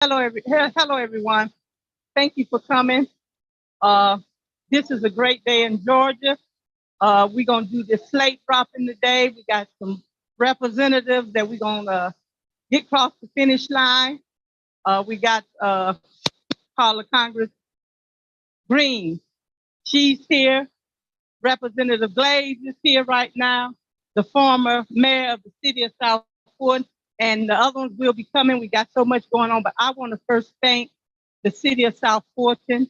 Hello, everyone. Thank you for coming. Uh, this is a great day in Georgia. We're gonna do this slate dropping today. We got some representatives that we're gonna get across the finish line. We got Carla Congress Green. She's here. Representative Glaze is here right now. The former mayor of the city of South Fort, and the other ones will be coming. We got so much going on, but I want to first thank the city of South Forton.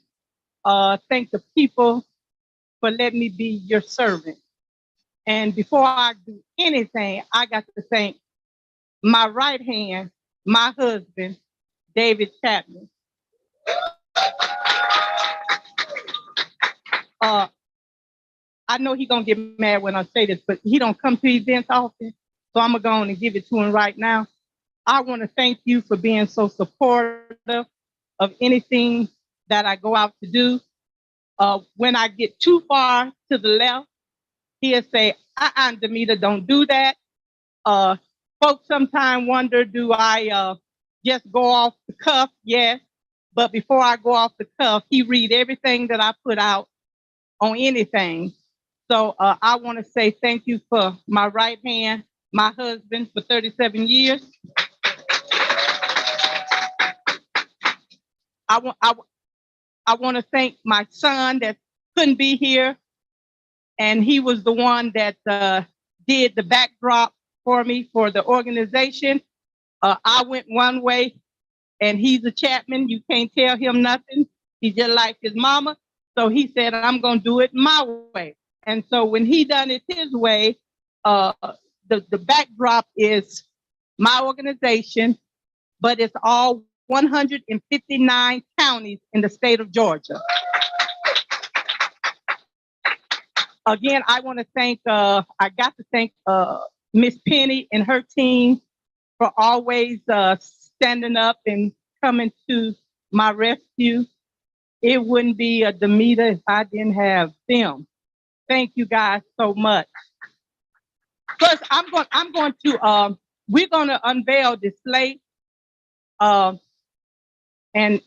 Thank the people for letting me be your servant. And before I do anything, I got to thank my right hand, my husband, David Chatman. I know he gonna get mad when I say this, but he don't come to events often, so I'm gonna go on and give it to him right now. I want to thank you for being so supportive of anything that I go out to do. When I get too far to the left, he'll say, Damita, don't do that. Folks sometimes wonder, do I just go off the cuff? Yes. But before I go off the cuff, he read everything that I put out on anything. So I want to say thank you for my right hand, my husband for 37 years. I want to thank my son that couldn't be here. And he was the one that did the backdrop for me for the organization. I went one way and he's a Chatman. You can't tell him nothing. He just like his mama. So he said, I'm going to do it my way. And so when he done it his way, the backdrop is my organization, but it's all 159 counties in the state of Georgia. Again, I want to thank, I got to thank Miss Penny and her team for always standing up and coming to my rescue. It wouldn't be a Damita if I didn't have them. Thank you guys so much. First, we're going to unveil this slate. And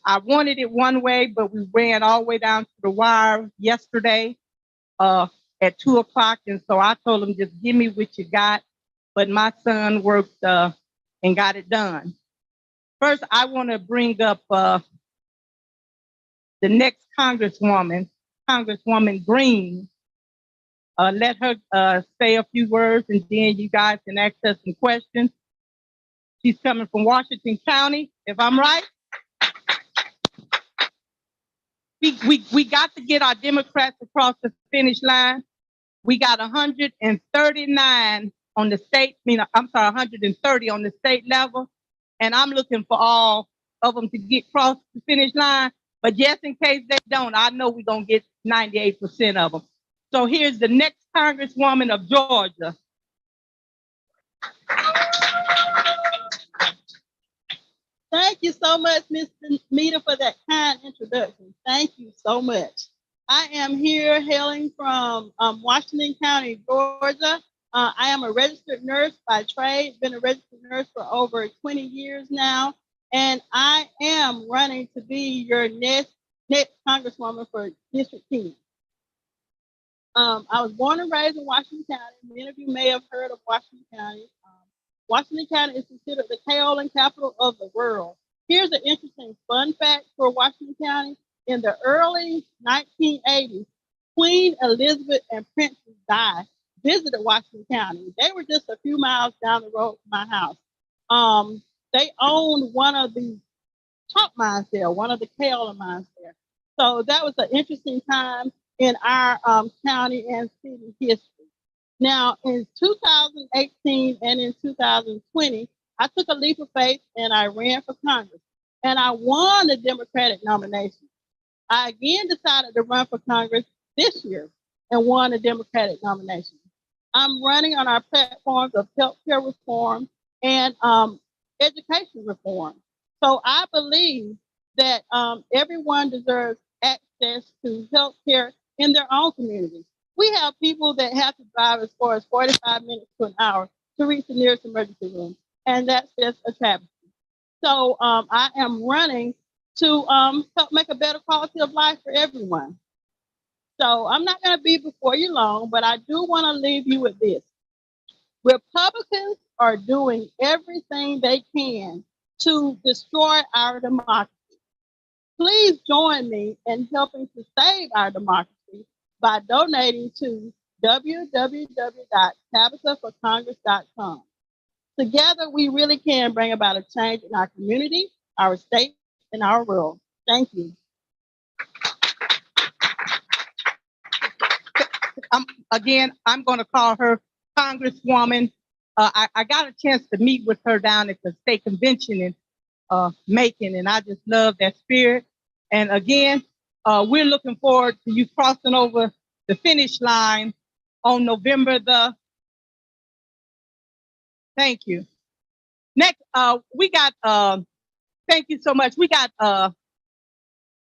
I wanted it one way, but we ran all the way down to the wire yesterday at 2:00. And so I told him, just give me what you got. But my son worked and got it done. First, I want to bring up the next Congresswoman Green. Let her say a few words, and then you guys can ask us some questions. She's coming from Washington County, if I'm right. We got to get our Democrats across the finish line. We got 139 on the state, 130 on the state level. And I'm looking for all of them to get across the finish line. But just in case they don't, I know we're going to get 98% of them. So here's the next Congresswoman of Georgia. Thank you so much, Ms. Damita, for that kind introduction. Thank you so much. I am here hailing from Washington County, Georgia. I am a registered nurse by trade, been a registered nurse for over 20 years now, and I am running to be your next Congresswoman for District 10. I was born and raised in Washington County. Many of you may have heard of Washington County. Washington County is considered the kaolin capital of the world. Here's an interesting fun fact for Washington County. In the early 1980s, Queen Elizabeth and Princess Di visited Washington County. They were just a few miles down the road from my house. They owned one of the top mines there, one of the kaolin mines there. So that was an interesting time in our county and city history. Now, in 2018 and in 2020, I took a leap of faith and I ran for Congress. And I won the Democratic nomination. I again decided to run for Congress this year and won the Democratic nomination. I'm running on our platforms of healthcare reform and education reform. So I believe that everyone deserves access to healthcare in their own communities. We have people that have to drive as far as 45 minutes to an hour to reach the nearest emergency room, and that's just a travesty. So I am running to help make a better quality of life for everyone. So I'm not going to be before you long, but I do want to leave you with this. Republicans are doing everything they can to destroy our democracy. Please join me in helping to save our democracy by donating to www.tabithaforcongress.com. Together, we really can bring about a change in our community, our state, and our world. Thank you. I'm going to call her Congresswoman. I got a chance to meet with her down at the state convention in Macon, and I just love that spirit. And again, we're looking forward to you crossing over the finish line on November the. Thank you. Next, we got. Thank you so much. We got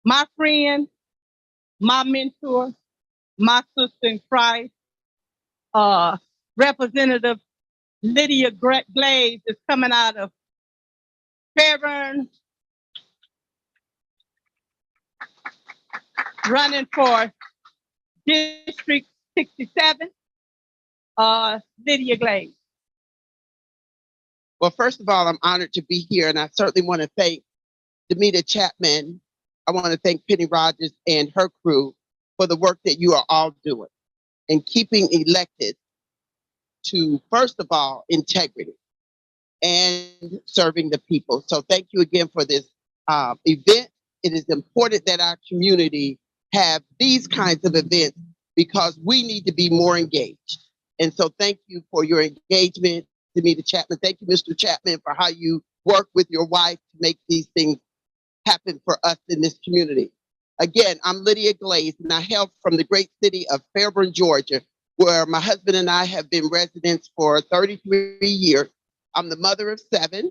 my friend, my mentor, my sister in Christ, Representative Lydia Glaze is coming out of Fairburn, running for District 67. Lydia Glaze. Well, first of all, I'm honored to be here, and I certainly want to thank Damita Chatman. I want to thank Penny Rogers and her crew for the work that you are all doing and keeping elected to, first of all, integrity and serving the people. So thank you again for this event. It is important that our community have these kinds of events because we need to be more engaged. And so thank you for your engagement, Damita Chatman. Thank you, Mr. Chatman, for how you work with your wife to make these things happen for us in this community. Again, I'm Lydia Glaze, and I hail from the great city of Fairburn, Georgia, where my husband and I have been residents for 33 years. I'm the mother of 7,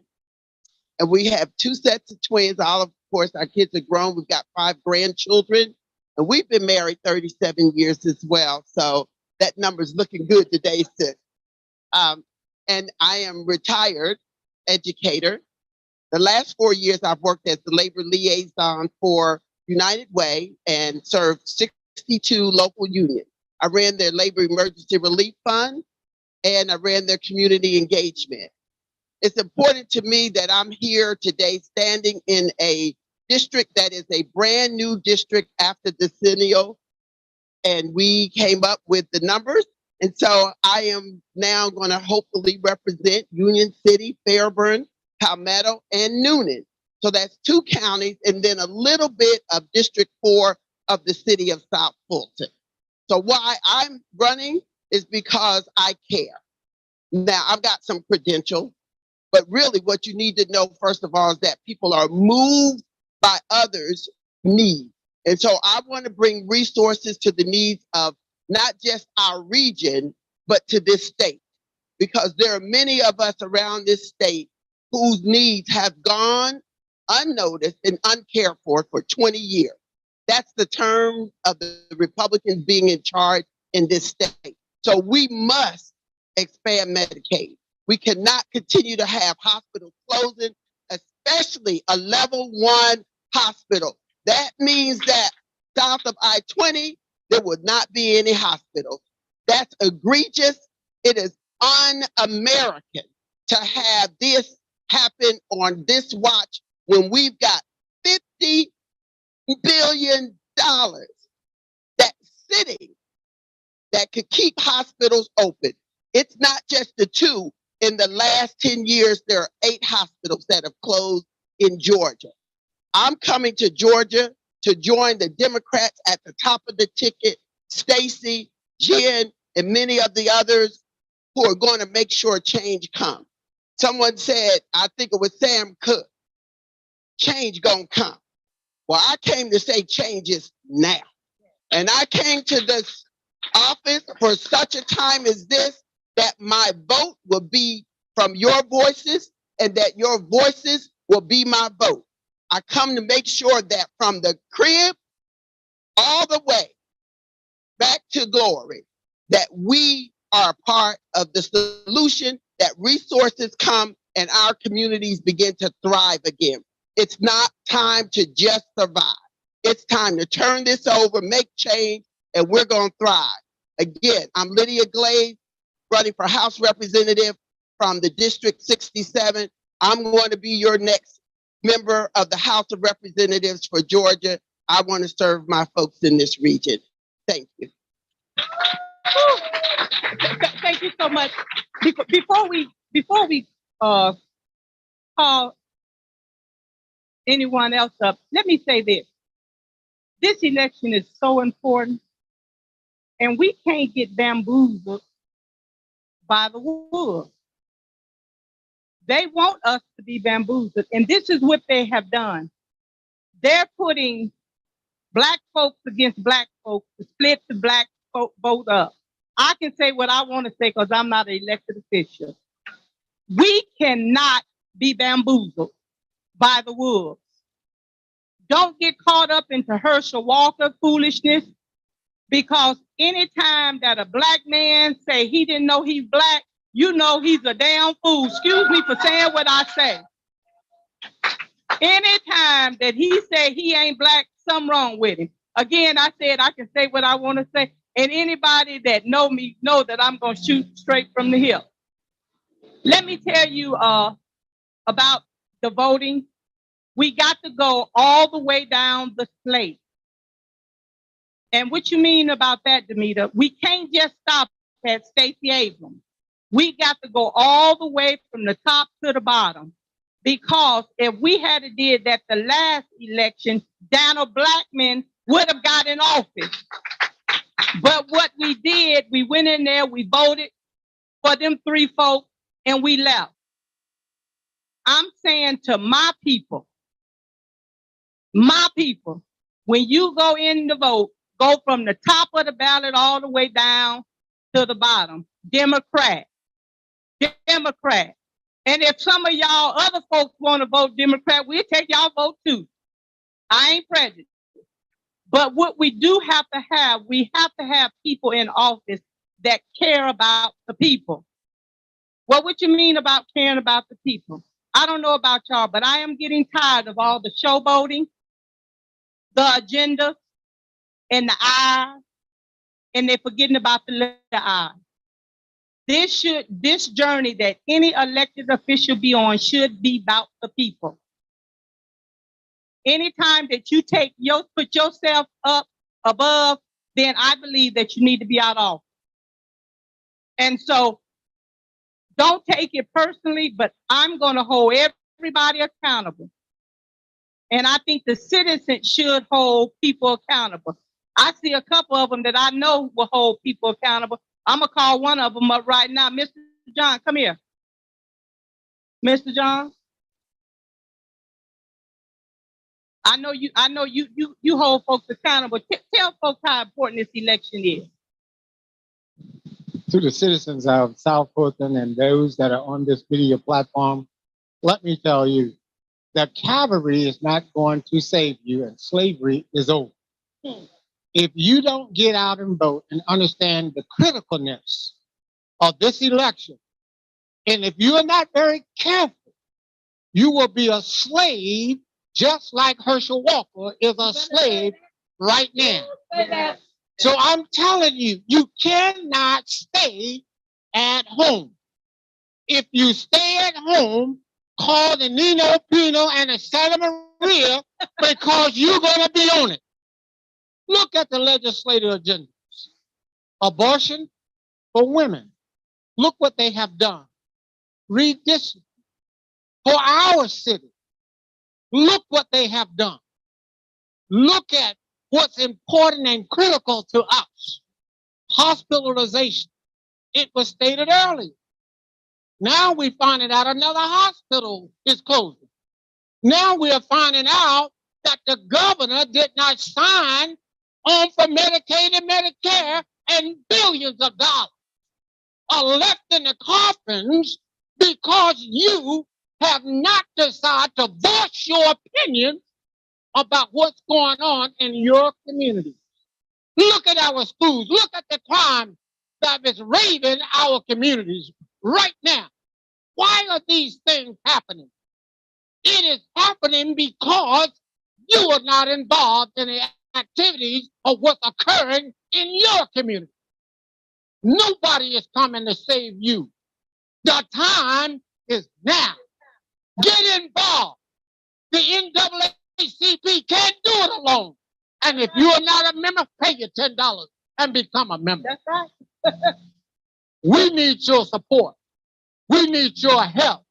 and we have 2 sets of twins. All, of course, our kids are grown. We've got 5 grandchildren, and we've been married 37 years as well. So that number's looking good today, sis. And I am retired educator. The last 4 years, I've worked as the labor liaison for United Way and served 62 local unions. I ran their labor emergency relief fund, and I ran their community engagement. It's important to me that I'm here today standing in a district that is a brand new district after decennial, and we came up with the numbers. And so I am now going to hopefully represent Union City, Fairburn, Palmetto, and Noonan. So that's 2 counties and then a little bit of District 4 of the city of South Fulton. So why I'm running is because I care. Now, I've got some credentials, but really what you need to know, first of all, is that people are moved by others' needs. And so I want to bring resources to the needs of not just our region, but to this state, because there are many of us around this state whose needs have gone unnoticed and uncared for 20 years. That's the term of the Republicans being in charge in this state. So we must expand Medicaid. We cannot continue to have hospitals closing, especially a level 1 hospital. That means that south of I-20, there would not be any hospitals. That's egregious. It is un-American to have this happen on this watch when we've got $50 billion that's sitting that could keep hospitals open. It's not just the 2. In the last 10 years, there are 8 hospitals that have closed in Georgia. I'm coming to Georgia to join the Democrats at the top of the ticket, Stacey, Jen, and many of the others who are going to make sure change comes. Someone said, I think it was Sam Cooke, change gonna come. Well, I came to say change is now. And I came to this office for such a time as this, that my vote will be from your voices and that your voices will be my vote. I come to make sure that from the crib all the way back to glory, that we are part of the solution, that resources come and our communities begin to thrive again. It's not time to just survive. It's time to turn this over, make change, and we're going to thrive. Again, I'm Lydia Glaze, running for House Representative from the District 67. I'm going to be your next member of the House of Representatives for Georgia. I want to serve my folks in this region. Thank you. Thank you so much. Before we call anyone else up, let me say this. This election is so important, and we can't get bamboozled by the wolves. They want us to be bamboozled, and this is what they have done. They're putting Black folks against Black folks to split the Black vote up. I can say what I want to say because I'm not an elected official. We cannot be bamboozled by the wolves. Don't get caught up into Herschel Walker foolishness, because anytime that a Black man say he didn't know he's Black, you know he's a damn fool. Excuse me for saying what I say. Anytime that he say he ain't Black, something wrong with him. Again, I said I can say what I want to say, and anybody that know me know that I'm going to shoot straight from the hip. Let me tell you about the voting. We got to go all the way down the slate. And what you mean about that, Damita? We can't just stop at Stacey Abrams. We got to go all the way from the top to the bottom. Because if we had did that the last election, Donald Blackman would have got in office. But what we did, we went in there, we voted for them three folks, and we left. I'm saying to my people, when you go in to vote, go from the top of the ballot all the way down to the bottom. Democrat. And if some of y'all other folks want to vote Democrat, we'll take y'all vote too. I ain't prejudiced. But what we do have to have, we have to have people in office that care about the people. Well, what you mean about caring about the people? I don't know about y'all, but I am getting tired of all the showboating, the agenda, and the I, and they're forgetting about the letter I. This journey that any elected official be on should be about the people. Anytime that you put yourself up above, then I believe that you need to be out of office. And so don't take it personally, but I'm going to hold everybody accountable. And I think the citizens should hold people accountable. I see a couple of them that I know will hold people accountable. I'm going to call one of them up right now. Mr. John, come here. Mr. John. I know you hold folks accountable. Tell folks how important this election is. To the citizens of South Fulton and those that are on this video platform, let me tell you that cavalry is not going to save you, and slavery is over. If you don't get out and vote and understand the criticalness of this election, and if you are not very careful, you will be a slave just like Herschel Walker is a slave right now. So I'm telling you, you cannot stay at home. If you stay at home, call the Nino Pino and the Santa Maria because you're going to be on it. Look at the legislative agendas. Abortion for women. Look what they have done. Redistricting for our city. Look what they have done. Look at what's important and critical to us. Hospitalization. It was stated earlier. Now we're finding out another hospital is closing. Now we are finding out that the governor did not sign on for Medicaid and Medicare, and billions of dollars are left in the coffins because you have not decided to voice your opinion about what's going on in your community. Look at our schools. Look at the crime that is raving our communities right now. Why are these things happening? It is happening because you are not involved in the activities of what's occurring in your community. Nobody is coming to save you. The time is now. Get involved. The NAACP can't do it alone. And if you are not a member, pay your $10 and become a member. That's right. We need your support. We need your help.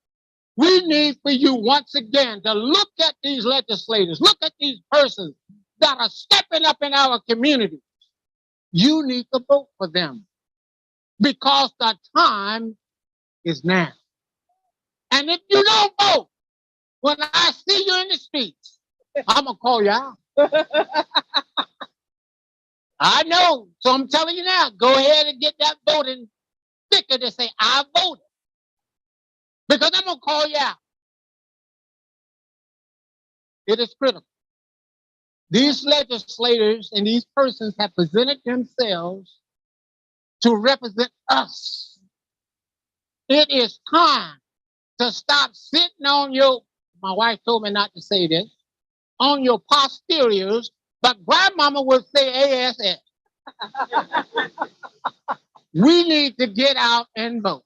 We need for you once again to look at these legislators, look at these persons that are stepping up in our community. You need to vote for them because the time is now. And if you don't vote, when I see you in the streets, I'm going to call you out. I know. So I'm telling you now, go ahead and get that voting sticker to say, I voted. Because I'm going to call you out. It is critical. These legislators and these persons have presented themselves to represent us. It is time to stop sitting on your, my wife told me not to say this, on your posteriors, but grandmama would say ASS. We need to get out and vote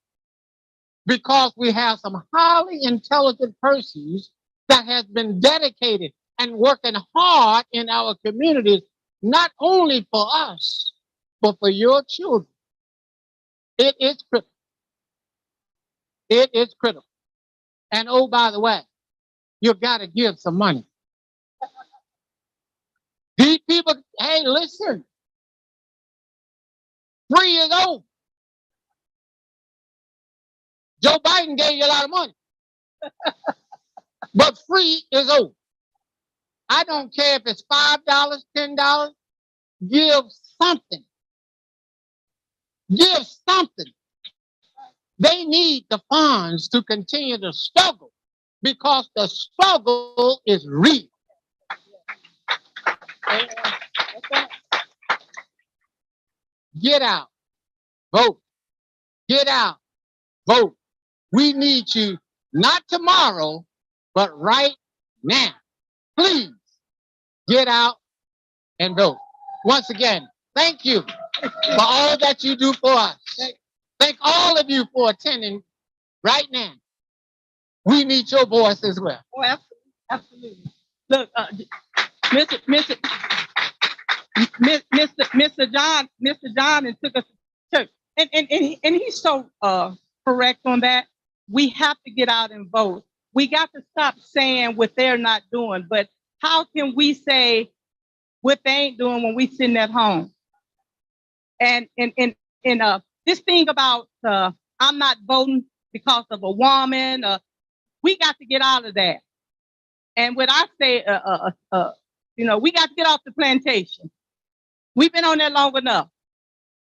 because we have some highly intelligent persons that has been dedicated and working hard in our communities, not only for us, but for your children. It is critical. It is critical. And oh, by the way, you got to give some money. These people, hey, listen, free is over. Joe Biden gave you a lot of money, but free is over. I don't care if it's $5, $10, give something. Give something. They need the funds to continue to struggle because the struggle is real. Get out, vote. Get out, vote. We need you not tomorrow, but right now. Please get out and vote. Once again, thank you for all that you do for us. Thank all of you for attending right now. We need your voice as well. Oh, absolutely. Look, Mr. John and took us to church. And he's so correct on that. We have to get out and vote. We got to stop saying what they're not doing, but how can we say what they ain't doing when we sitting at home? And this thing about I'm not voting because of a woman, we got to get out of that. And what I say, we got to get off the plantation. We've been on there long enough.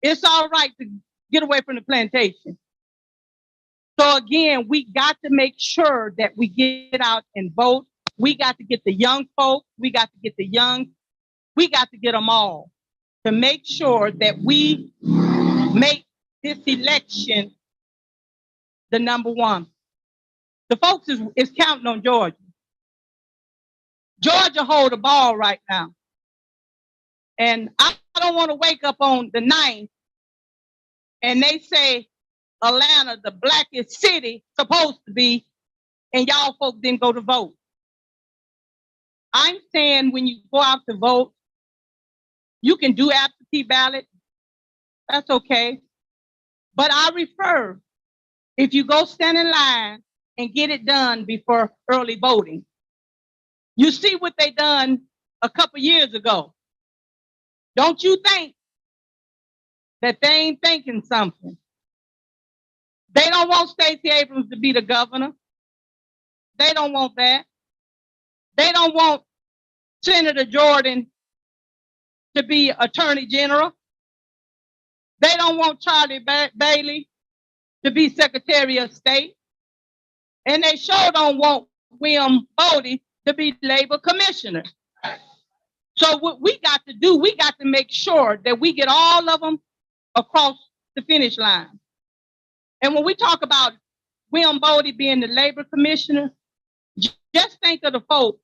It's all right to get away from the plantation. So again, we got to make sure that we get out and vote. We got to get the young folks. We got to get them all to make sure that we make this election the number one. The folks is counting on Georgia. Georgia hold the ball right now. And I don't want to wake up on the 9th and they say Atlanta, the blackest city supposed to be, and y'all folks didn't go to vote. I'm saying when you go out to vote, you can do absentee ballot. That's okay. But I refer, if you go stand in line and get it done before early voting, you see what they done a couple years ago. Don't you think that they ain't thinking something? They don't want Stacey Abrams to be the governor. They don't want that. They don't want Senator Jordan to be Attorney General. They don't want Charlie Bailey to be Secretary of State. And they sure don't want William Bodie to be Labor Commissioner. So what we got to do, we got to make sure that we get all of them across the finish line. And when we talk about William Bodie being the labor commissioner, just think of the folks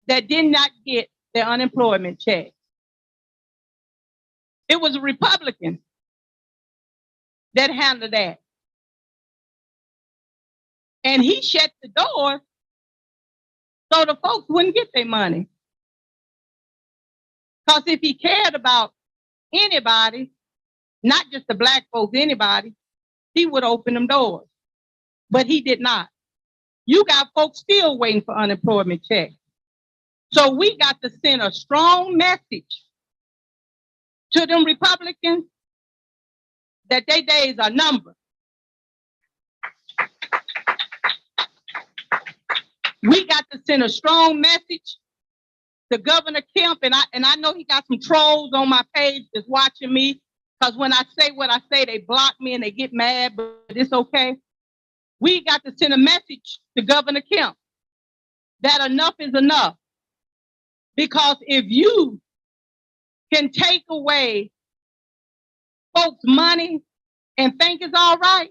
that did not get their unemployment check. It was a Republican that handled that. And he shut the door so the folks wouldn't get their money. Because if he cared about anybody, not just the Black folks, anybody, he would open them doors. But he did not. You got folks still waiting for unemployment checks. So we got to send a strong message to them Republicans that their days are numbered. We got to send a strong message to Governor Kemp, and I know he got some trolls on my page that's watching me, because when I say what I say, they block me and they get mad, but it's okay. We got to send a message to Governor Kemp that enough is enough. Because if you can take away folks' money and think it's all right,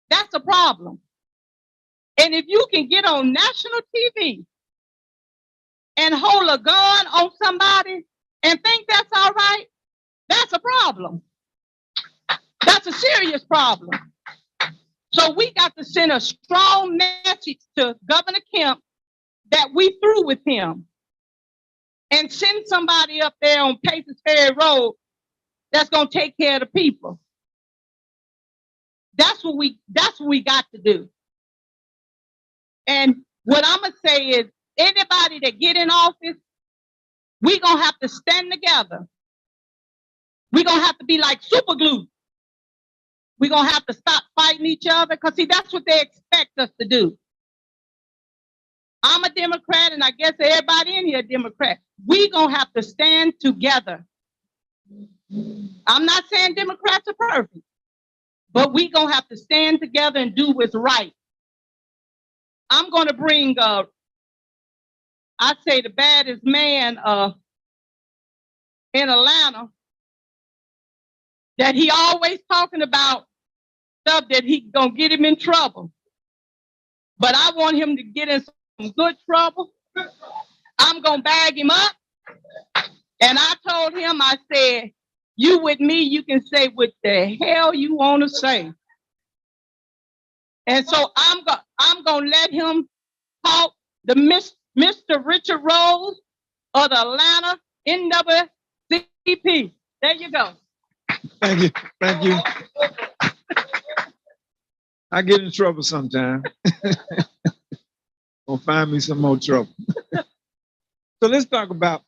that's a problem. And if you can get on national TV and hold a gun on somebody and think that's all right, that's a problem. That's a serious problem. So we got to send a strong message to Governor Kemp that we through with him, and send somebody up there on Paces Ferry Road that's gonna take care of the people. That's what we got to do. And what I'm gonna say is, anybody that get in office, we gonna have to stand together. We gonna have to be like super glue. We gonna have to stop fighting each other, because see, that's what they expect us to do. I'm a Democrat, and I guess everybody in here a Democrat. We gonna have to stand together. I'm not saying Democrats are perfect, but we gonna have to stand together and do what's right. I'm gonna bring, I say the baddest man in Atlanta, that he always talking about stuff that he gonna get him in trouble. But I want him to get in some good trouble. I'm gonna bag him up. And I told him, I said, you with me, you can say what the hell you want to say. And so I'm gonna let him talk, the Mr. Richard Rose of the Atlanta NAACP. There you go. Thank you. Thank you. I get in trouble sometime. Gonna find me some more trouble. So let's talk about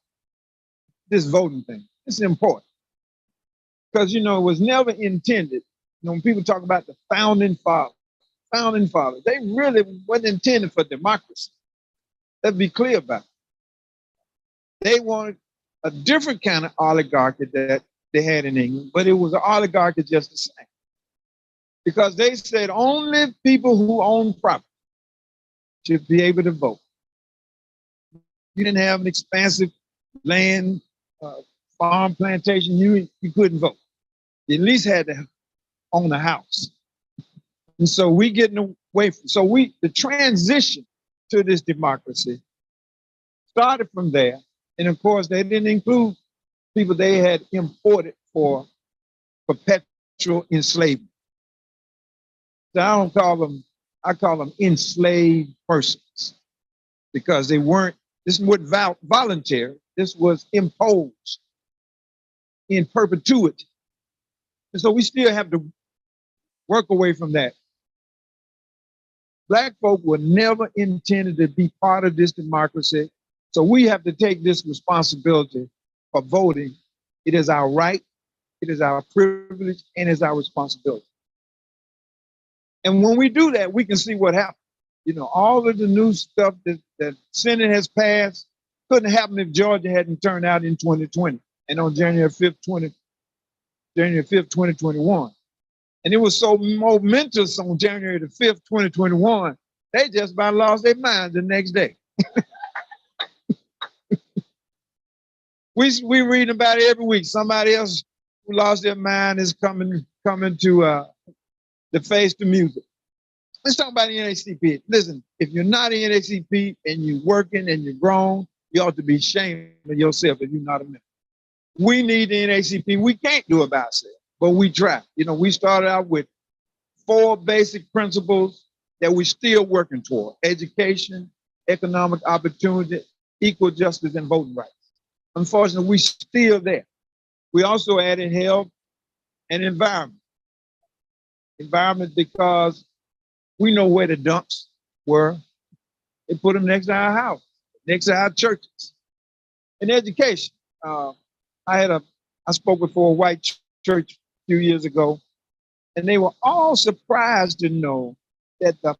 this voting thing. It's important. Because, it was never intended. When people talk about the founding fathers, they really wasn't intended for democracy. Let's be clear about it. They wanted a different kind of oligarchy that they had in England, but it was an oligarchy just the same. Because they said only people who own property should be able to vote. You didn't have an expansive land, farm plantation, you couldn't vote. You at least had to own a house. And so we getting away from, the transition to this democracy started from there. And of course, they didn't include people they had imported for perpetual enslavement. So I don't call them, I call them enslaved persons, because they weren't, this wasn't voluntary, this was imposed in perpetuity. And so we still have to work away from that. Black folk were never intended to be part of this democracy. So we have to take this responsibility for voting. It is our right, it is our privilege, and it's our responsibility. And when we do that, we can see what happened. All of the new stuff that Senate has passed couldn't happen if Georgia hadn't turned out in 2020 and on January 5th, 2021. And it was so momentous on January the 5th, 2021, they just about lost their minds the next day. We read about it every week. Somebody else who lost their mind is coming to the face the music. Let's talk about the NACP. Listen, if you're not in NACP and you're working and you're grown, you ought to be ashamed of yourself if you're not a member. We need the NACP. We can't do it by ourselves, but we try. You know, we started out with 4 basic principles that we're still working toward: education, economic opportunity, equal justice, and voting rights. Unfortunately, we're still there. We also added health and environment. Environment because we know where the dumps were. They put them next to our house, next to our churches. And education. I spoke before a white church a few years ago, and they were all surprised to know that the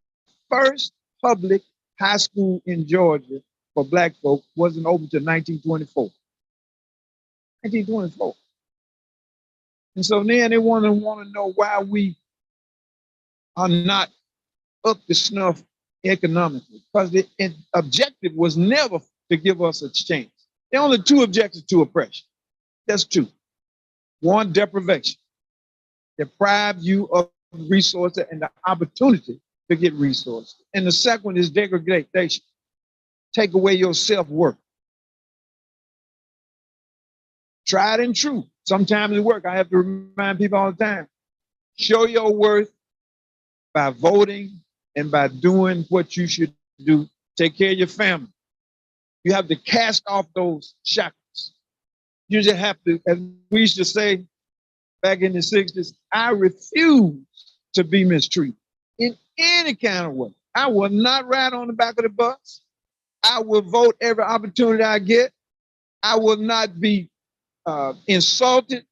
first public high school in Georgia for Black folk wasn't open until 1924. 1924. And so then they want to know why we are not up to snuff economically, because the objective was never to give us a chance. There are only 2 objectives to oppression. That's 2. 1, deprivation. Deprive you of resources and the opportunity to get resources. And the second one is degradation. Take away your self-worth. Tried and true. Sometimes it works. I have to remind people all the time. Show your worth by voting and by doing what you should do. Take care of your family. You have to cast off those shackles. You just have to, as we used to say back in the 60s, I refuse to be mistreated in any kind of way. I will not ride on the back of the bus. I will vote every opportunity I get. I will not be insulted.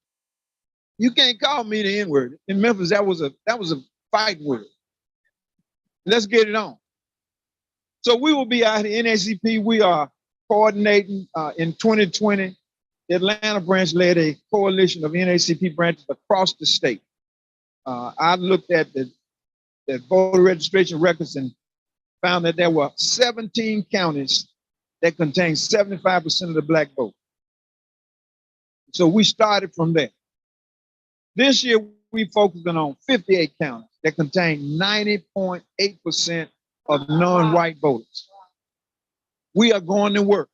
You can't call me the N-word. In Memphis, that was a fight word. Let's get it on. So we will be out here. NACP, we are coordinating in 2020. The Atlanta branch led a coalition of NACP branches across the state. I looked at the voter registration records and found that there were 17 counties that contained 75% of the Black vote. So we started from there. This year, we focusing on 58 counties that contain 90.8% of non-white voters. We are going to work.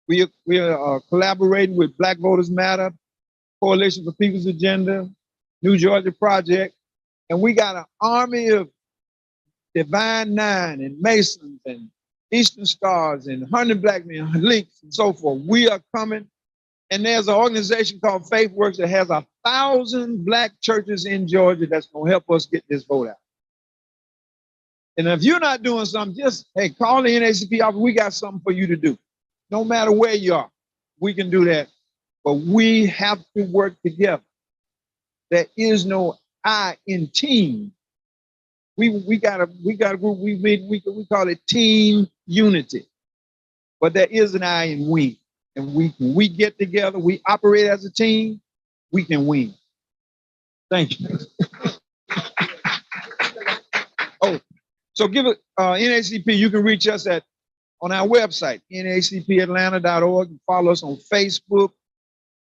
We are collaborating with Black Voters Matter, Coalition for People's Agenda, New Georgia Project, and we got an army of Divine Nine and Masons and Eastern Stars and 100 Black Men, Links and so forth. We are coming, and there's an organization called Faith Works that has 1,000 Black churches in Georgia that's gonna help us get this vote out. And if you're not doing something, just, hey, call the NACP office. We got something for you to do. No matter where you are, we can do that. But we have to work together. There is no I in team. We got a group we call it team unity. But there is an I in we. And we get together, we operate as a team, we can win. Thank you. Oh, so give it NACP, you can reach us on our website, nacpatlanta.org. Follow us on Facebook,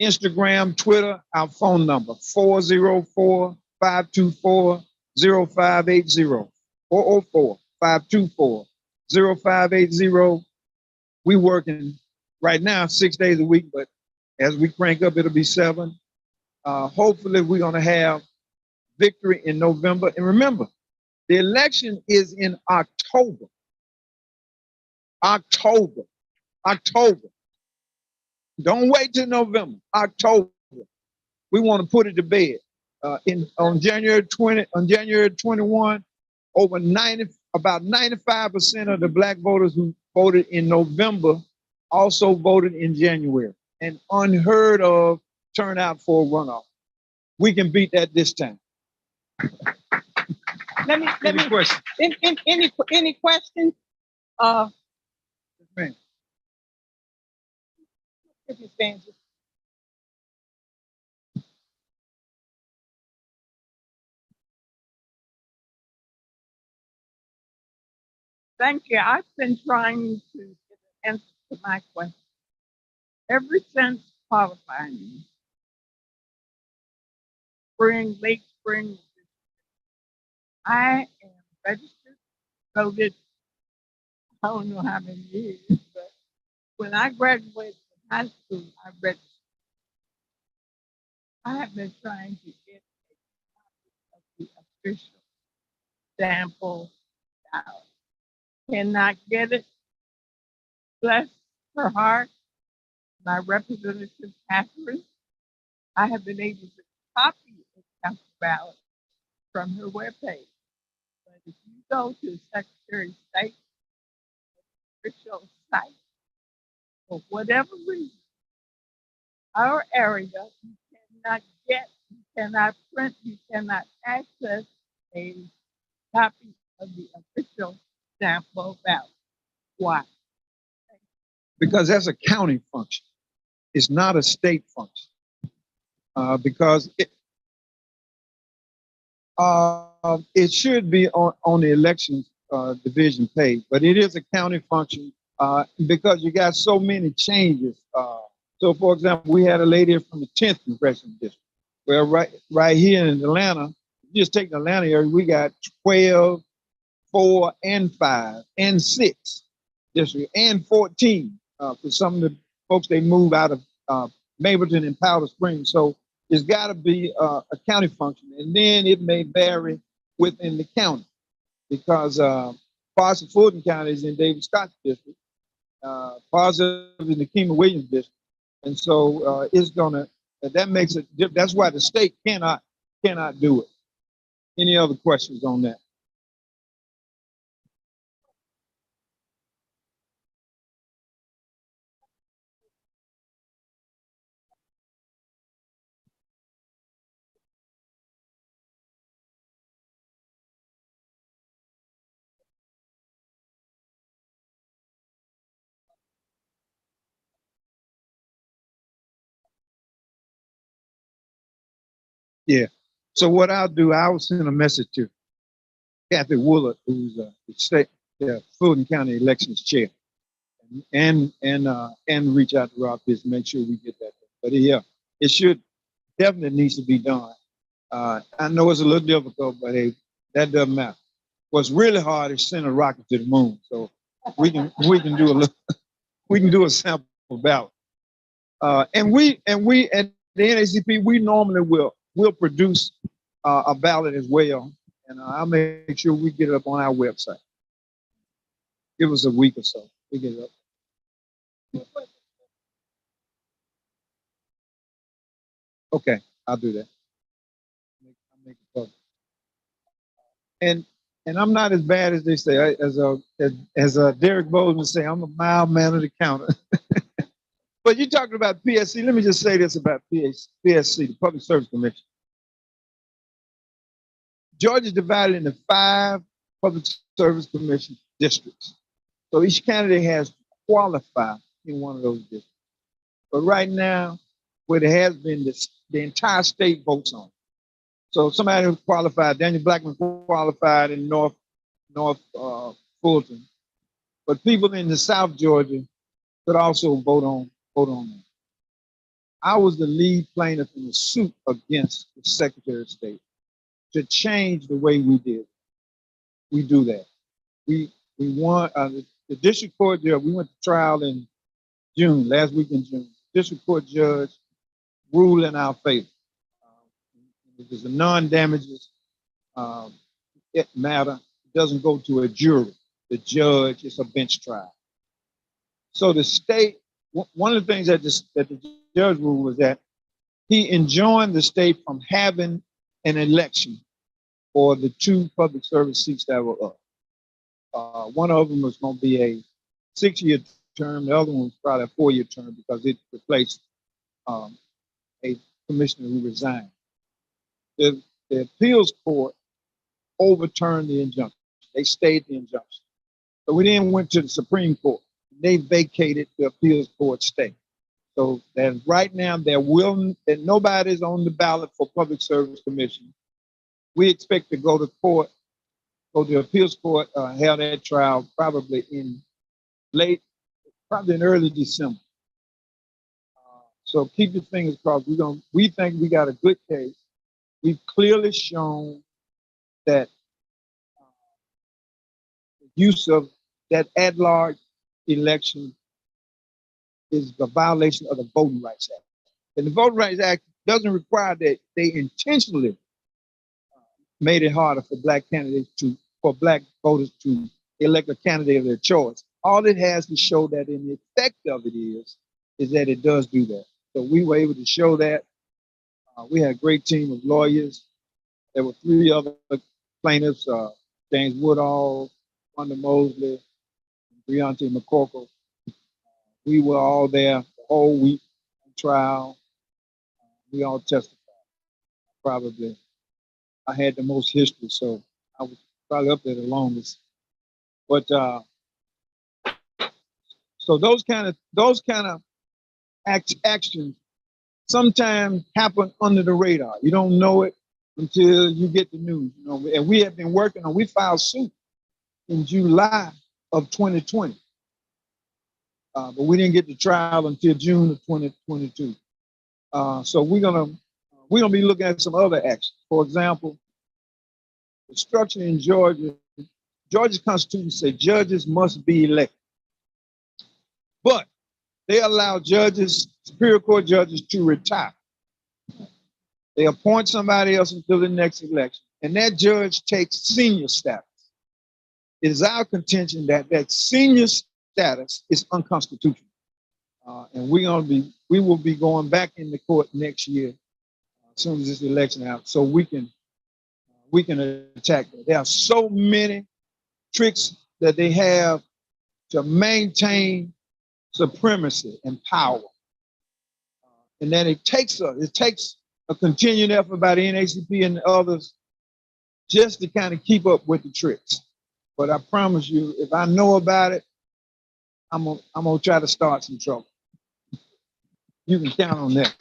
Instagram, Twitter. Our phone number, 404-524-0580. 404-524-0580. We working right now 6 days a week, but as we crank up, it'll be 7. Hopefully, we're going to have victory in November. And remember, the election is in October. October. Don't wait till November. October. We want to put it to bed. On January 21, about 95% of the Black voters who voted in November also voted in January. An unheard of turnout for a runoff. We can beat that this time. Any questions? Any questions? Man. Thank you. I've been trying to answer my question ever since qualifying. Late spring. I am registered voted, I don't know how many years, but when I graduated from high school, I have been trying to get the official sample ballot. Cannot get it. Bless her heart, my representative Catherine. I have been able to copy the sample ballot from her webpage. But if you go to the Secretary of State official site, for whatever reason, our area, you cannot get, you cannot print, you cannot access a copy of the official sample ballot. Why? Because that's a county function. It's not a state function. Because it should be on the elections division page, but it is a county function because you got so many changes. So, for example, we had a lady from the 10th congressional district. Well, right here in Atlanta, just take the Atlanta area, we got 12, 4, and 5, and 6 districts, and 14 for some of the folks they move out of Mableton and Powder Springs. So it's got to be a county function, and then it may vary within the county because parts of Fulton County is in David Scott's district, parts of it in the Kima Williams district, and so it's gonna. That makes it. That's why the state cannot do it. Any other questions on that? Yeah. So what I'll do, I'll send a message to Kathy Woolard, who's the state, Fulton County elections chair, and reach out to Rob Pitts to make sure we get that. But yeah, it should definitely needs to be done. I know it's a little difficult, but hey, that doesn't matter. What's really hard is send a rocket to the moon. So we can do a little, we can do a sample ballot. And we at the NACP, we normally will produce a ballot as well, and I'll make sure we get it up on our website. Give us a week or so, we get it up. Okay, I'll do that. I'll make it public. And I'm not as bad as they say. As Derek Bozeman say, I'm a mild mannered accountant. But you're talking about PSC. Let me just say this about PSC, the Public Service Commission. Georgia's divided into 5 Public Service Commission districts. So each candidate has to qualify in one of those districts. But right now, what it has been, the entire state votes on it. So somebody who's qualified, Daniel Blackman qualified in North Fulton. But people in the South Georgia could also vote on that. I was the lead plaintiff in a suit against the Secretary of State to change the way we did. We do that. We won the district court judge. We went to trial in June, last week in June. District court judge ruled in our favor. It was a non-damages matter. It doesn't go to a jury. The judge, it's a bench trial. So the state, one of the things that the judge ruled was that he enjoined the state from having an election for the 2 public service seats that were up. One of them was going to be a 6-year term. The other one was probably a 4-year term because it replaced a commissioner who resigned. The appeals court overturned the injunction. They stayed the injunction. So we then went to the Supreme Court. They vacated the appeals court stay. So that right now that nobody's on the ballot for Public Service Commission. We expect to go to court, go to the appeals court, have that trial probably in early December. So keep your fingers crossed. We think we got a good case. We've clearly shown that the use of that at-large election is a violation of the Voting Rights Act. And the Voting Rights Act doesn't require that they intentionally made it harder for black voters to elect a candidate of their choice. All it has to show that in the effect of it is that it does do that. So we were able to show that. We had a great team of lawyers. There were 3 other plaintiffs, James Woodall, Wanda Mosley, and Breonte McCorkle. We were all there the whole week on trial. We all testified. Probably, I had the most history, so I was probably up there the longest. But so those kind of actions sometimes happen under the radar. You don't know it until you get the news. You know, and we have been working on. We filed suit in July of 2020, but we didn't get to trial until June of 2022. So we're gonna be looking at some other actions. For example, the structure in Georgia. Georgia's Constitution says judges must be elected, but they allow judges, Superior Court judges, to retire. They appoint somebody else until the next election, and that judge takes senior status. It is our contention that that senior status is unconstitutional, and we will be going back in the court next year as soon as this election out, so we can attack that. There are so many tricks that they have to maintain supremacy and power, and then it takes a continued effort by the NAACP and others just to kind of keep up with the tricks. But I promise you, if I know about it, I'm gonna try to start some trouble. You can count on that.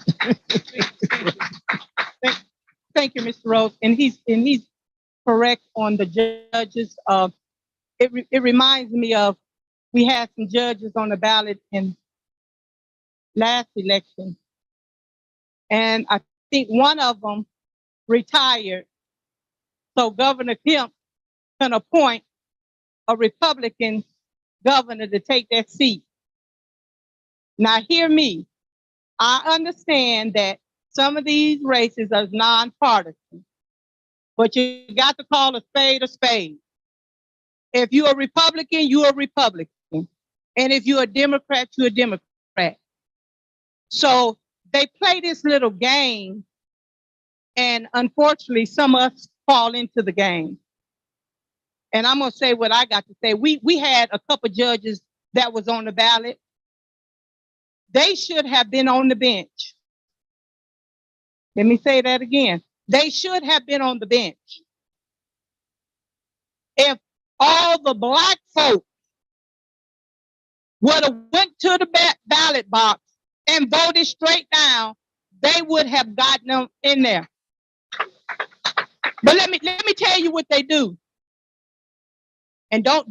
Thank you, Mr. Rose. And he's correct on the judges. It reminds me of, we had some judges on the ballot in last election, and I think one of them retired, so Governor Kemp can appoint a Republican governor to take that seat. Now hear me, I understand that some of these races are nonpartisan, but you got to call a spade a spade. If you're a Republican, you're a Republican. And if you're a Democrat, you're a Democrat. So they play this little game, and unfortunately, some of us fall into the game. And I'm gonna say what I got to say. We had a couple judges that was on the ballot. They should have been on the bench. Let me say that again. They should have been on the bench. If all the Black folk would have went to the ballot box and voted straight down, they would have gotten them in there. But let me tell you what they do. And don't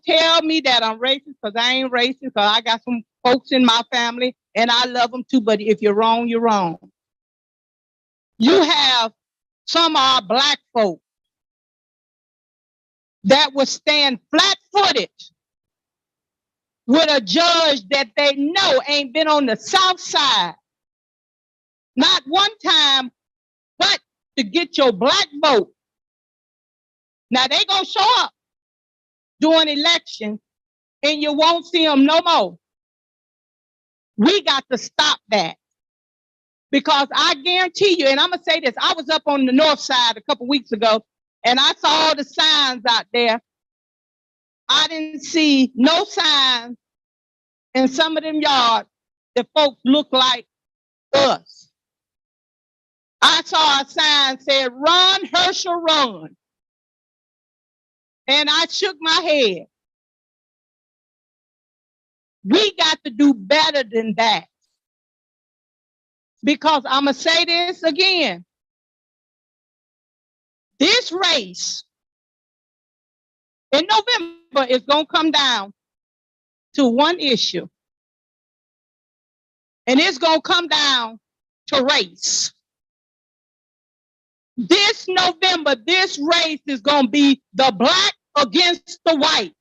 tell me that I'm racist, because I ain't racist, because I got some folks in my family and I love them too, but if you're wrong, you're wrong. You have some of our Black folk that would stand flat-footed with a judge that they know ain't been on the South Side, not one time, but to get your Black vote. Now they gonna show up during elections and you won't see them no more. We got to stop that, because I guarantee you, and I'm gonna say this, I was up on the North Side a couple weeks ago and I saw all the signs out there. I didn't see no signs in some of them yards that folks look like us. I saw a sign said, "Run, Herschel, run." And I shook my head. We got to do better than that. Because I'm going to say this again. This race in November is going to come down to one issue. And it's going to come down to race. This November, this race is going to be the Black against the white.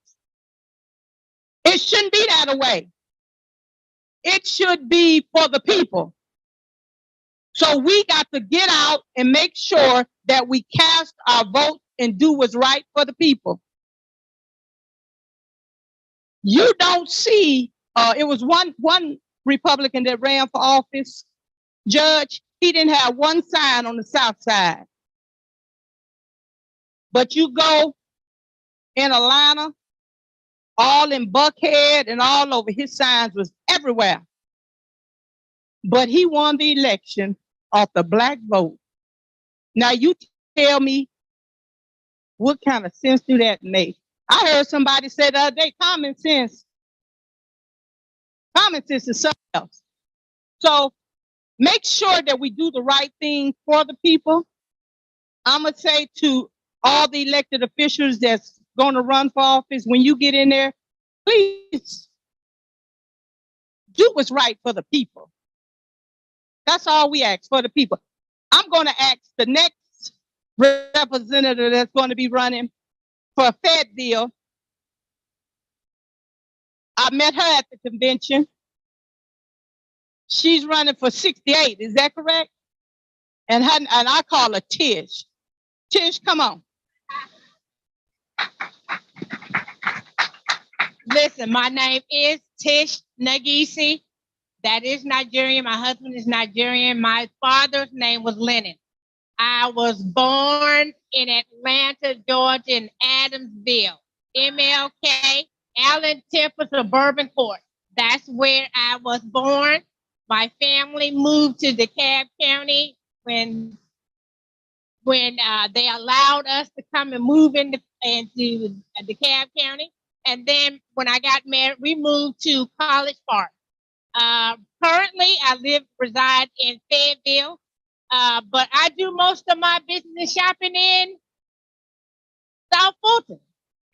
It shouldn't be that way. It should be for the people. So we got to get out and make sure that we cast our vote and do what's right for the people. You don't see, it was one Republican that ran for office, judge, he didn't have one sign on the South Side. But you go in Atlanta, all in Buckhead and all over, his signs was everywhere. But he won the election off the black vote. Now you tell me, what kind of sense do that make? I heard somebody say the other day, common sense. Common sense is something else. So make sure that we do the right thing for the people. I'm gonna say to all the elected officials that's gonna run for office, when you get in there, please do what's right for the people. That's all we ask, for the people. I'm gonna ask the next representative that's gonna be running for Fayetteville. I met her at the convention. She's running for 68, is that correct? And I call her Tish. Tish, come on. Listen, my name is Tish Nagisi. That is Nigerian. My husband is Nigerian. My father's name was Lennon. I was born in Atlanta, Georgia, in Adamsville, MLK, Allen Temple, Suburban Court. That's where I was born. My family moved to DeKalb County when they allowed us to come and move into DeKalb County. And then when I got married, we moved to College Park. Currently, I reside in Fayetteville, but I do most of my business shopping in South Fulton.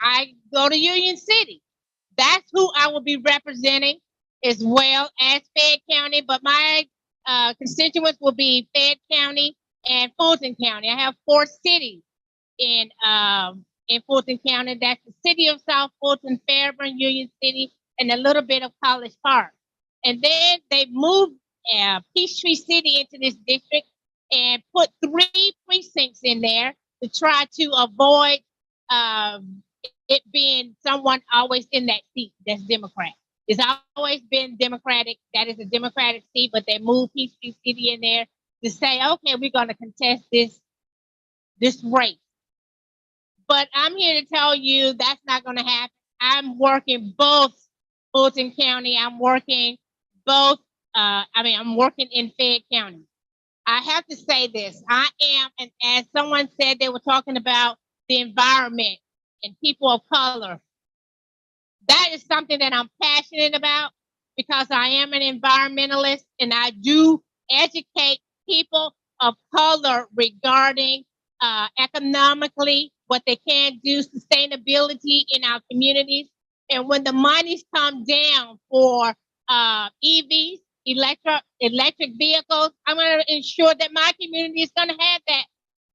I go to Union City. That's who I will be representing, as well as Fayette County, but my constituents will be Fayette County and Fulton County. I have 4 cities in Fulton County. That's the city of South Fulton, Fairburn, Union City, and a little bit of College Park. And then they moved Peachtree City into this district and put 3 precincts in there to try to avoid it being someone always in that seat that's Democrat. It's always been Democratic. That is a Democratic seat, but they moved Peachtree City in there to say, okay, we're going to contest this race. But I'm here to tell you that's not going to happen. I'm working both Fulton County. I'm working I'm working in Fayette County. I have to say this. I am, and as someone said, they were talking about the environment and people of color. That is something that I'm passionate about because I am an environmentalist and I do educate people of color regarding economically what they can do, sustainability in our communities. And when the monies come down for EVs, electric vehicles, I'm going to ensure that my community is going to have that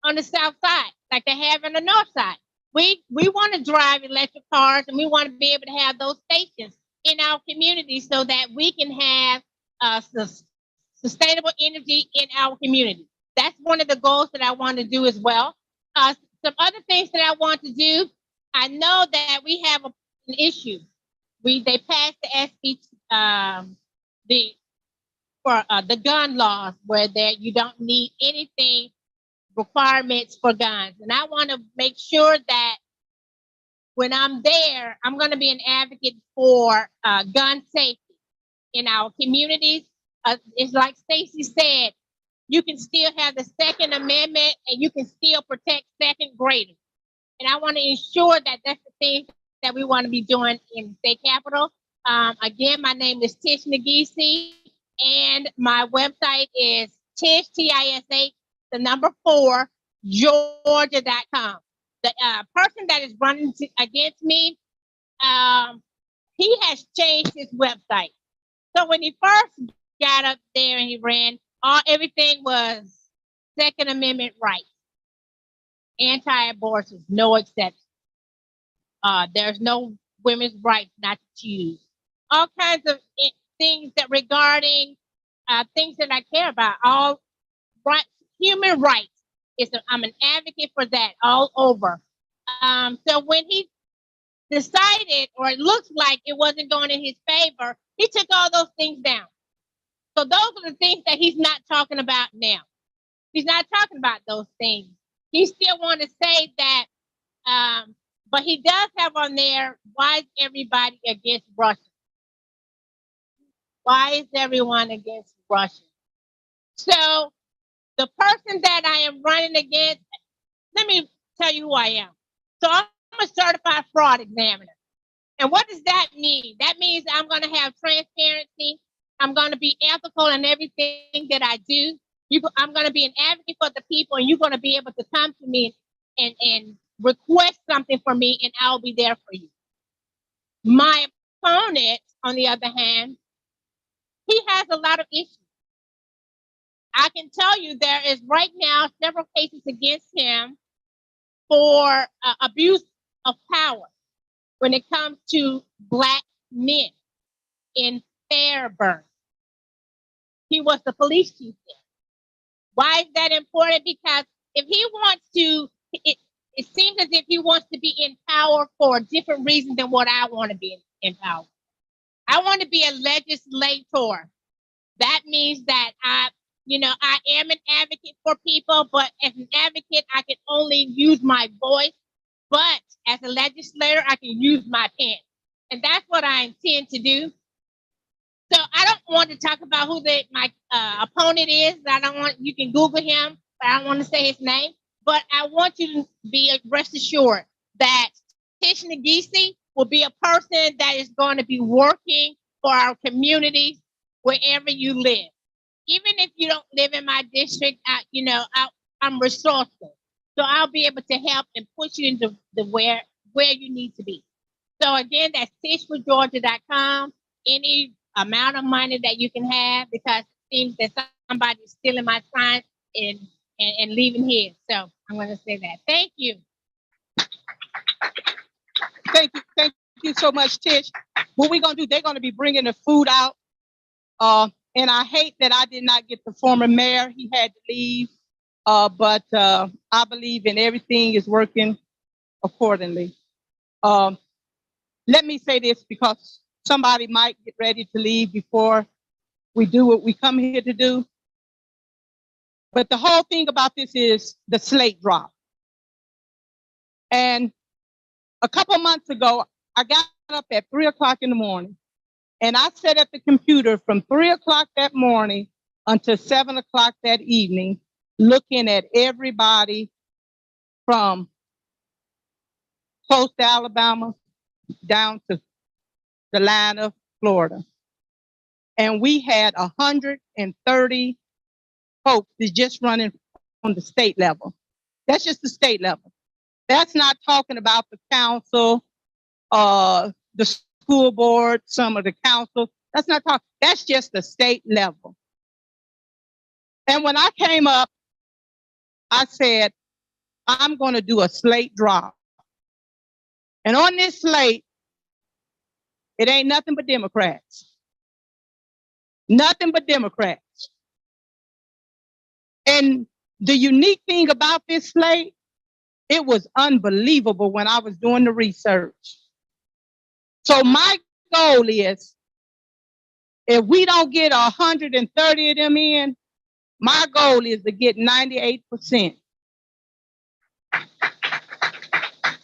on the south side, like they have on the north side. We want to drive electric cars and we want to be able to have those stations in our community so that we can have sustainable energy in our community. That's one of the goals that I want to do as well. Some other things that I want to do, I know that we have an issue. They passed the SB for the gun laws where you don't need anything requirements for guns, and I want to make sure that when I'm there, I'm going to be an advocate for gun safety in our communities. It's like Stacey said, you can still have the Second Amendment and you can still protect second graders. And I want to ensure that that's the thing that we want to be doing in state capitol. Again, my name is Tish Nagisi, and my website is Tish, TISH, the number 4, Georgia.com. The person that is running against me, he has changed his website. So when he first got up there and he ran, everything was Second Amendment rights, anti-abortion, no exception. There's no women's rights not to choose, all kinds of things that regarding things that I care about, all right, human rights. I'm an advocate for that all over. So when he decided, or it looks like it wasn't going in his favor, he took all those things down. So those are the things that he's not talking about now. He's not talking about those things. He still want to say that, but he does have on there, why is everybody against Russia? Why is everyone against Russia? So the person that I am running against, let me tell you who I am. So I'm a certified fraud examiner. And what does that mean? That means I'm going to have transparency. I'm going to be ethical in everything that I do. I'm going to be an advocate for the people, and you're going to be able to come to me and request something for me, and I'll be there for you. My opponent, on the other hand, he has a lot of issues. I can tell you there is right now several cases against him for abuse of power when it comes to Black men in Fairburn. He was the police chief there. Why is that important? Because if he wants to, it seems as if he wants to be in power for a different reason than what I want to be in power. I want to be a legislator. That means that I am an advocate for people, but as an advocate, I can only use my voice. But as a legislator, I can use my pen. And that's what I intend to do. So I don't want to talk about who my opponent is. You can Google him, but I don't want to say his name. But I want you to be rest assured that Tish Nagisi will be a person that is going to be working for our communities wherever you live. Even if you don't live in my district, I'm resourceful. So I'll be able to help and push you into where you need to be. So again, that's tishforgeorgia.com. Any amount of money that you can have, because it seems that somebody's stealing my sign and leaving here. So I'm going to say that. Thank you. Thank you so much, Tish. What we're going to do, they're going to be bringing the food out. And I hate that I did not get the former mayor. He had to leave. But I believe in everything is working accordingly. Let me say this, because somebody might get ready to leave before we do what we come here to do. But the whole thing about this is the slate drop. And a couple months ago, I got up at 3 o'clock in the morning, and I sat at the computer from 3 o'clock that morning until 7 o'clock that evening, looking at everybody from close to Alabama down to the line of Florida. And we had 130 folks that's just running on the state level. That's just the state level. That's not talking about the council, the school board, some of the council. That's not talking, that's just the state level. And when I came up, I said, I'm going to do a slate drop. And on this slate, it ain't nothing but Democrats. Nothing but Democrats. And the unique thing about this slate, it was unbelievable when I was doing the research. So my goal is, if we don't get 130 of them in, my goal is to get 98%.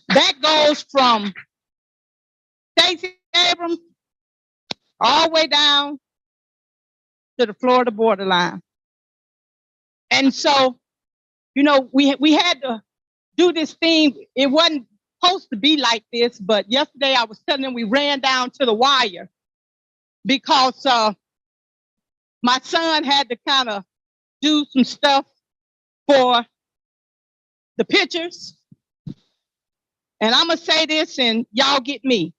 That goes from Stacey Abrams all the way down to the Florida borderline. And so, we had to do this thing. It wasn't supposed to be like this, but yesterday I was telling them we ran down to the wire because my son had to kind of do some stuff for the pictures. And I'm going to say this, and y'all get me.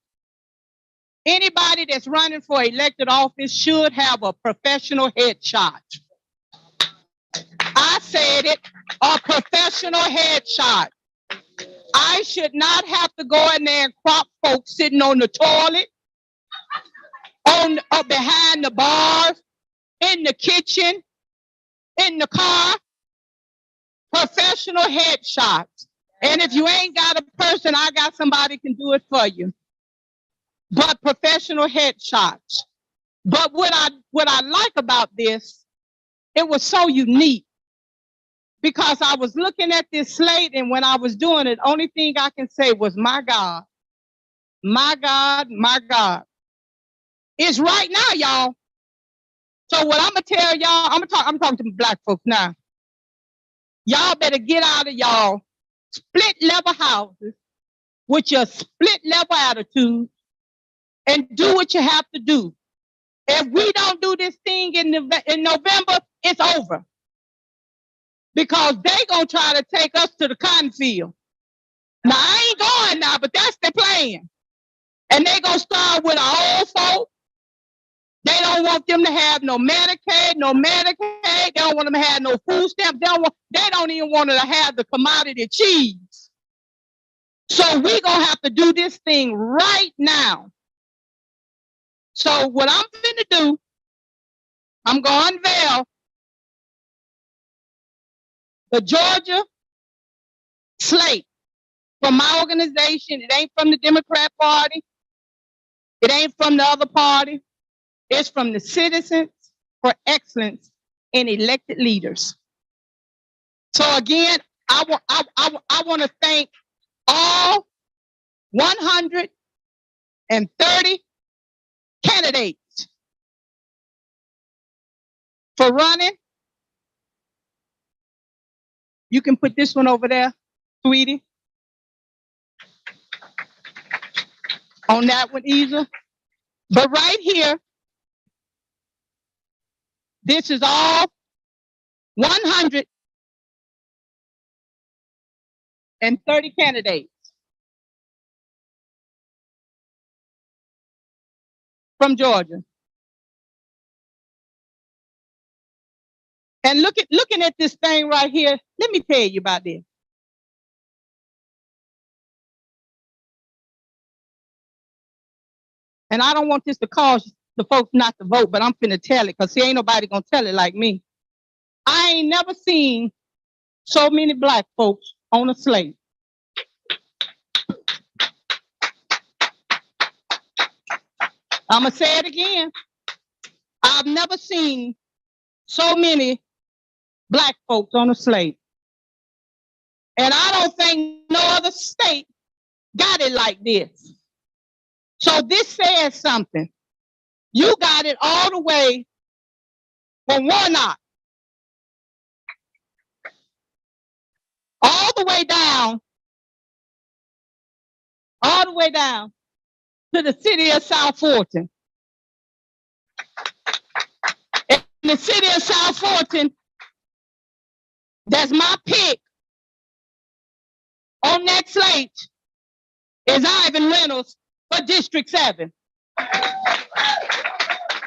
Anybody that's running for elected office should have a professional headshot. I said it, a professional headshot. I should not have to go in there and crop folks sitting on the toilet, or behind the bars, in the kitchen, in the car. Professional headshots. And if you ain't got a person, I got somebody can do it for you. But professional headshots. But what I like about this, it was so unique. Because I was looking at this slate, and when I was doing it, only thing I can say was, my God, my God, my God. It's right now, y'all. So what I'm gonna tell y'all, I'm talking to black folks now. Y'all better get out of y'all split level houses with your split level attitude and do what you have to do. If we don't do this thing in November, it's over. Because they gonna try to take us to the cotton field. Now I ain't going now, but that's their plan. And they gonna start with our old folk. They don't want them to have no Medicaid, no Medicaid. They don't want them to have no food stamps. They don't even want them to have the commodity cheese. So we gonna have to do this thing right now. So what I'm gonna do, I'm gonna unveil the Georgia slate from my organization. It ain't from the Democrat Party. It ain't from the other party. It's from the Citizens for Excellence in Elected Leaders. So again, I want to thank all 130 candidates for running. You can put this one over there, sweetie. On that one, Isa. But right here, this is all 130 candidates from Georgia. And looking at this thing right here, let me tell you about this. And I don't want this to cause the folks not to vote, but I'm finna tell it, because ain't nobody gonna tell it like me. I ain't never seen so many black folks on a slate. I'm gonna say it again. I've never seen so many black folks on a slate. And I don't think no other state got it like this. So this says something. You got it all the way from Warnock, all the way down to the city of South Fulton. In the city of South Fulton, that's my pick on that slate is Ivan Reynolds for District 7.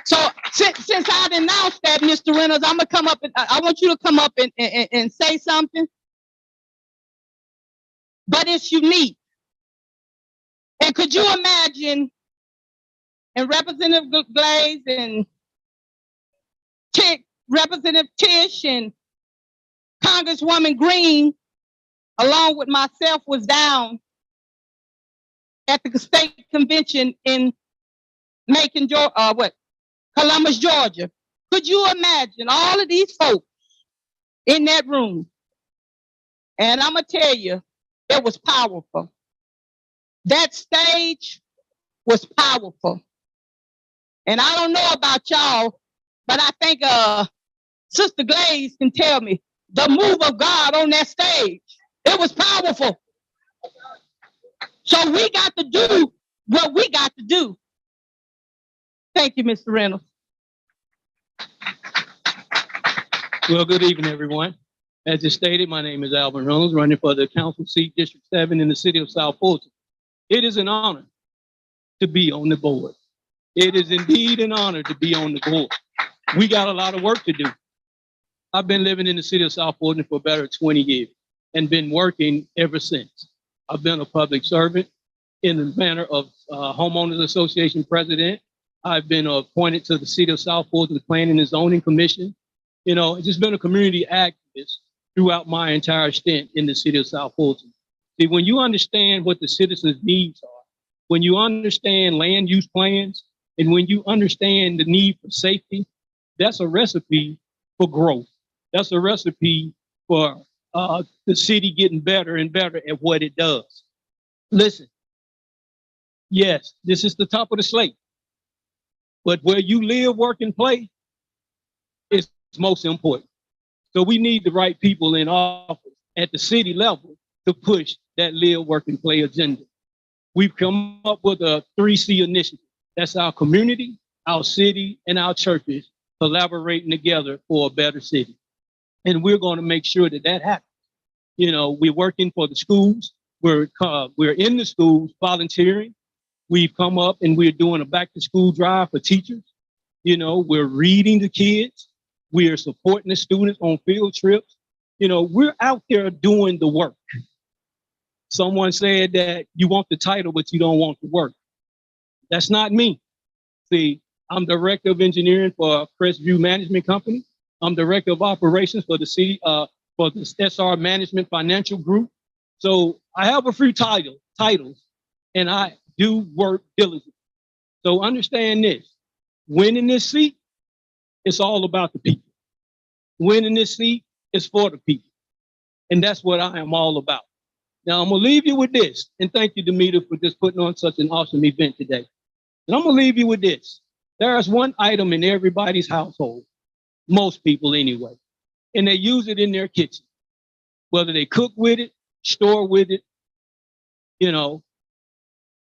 So since I announced that, Mr. Reynolds, I'm gonna come up and I want you to come up and say something. But it's unique. And could you imagine, and Representative Glaze and Representative Tish and Congresswoman Green, along with myself, was down at the state convention in Macon, Columbus, Georgia. Could you imagine all of these folks in that room? And I'm gonna tell you, it was powerful. That stage was powerful. And I don't know about y'all, but I think Sister Glaze can tell me the move of God on that stage. It was powerful. So we got to do what we got to do. Thank you, Mr. Reynolds. Well, good evening, everyone. As you stated, my name is Alvin Reynolds, running for the council seat, District 7 in the city of South Fulton. It is an honor to be on the board. It is indeed an honor to be on the board. We got a lot of work to do. I've been living in the city of South Fulton for better 20 years and been working ever since. I've been a public servant in the manner of homeowners association president. I've been appointed to the city of South Fulton Planning and Zoning Commission. You know, I've just been a community activist throughout my entire stint in the city of South Fulton. See, when you understand what the citizens' needs are, when you understand land use plans, and when you understand the need for safety, that's a recipe for growth. That's a recipe for the city getting better and better at what it does. Listen, yes, this is the top of the slate, but where you live, work, and play is most important. So we need the right people in office at the city level to push that live, work, and play agenda. We've come up with a 3C initiative. That's our community, our city, and our churches collaborating together for a better city. And we're going to make sure that that happens. You know, we're working for the schools. We're in the schools volunteering. We've come up and we're doing a back to school drive for teachers. You know, we're reading to kids. We are supporting the students on field trips. You know, we're out there doing the work. Someone said that you want the title, but you don't want the work. That's not me. See, I'm director of engineering for Crestview Management Company. I'm director of operations for the city, for the SR Management Financial Group. So I have a few titles, and I do work diligently. So understand this: winning this seat, it's all about the people. Winning this seat is for the people, and that's what I am all about. Now I'm gonna leave you with this, and thank you, Damita, for just putting on such an awesome event today. And I'm gonna leave you with this: there is one item in everybody's household, most people anyway, and they use it in their kitchen, whether they cook with it, store with it. You know,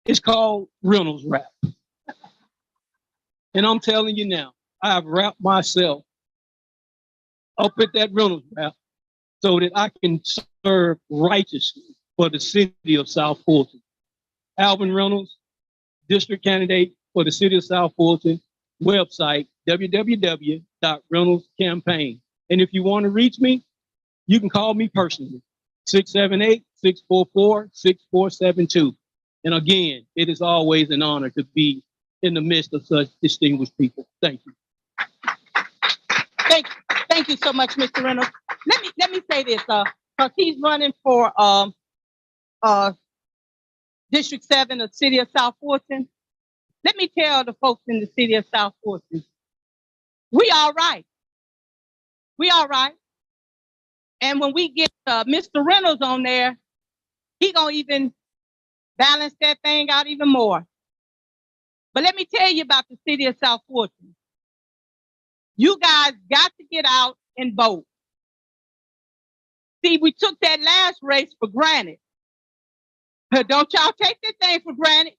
it's called Reynolds wrap. And I'm telling you now, I've wrapped myself up at that Reynolds wrap so that I can serve righteously for the city of South Fulton. Alvin Reynolds, district candidate for the city of South Fulton, website www.reynoldscampaign. And if you want to reach me, you can call me personally, 678-644-6472. And again, it is always an honor to be in the midst of such distinguished people. Thank you. Thank you so much, Mr. Reynolds. Let me say this, because he's running for District 7 of the city of South Fulton. Let me tell the folks in the city of South Fulton, we all right. We all right. And when we get Mr. Reynolds on there, he gonna even balance that thing out even more. But let me tell you about the city of South Fulton. You guys got to get out and vote. See, we took that last race for granted. But don't y'all take that thing for granted.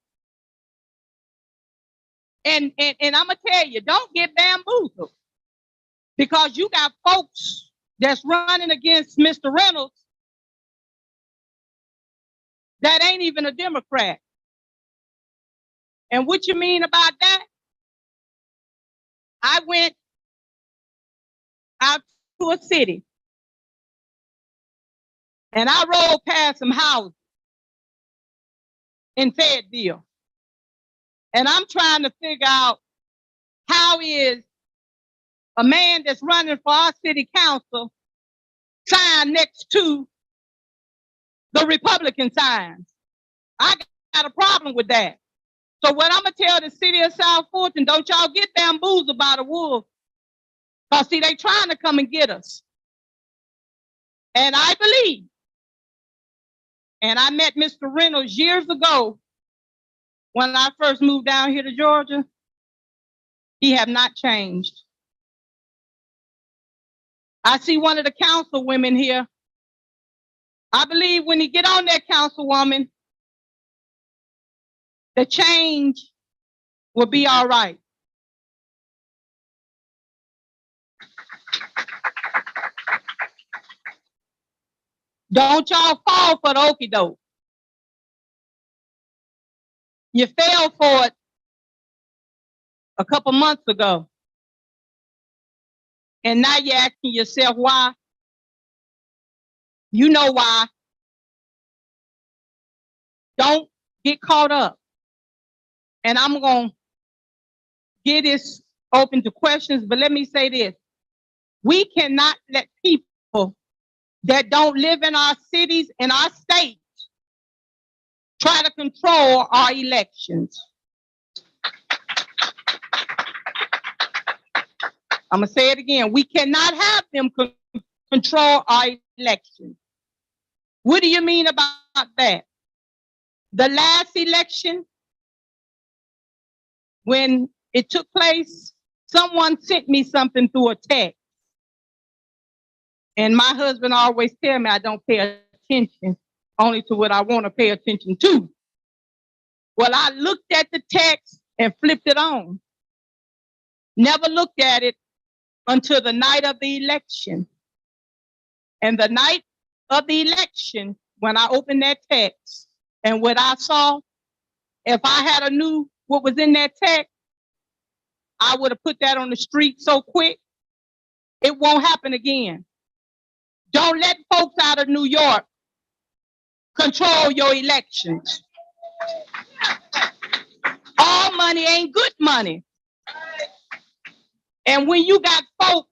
And I'm gonna tell you, don't get bamboozled, because you got folks that's running against Mr. Reynolds that ain't even a Democrat. And what you mean about that? I went out to a city and I rode past some houses in Fayetteville. And I'm trying to figure out, how is a man that's running for our city council sign next to the Republican signs? I got a problem with that. So what I'm gonna tell the city of South Fulton, don't y'all get bamboozled by the wolves. Because see, they trying to come and get us. And I believe, and I met Mr. Reynolds years ago when I first moved down here to Georgia, he have not changed. I see one of the council women here. I believe when he get on that councilwoman, the change will be all right. Don't y'all fall for the okie doke. You fell for it a couple months ago. And now you're asking yourself why. You know why. Don't get caught up. And I'm going to get this open to questions, but let me say this. We cannot let people that don't live in our cities and our states try to control our elections. I'm going to say it again. We cannot have them control our elections. What do you mean about that? The last election, when it took place, someone sent me something through a text. And my husband always tell me I don't pay attention only to what I want to pay attention to. Well, I looked at the text and flipped it on. Never looked at it until the night of the election. And the night of the election, when I opened that text and what I saw, if I had a knew what was in that text, I would have put that on the street so quick, it won't happen again. Don't let folks out of New York control your elections. All money ain't good money. And when you got folks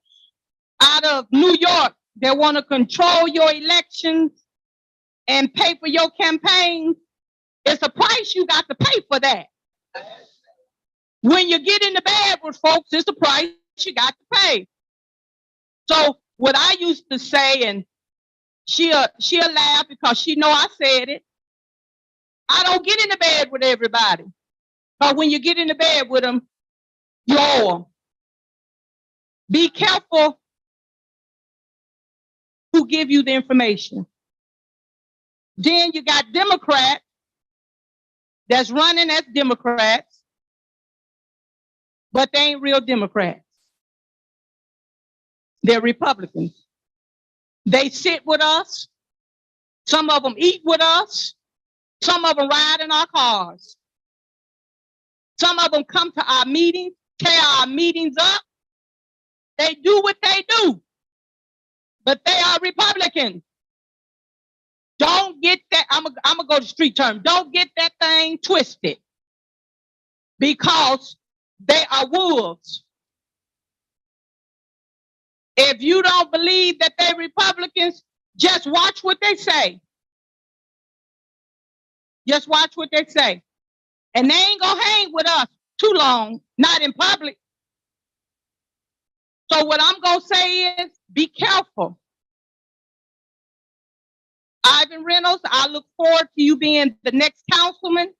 out of New York that want to control your elections and pay for your campaigns, it's a price you got to pay for that. When you get in the bed with folks, it's a price you got to pay. So what I used to say, and she'll laugh because she know I said it, I don't get in the bed with everybody. But when you get in the bed with them, you owe them. Be careful who give you the information. Then you got Democrats that's running as Democrats, but they ain't real Democrats. They're Republicans. They sit with us. Some of them eat with us. Some of them ride in our cars. Some of them come to our meetings, tear our meetings up. They do what they do, but they are Republicans. Don't get that, I'm gonna go to street term. Don't get that thing twisted because they are wolves. If you don't believe that they're Republicans, just watch what they say. Just watch what they say. And they ain't gonna hang with us too long, not in public. So what I'm gonna say is, be careful. Ivan Reynolds, I look forward to you being the next councilman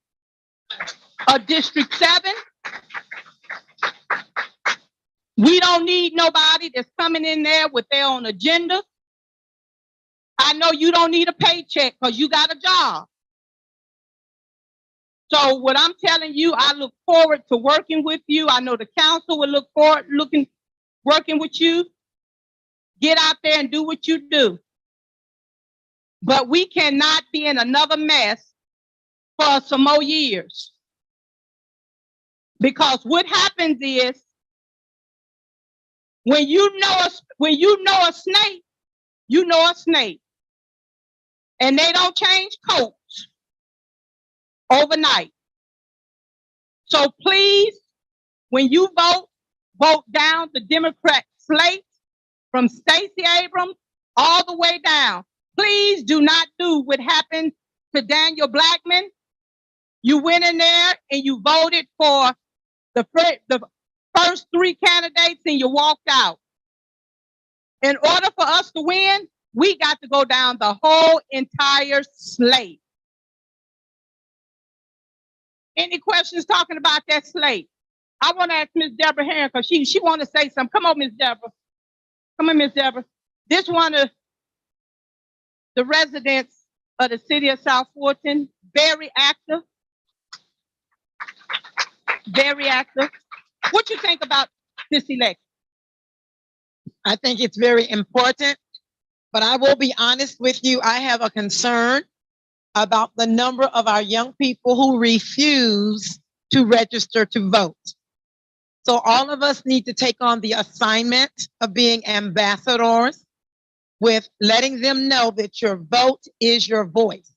of District 7. We don't need nobody that's coming in there with their own agenda. I know you don't need a paycheck because you got a job. So what I'm telling you, I look forward to working with you. I know the council will look forward working with you. Get out there and do what you do. But we cannot be in another mess for some more years. Because what happens is, when you know a snake, you know a snake. And they don't change coats overnight. So please, when you vote down the Democrat slate from Stacey Abrams all the way down. Please do not do what happened to Daniel Blackman. You went in there and you voted for the first 3 candidates and you walked out. In order for us to win, we got to go down the whole entire slate. Any questions talking about that slate? I want to ask Ms. Deborah Herring because she want to say something. Come on, Ms. Deborah. Come on, Ms. Deborah. This one of the residents of the city of South Fulton, very active. Very active. What you think about this election? I think it's very important, but I will be honest with you. I have a concern about the number of our young people who refuse to register to vote. So all of us need to take on the assignment of being ambassadors with letting them know that your vote is your voice.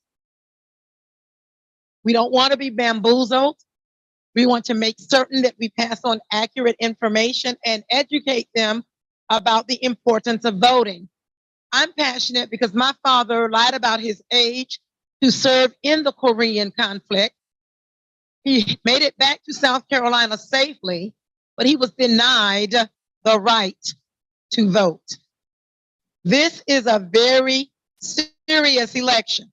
We don't want to be bamboozled. We want to make certain that we pass on accurate information and educate them about the importance of voting. I'm passionate because my father lied about his age to serve in the Korean conflict. He made it back to South Carolina safely, but he was denied the right to vote. This is a very serious election.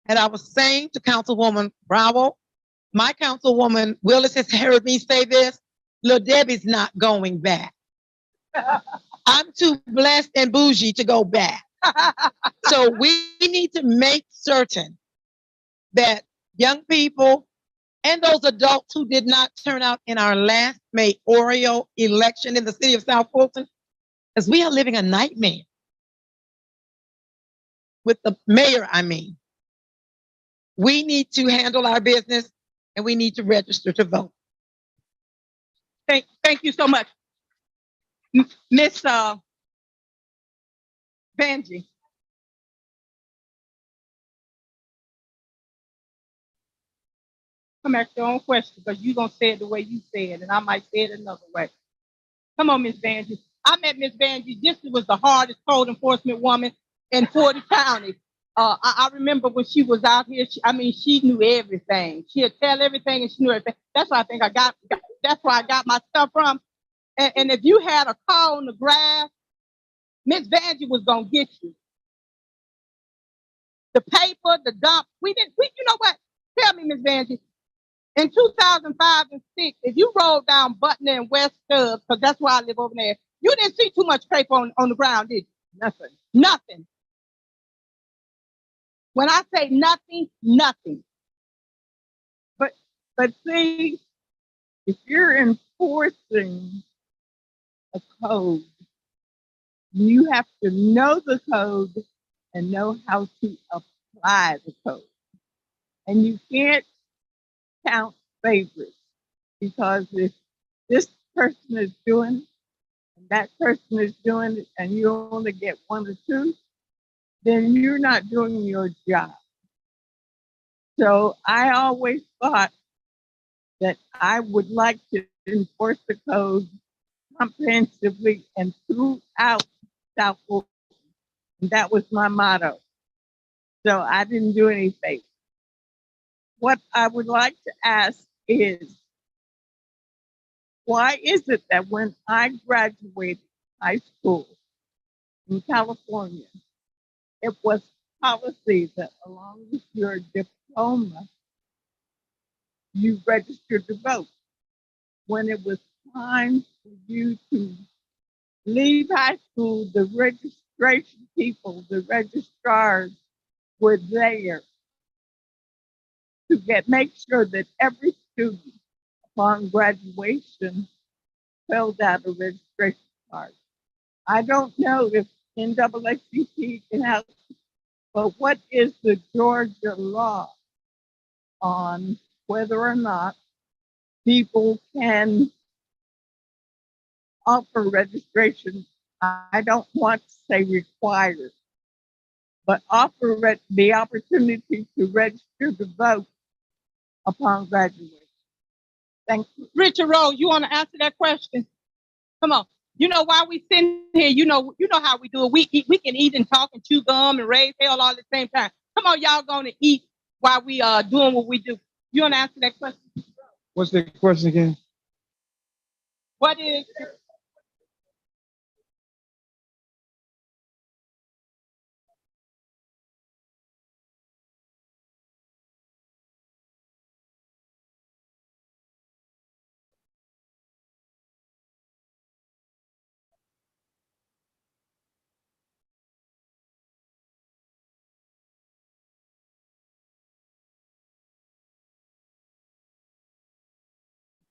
And I was saying to Councilwoman Bravo, my Councilwoman Willis has heard me say this, Lil Debbie's not going back. I'm too blessed and bougie to go back. So we need to make certain that young people and those adults who did not turn out in our last mayoral election in the city of South Fulton, because we are living a nightmare. With the mayor, I mean. We need to handle our business and we need to register to vote. Thank you so much. Miss Vanjie. Come ask your own question, because you're going to say it the way you say it, and I might say it another way. Come on, Miss Vanjie. I met Miss Vanjie. This was the hardest code enforcement woman in 40 counties. I remember when she was out here, she knew everything. She'd tell everything and she knew everything. That's why I think that's where I got my stuff from. And if you had a car on the grass, Miss Vanjie was going to get you. The paper, the dump, you know what? Tell me, Miss Vanjie, in 2005 and 6, if you rolled down Butner and West Stubbs, because that's where I live over there, you didn't see too much paper on the ground, did you? Nothing. When I say nothing, nothing. But see, if you're enforcing a code, you have to know the code and know how to apply the code. And you can't count favorites, because if this person is doing it and that person is doing it and you only get one or two, then you're not doing your job. So I always thought that I would like to enforce the code comprehensively and throughout South Fulton. And that was my motto. So I didn't do any favors. What I would like to ask is, why is it that when I graduated high school in California, it was policy that along with your diploma, you registered to vote? When it was time for you to leave high school, the registration people, the registrars were there to make sure that every student upon graduation filled out a registration card. I don't know if NAACP can help, but what is the Georgia law on whether or not people can offer registration? I don't want to say required, but offer the opportunity to register to vote upon graduation. Thank you. Richard Rose, you want to answer that question? Come on. You know, while we sitting here, you know how we do it. We can eat and talk and chew gum and raise hell all at the same time. Come on, y'all going to eat while we are doing what we do. You want to answer that question? What's the question again? What is...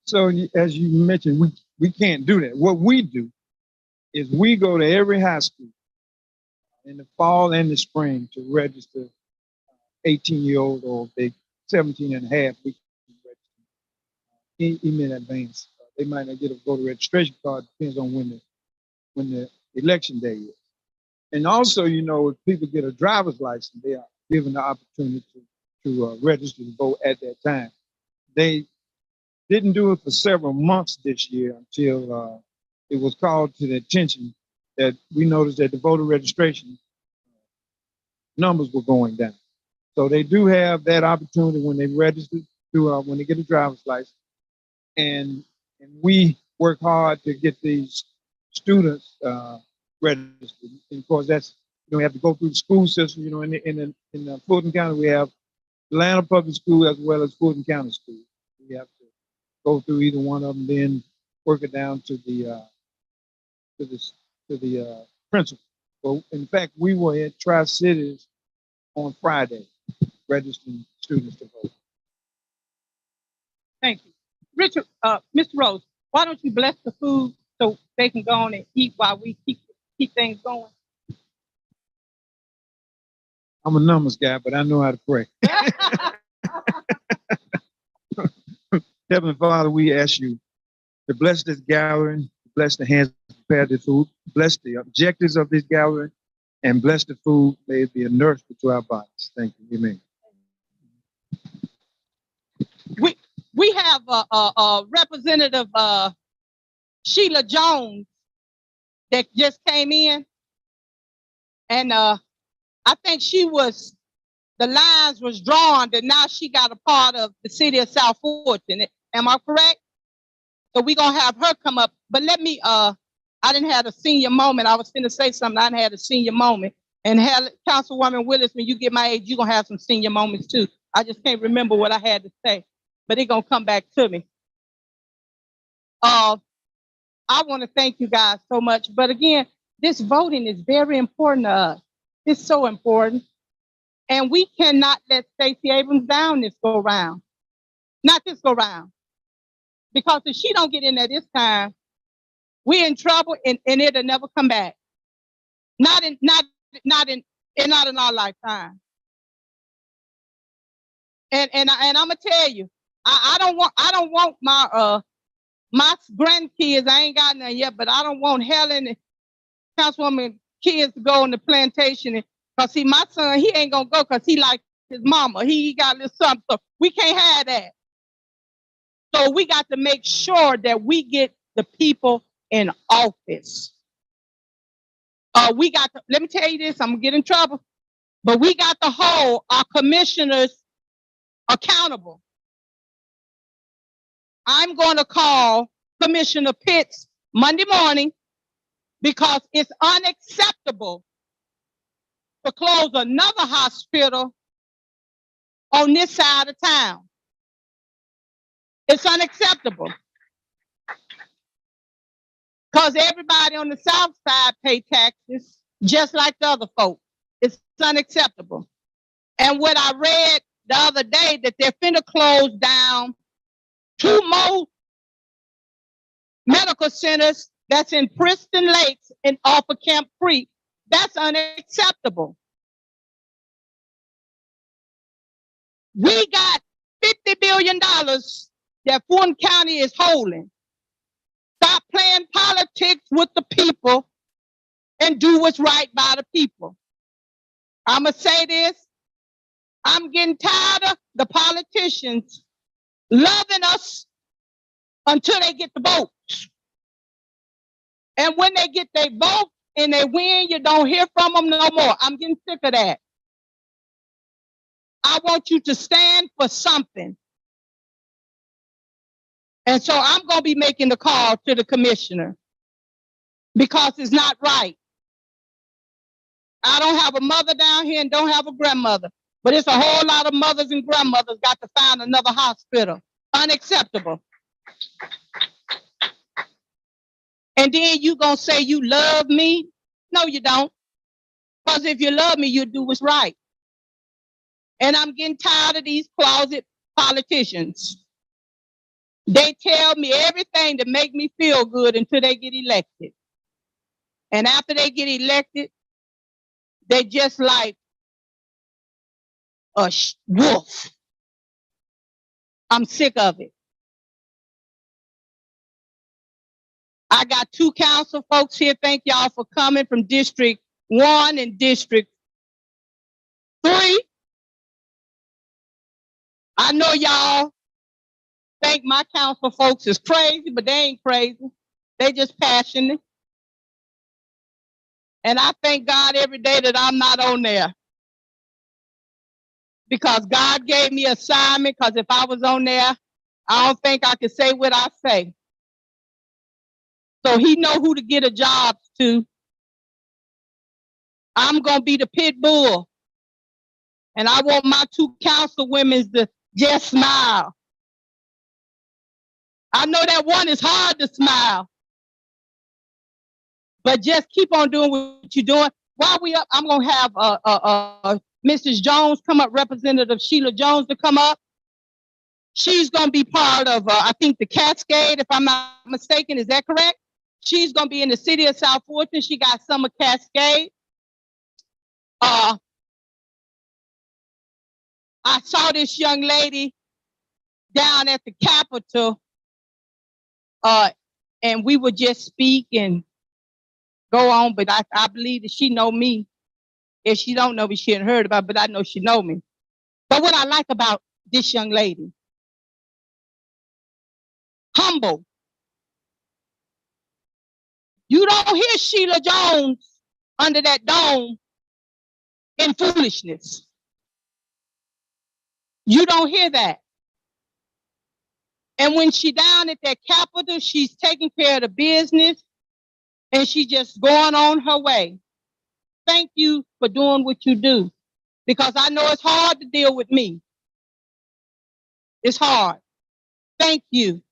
So as you mentioned, we can't do that. What we do is we go to every high school in the fall and the spring to register 18-year-old, or if they 17 and a half, we can register in advance. They might not get a voter registration card, depends on when the election day is. And also, if people get a driver's license, they are given the opportunity to register to vote at that time. They didn't do it for several months this year until it was called to the attention that we noticed that the voter registration numbers were going down. So they do have that opportunity when they register to when they get a driver's license, and we work hard to get these students registered. And of course, that's we have to go through the school system. In Fulton County, we have Atlanta Public School as well as Fulton County School. We have to go through either one of them, then work it down to the principal. Well, in fact, we were at Tri-Cities on Friday registering students to vote. Thank you. Richard, Mr. Rose, why don't you bless the food so they can go on and eat while we keep things going? I'm a numbers guy, but I know how to pray. Heavenly Father, we ask you to bless this gathering, bless the hands that prepare the food, bless the objectives of this gathering, and bless the food. May it be a nourishment to our bodies. Thank you. Amen. We have a representative Sheila Jones that just came in, and I think the lines was drawn that now she got a part of the city of South Fulton. Am I correct? So we're gonna have her come up. But let me I didn't have a senior moment. I was finna say something. I didn't have a senior moment. And Councilwoman Willis, when you get my age, you're gonna have some senior moments too. I just can't remember what I had to say, but it's gonna come back to me. I want to thank you guys so much. But again, this voting is very important to us. It's so important. And we cannot let Stacey Abrams down this go round. Not this go round. Because if she don't get in there this time, we're in trouble and it'll never come back. Not in our lifetime. And I'm gonna tell you, I don't want my grandkids, I ain't got none yet, but I don't want Helen and Councilwoman kids to go on the plantation. Cause see, my son, he ain't gonna go cause he like his mama. He got a little something. So we can't have that. So we got to make sure that we get the people in office. Let me tell you this, I'm gonna get in trouble, but we got to hold our commissioners accountable. I'm going to call Commissioner Pitts Monday morning because it's unacceptable to close another hospital on this side of town. It's unacceptable. Because everybody on the south side pay taxes just like the other folks. It's unacceptable. And what I read the other day that they're finna close down 2 more medical centers that's in Preston Lakes and off of Camp Creek. That's unacceptable. We got $50 billion that Fulton County is holding. Stop playing politics with the people and do what's right by the people. I'm gonna say this. I'm getting tired of the politicians loving us until they get the votes. And when they get their vote and they win, you don't hear from them no more. I'm getting sick of that. I want you to stand for something. And so I'm going to be making the call to the commissioner because it's not right. I don't have a mother down here and don't have a grandmother, but it's a whole lot of mothers and grandmothers got to find another hospital. Unacceptable. And then you gonna say you love me? No, you don't. Because if you love me, you do what's right. And I'm getting tired of these closet politicians. They tell me everything to make me feel good until they get elected. And after they get elected, they just like a wolf. I'm sick of it. I got 2 council folks here. Thank y'all for coming from District 1 and District 3. I know y'all think my council folks is crazy, but they ain't crazy. They just passionate. And I thank God every day that I'm not on there. Because God gave me assignment, because if I was on there, I don't think I could say what I say. So he know who to get a job to. I'm going to be the pit bull. And I want my 2 council women to just smile. I know that one is hard to smile. But just keep on doing what you're doing. While we up, I'm going to have Mrs. Jones come up, Representative Sheila Jones to come up. She's going to be part of, I think, the Cascade, if I'm not mistaken. Is that correct? She's going to be in the city of South Fulton. She got Summer Cascade. I saw this young lady down at the Capitol, and we would just speak and go on, but I believe that she know me. If she don't know me, she hadn't heard about it, but I know she know me. But what I like about this young lady, humble. You don't hear Sheila Jones under that dome in foolishness. You don't hear that. And when she down at that Capitol, she's taking care of the business and she just going on her way. Thank you for doing what you do, because I know it's hard to deal with me. It's hard. Thank you.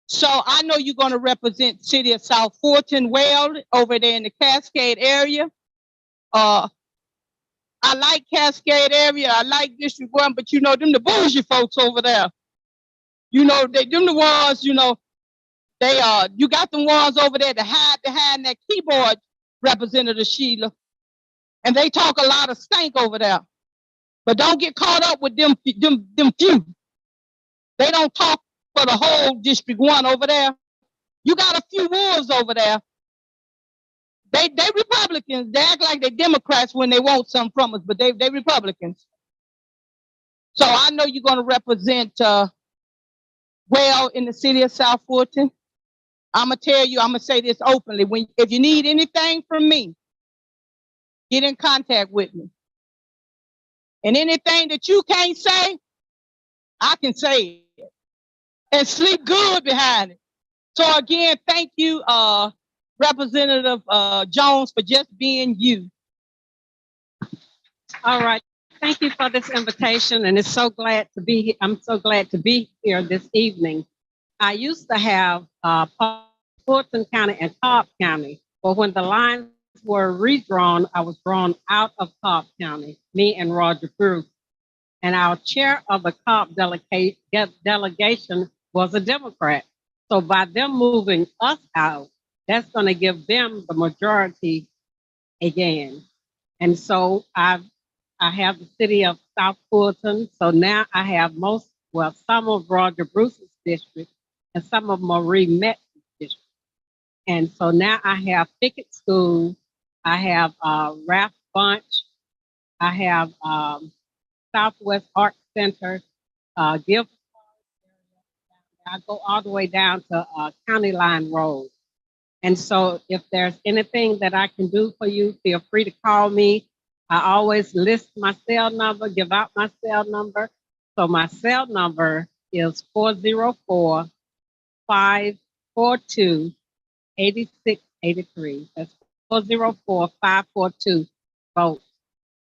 So I know you're going to represent the city of South Fulton well over there in the Cascade area. I like Cascade area. I like District 1, but you know, them the bougie folks over there. You know, them the ones, you know, you got the ones over there that hide behind that keyboard, Representative Sheila. And they talk a lot of stank over there. But don't get caught up with them few. They don't talk for the whole District 1 over there. You got a few wolves over there. They Republicans. They act like they Democrats when they want something from us, but they Republicans. So I know you're going to represent well in the city of South Fulton. I'm going to tell you, I'm going to say this openly. If you need anything from me, get in contact with me. And anything that you can't say, I can say it. And sleep good behind it. So again, thank you, Representative Jones, for just being you. All right. Thank you for this invitation, and it's so glad to be here. I'm so glad to be here this evening. I used to have Fulton County and Cobb County, but when the lines were redrawn, I was drawn out of Cobb County, me and Roger Bruce. And our chair of the Cobb delegation was a Democrat. So by them moving us out, that's going to give them the majority again. And so I have the city of South Fulton. So now I have some of Roger Bruce's district and some of Marie Metz's district. And so now I have Pickett School, I have Ralph Bunch, I have Southwest Art Center, Guilford. I go all the way down to County Line Road. And so if there's anything that I can do for you, feel free to call me. I always list my cell number, give out my cell number. So my cell number is 404-542-8683. That's 404-542-VOTE.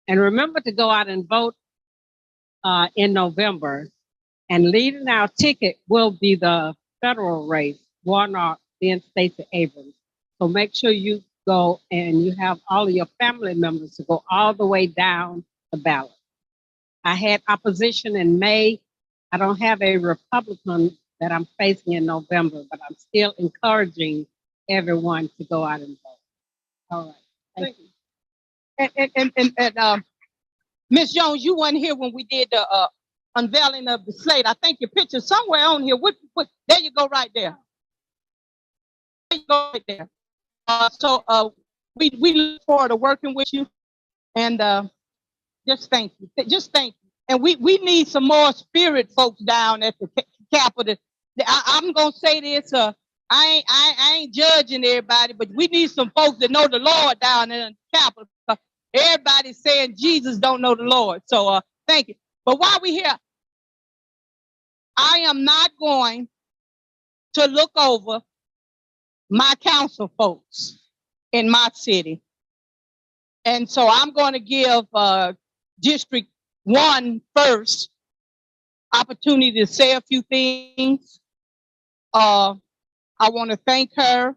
And remember to go out and vote in November. And leading our ticket will be the federal race, Warnock, then Stacey Abrams. So make sure you go and you have all of your family members to go all the way down the ballot. I had opposition in May. I don't have a Republican that I'm facing in November, but I'm still encouraging everyone to go out and vote. All right. Thank you. And Ms. Jones, you weren't here when we did the unveiling of the slate. I think your picture's somewhere on here. There you go, right there. There you go, right there. So we look forward to working with you, and just thank you. Just thank you. And we need some more spirit folks down at the Capitol. I'm gonna say this, I ain't judging everybody, but we need some folks that know the Lord down there in the Capitol. Everybody's saying Jesus don't know the Lord. So thank you. But while we here, I am not going to look over my council folks in my city. And so I'm going to give District 1 first opportunity to say a few things. I want to thank her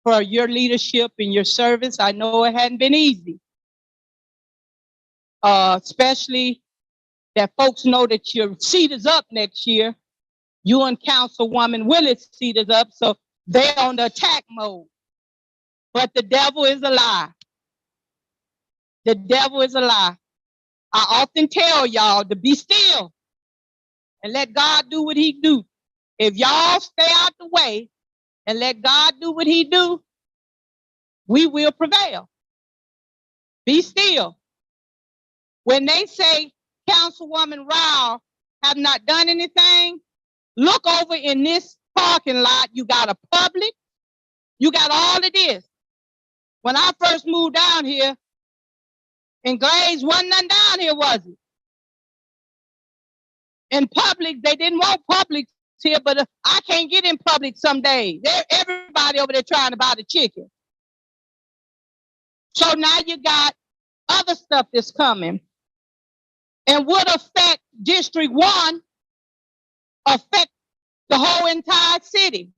for your leadership and your service. I know it hadn't been easy, especially that folks know that your seat is up next year. You and Councilwoman Willis' seat is up, so they're on the attack mode. But the devil is a lie. The devil is a lie. I often tell y'all to be still and let God do what he do. If y'all stay out the way and let God do what he do, we will prevail. Be still. When they say Councilwoman Rao have not done anything, look over in this parking lot. You got a Publix. You got all of this. When I first moved down here, in Glaze, wasn't nothing down here, was it? In Publix, they didn't want Publix here, but I can't get in Publix some days. Everybody over there trying to buy the chicken. So now you got other stuff that's coming and would affect District 1, affect the whole entire city.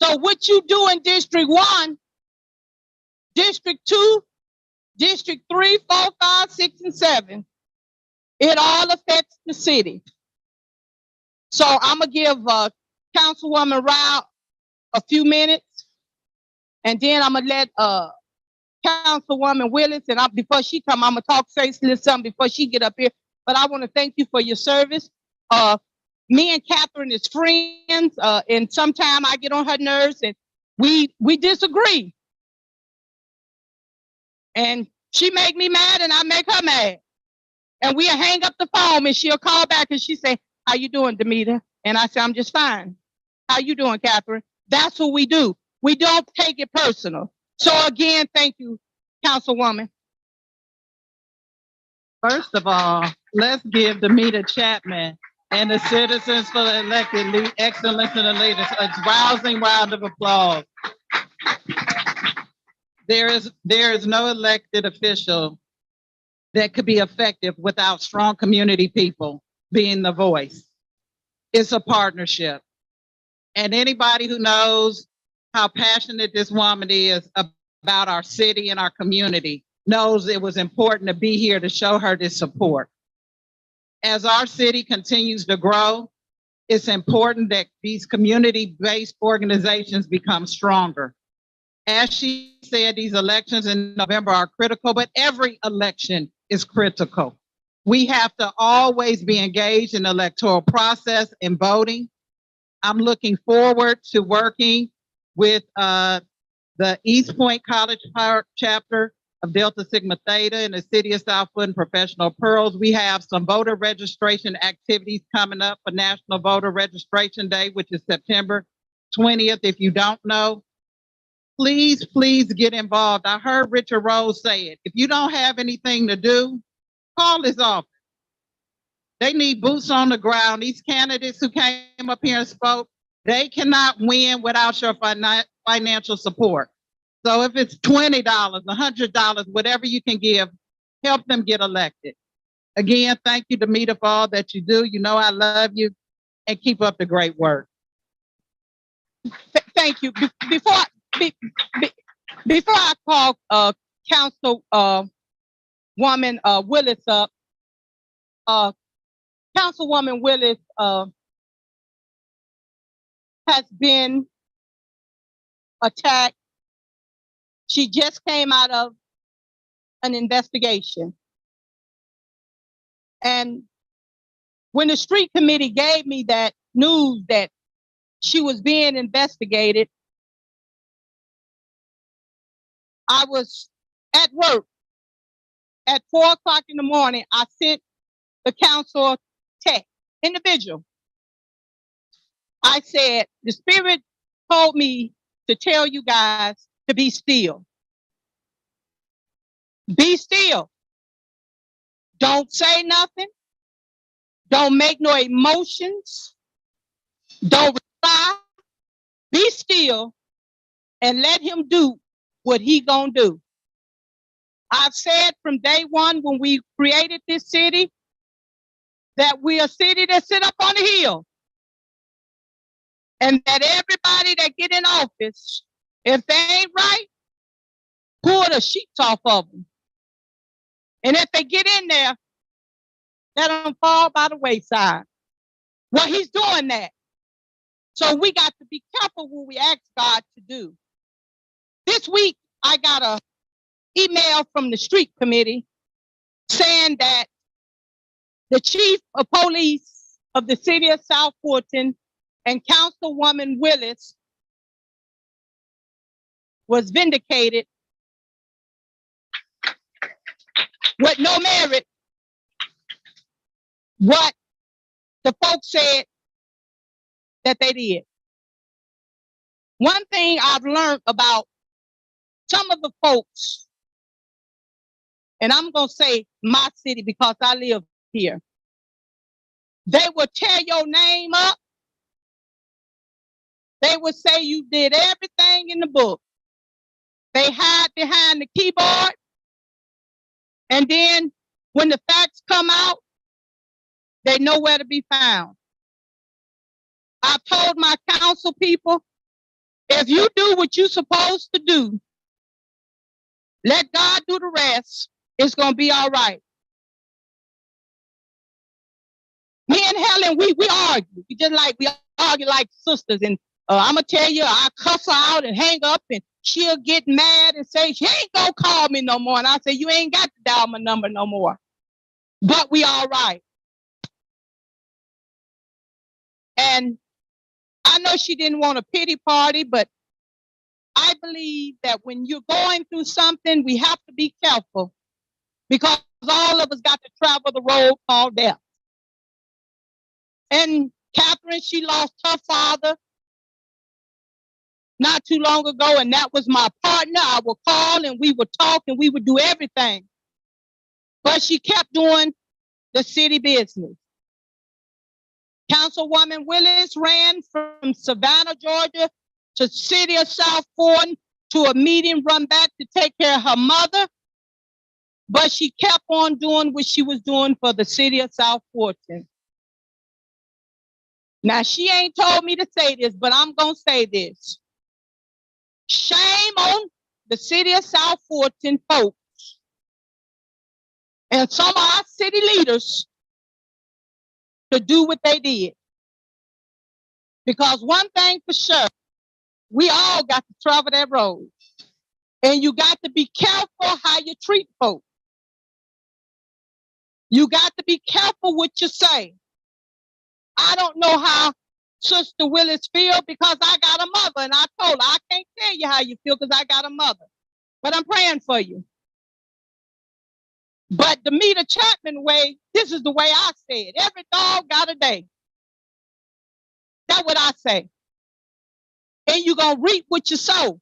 So what you do in District 1, District 2, District 3, 4, 5, 6, and 7, it all affects the city. So I'm gonna give Councilwoman Rao a few minutes, and then I'm gonna let Councilwoman Willis, and before she come, I'm gonna say a little something before she get up here. But I want to thank you for your service. Me and Catherine is friends, and sometimes I get on her nerves, and we disagree. And she make me mad, and I make her mad. And we'll hang up the phone, and she'll call back, and she say, "How you doing, Damita?" And I say, "I'm just fine." "How you doing, Catherine?" That's what we do. We don't take it personal. So again, thank you, Councilwoman. First of all, let's give Damita Chatman and the citizens for the elected excellence in the leaders a rousing round of applause. There is no elected official that could be effective without strong community people being the voice. It's a partnership. And anybody who knows how passionate this woman is about our city and our community knows it was important to be here to show her this support. As our city continues to grow, it's important that these community-based organizations become stronger. As she said, these elections in November are critical, but every election is critical. We have to always be engaged in the electoral process and voting. I'm looking forward to working with the East Point College Park chapter of Delta Sigma Theta in the city of South Foot and Professional Pearls. We have some voter registration activities coming up for National Voter Registration Day, which is September 20th. If you don't know, please get involved. I heard Richard Rose say it. If you don't have anything to do, call his office. They need boots on the ground. These candidates who came up here and spoke, they cannot win without your financial support. So if it's $20, $100, whatever you can give, help them get elected. Again, thank you, Damita, for all that you do. You know I love you, and keep up the great work. Thank you. Before I call Councilwoman Willis up, Councilwoman Willis has been attacked. She just came out of an investigation. And when the street committee gave me that news that she was being investigated, I was at work at 4 o'clock in the morning, I sent the council a text, individual. I said, the Spirit told me to tell you guys to be still. Be still. Don't say nothing. Don't make no emotions. Don't reply. Be still and let him do what he gonna do. I've said from day one when we created this city that we're a city that sit up on a hill, and that everybody that get in office, if they ain't right, pull the sheets off of them. And if they get in there, let them fall by the wayside. Well, he's doing that. So we got to be careful what we ask God to do. This week, I got a email from the street committee saying that the chief of police of the city of South Fulton and Councilwoman Willis was vindicated with no merit what the folks said that they did. One thing I've learned about some of the folks, and I'm going to say my city because I live here, they will tear your name up. They will say you did everything in the book. They hide behind the keyboard. And then when the facts come out, they know where to be found. I've told my council people, if you do what you're supposed to do, let God do the rest, it's going to be all right. Me and Helen, we argue. We argue like sisters. And I'm going to tell you, I cuss her out and hang up, and she'll get mad and say, she ain't going to call me no more. And I say, you ain't got to dial my number no more. But we all right. And I know she didn't want a pity party, but I believe that when you're going through something, we have to be careful because all of us got to travel the road called death. And Catherine, she lost her father not too long ago, and that was my partner. I would call and we would talk and we would do everything. But she kept doing the city business. Councilwoman Willis ran from Savannah, Georgia to city of South Fulton to a meeting, run back to take care of her mother. But she kept on doing what she was doing for the city of South Fulton. Now, she ain't told me to say this, but I'm going to say this. Shame on the city of South Fulton folks and some of our city leaders to do what they did. Because one thing for sure, we all got to travel that road. And you got to be careful how you treat folks. You got to be careful what you say. I don't know how Sister Willis feel because I got a mother, and I told her I can't tell you how you feel because I got a mother. But I'm praying for you. But Damita Chatman way, this is the way I say it. Every dog got a day. That's what I say. And you're going to reap what you sow.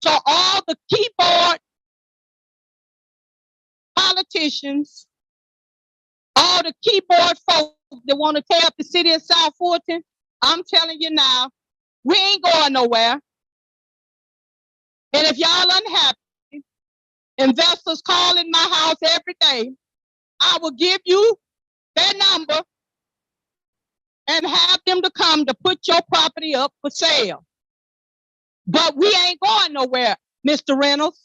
So all the keyboard politicians, all the keyboard folks that want to tear up the city of South Fulton, I'm telling you now, we ain't going nowhere. And if y'all unhappy, investors call in my house every day, I will give you their number and have them to come to put your property up for sale. But we ain't going nowhere, Mr. Reynolds.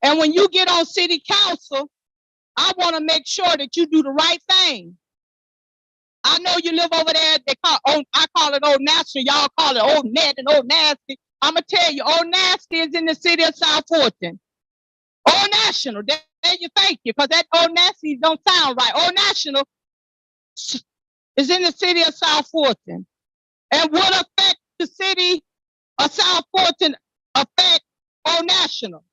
And when you get on city council, I want to make sure that you do the right thing. I know you live over there. I call it Old National. Y'all call it Old Ned and Old Nasty. I'm going to tell you, Old Nasty is in the city of South Fulton. Old National, there you thank you, because that Old Nasty don't sound right. Old National is in the city of South Fulton. And what affect the city of South Fulton affect Old National.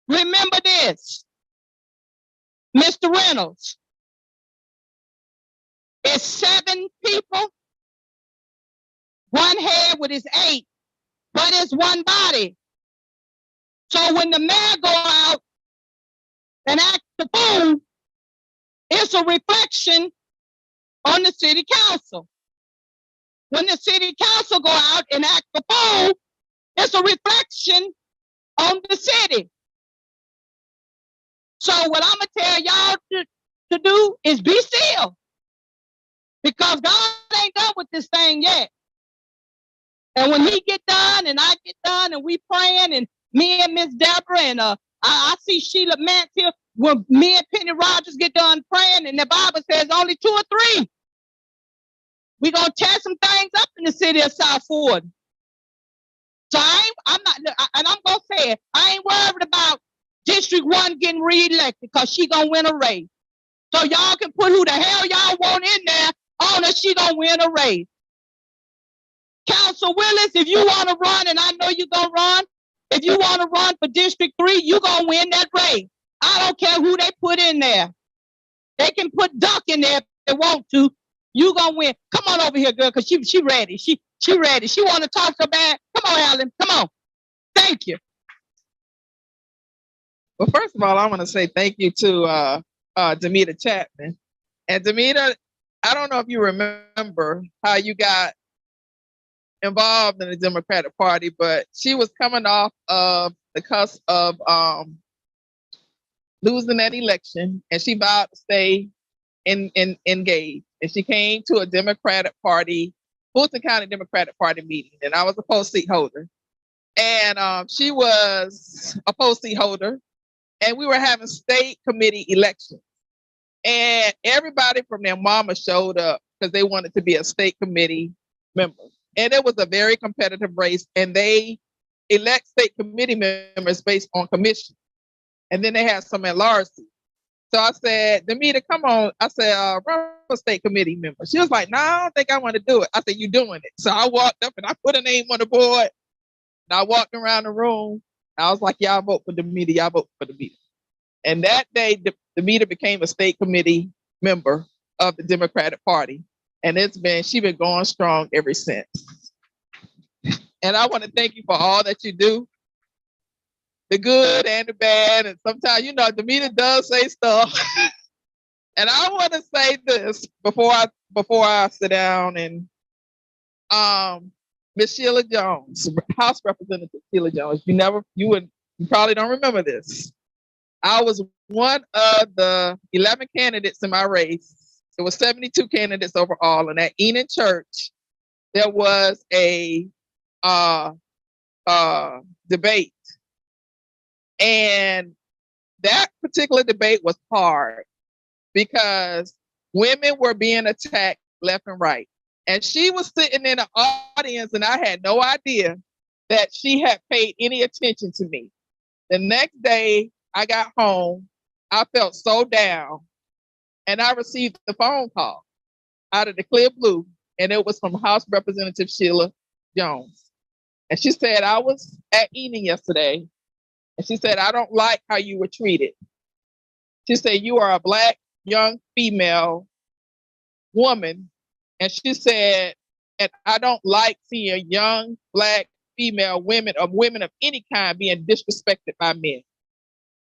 Remember this, Mr. Reynolds, it's 7 people, one head with his 8, but it's one body. So when the mayor go out and act the fool, it's a reflection on the city council. When the city council go out and act the fool, it's a reflection on the city. So what I'm gonna tell y'all to do is be still, because God ain't done with this thing yet. And when he get done and I get done and we praying and me and Miss Deborah and I see Sheila Mance here, when me and Penny Rogers get done praying and the Bible says only 2 or 3, we gonna tear some things up in the city of South Fort. So I'm not, and I'm gonna say it, I ain't worried about District 1 getting reelected because she gonna win a race. So y'all can put who the hell y'all want in there on her, she gonna win a race. Council Willis, if you wanna run, and I know you gonna run, if you wanna run for District 3, you gonna win that race. I don't care who they put in there. They can put Duck in there if they want to. You gonna win. Come on over here, girl, because she ready. She ready. She wanna talk so bad. Come on, Alan. Come on. Thank you. Well, first of all, I want to say thank you to Damita Chatman. And Damita, I don't know if you remember how you got involved in the Democratic Party, but she was coming off of the cusp of losing that election, and she vowed to stay engaged. And she came to a Democratic Party, Fulton County Democratic Party meeting, and I was a post seat holder. And she was a post seat holder, and we were having state committee elections. And everybody from their mama showed up because they wanted to be a state committee member. And it was a very competitive race, and they elect state committee members based on commission. And then they had some at large seats. So I said, Damita, come on. I said, run for state committee member. She was like, no, I don't think I want to do it. I said, you doing it. So I walked up and I put a name on the board. And I walked around the room. I was like, y'all vote for Damita. Y'all vote for Damita. And that day, Damita became a state committee member of the Democratic Party. And she's been going strong ever since. And I want to thank you for all that you do, the good and the bad. And sometimes, Damita does say stuff. And I want to say this before I sit down. And Miss Sheila Jones, House Representative Sheila Jones, you probably don't remember this. I was one of the 11 candidates in my race. There was 72 candidates overall, and at Enon Church, there was a debate. And that particular debate was hard because women were being attacked left and right. And she was sitting in the audience, and I had no idea that she had paid any attention to me. The next day I got home, I felt so down, and I received the phone call out of the clear blue, and it was from House Representative Sheila Jones. And she said, I was at Enon yesterday, and she said, I don't like how you were treated. She said, you are a Black young female woman. And she said, and I don't like seeing young Black female women or women of any kind being disrespected by men.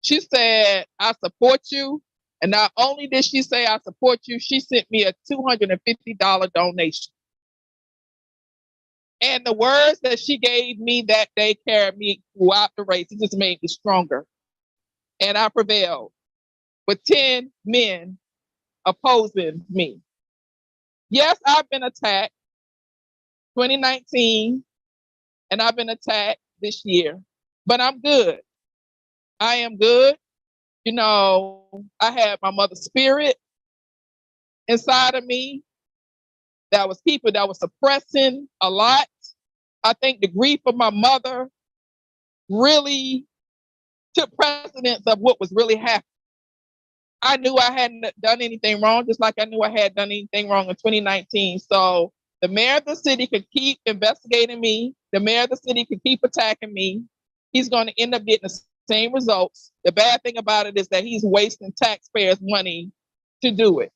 She said, I support you. And not only did she say, I support you, she sent me a $250 donation. And the words that she gave me that day carried me throughout the race. It just made me stronger. And I prevailed with 10 men opposing me. Yes, I've been attacked 2019, and I've been attacked this year, but I'm good. I am good. I had my mother's spirit inside of me that was suppressing a lot. I think the grief of my mother really took precedence of what was really happening. I knew I hadn't done anything wrong, just like I knew I had done anything wrong in 2019. So the mayor of the city could keep investigating me. The mayor of the city could keep attacking me. He's going to end up getting a same results. The bad thing about it is that he's wasting taxpayers' money to do it.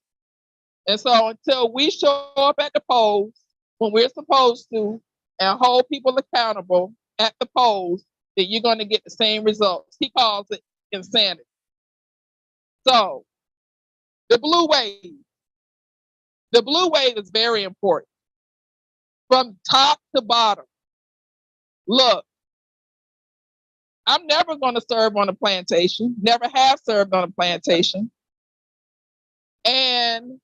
And so until we show up at the polls when we're supposed to and hold people accountable at the polls, then you're going to get the same results. He calls it insanity. So the blue wave. The blue wave is very important. From top to bottom. Look, I'm never going to serve on a plantation, never have served on a plantation. And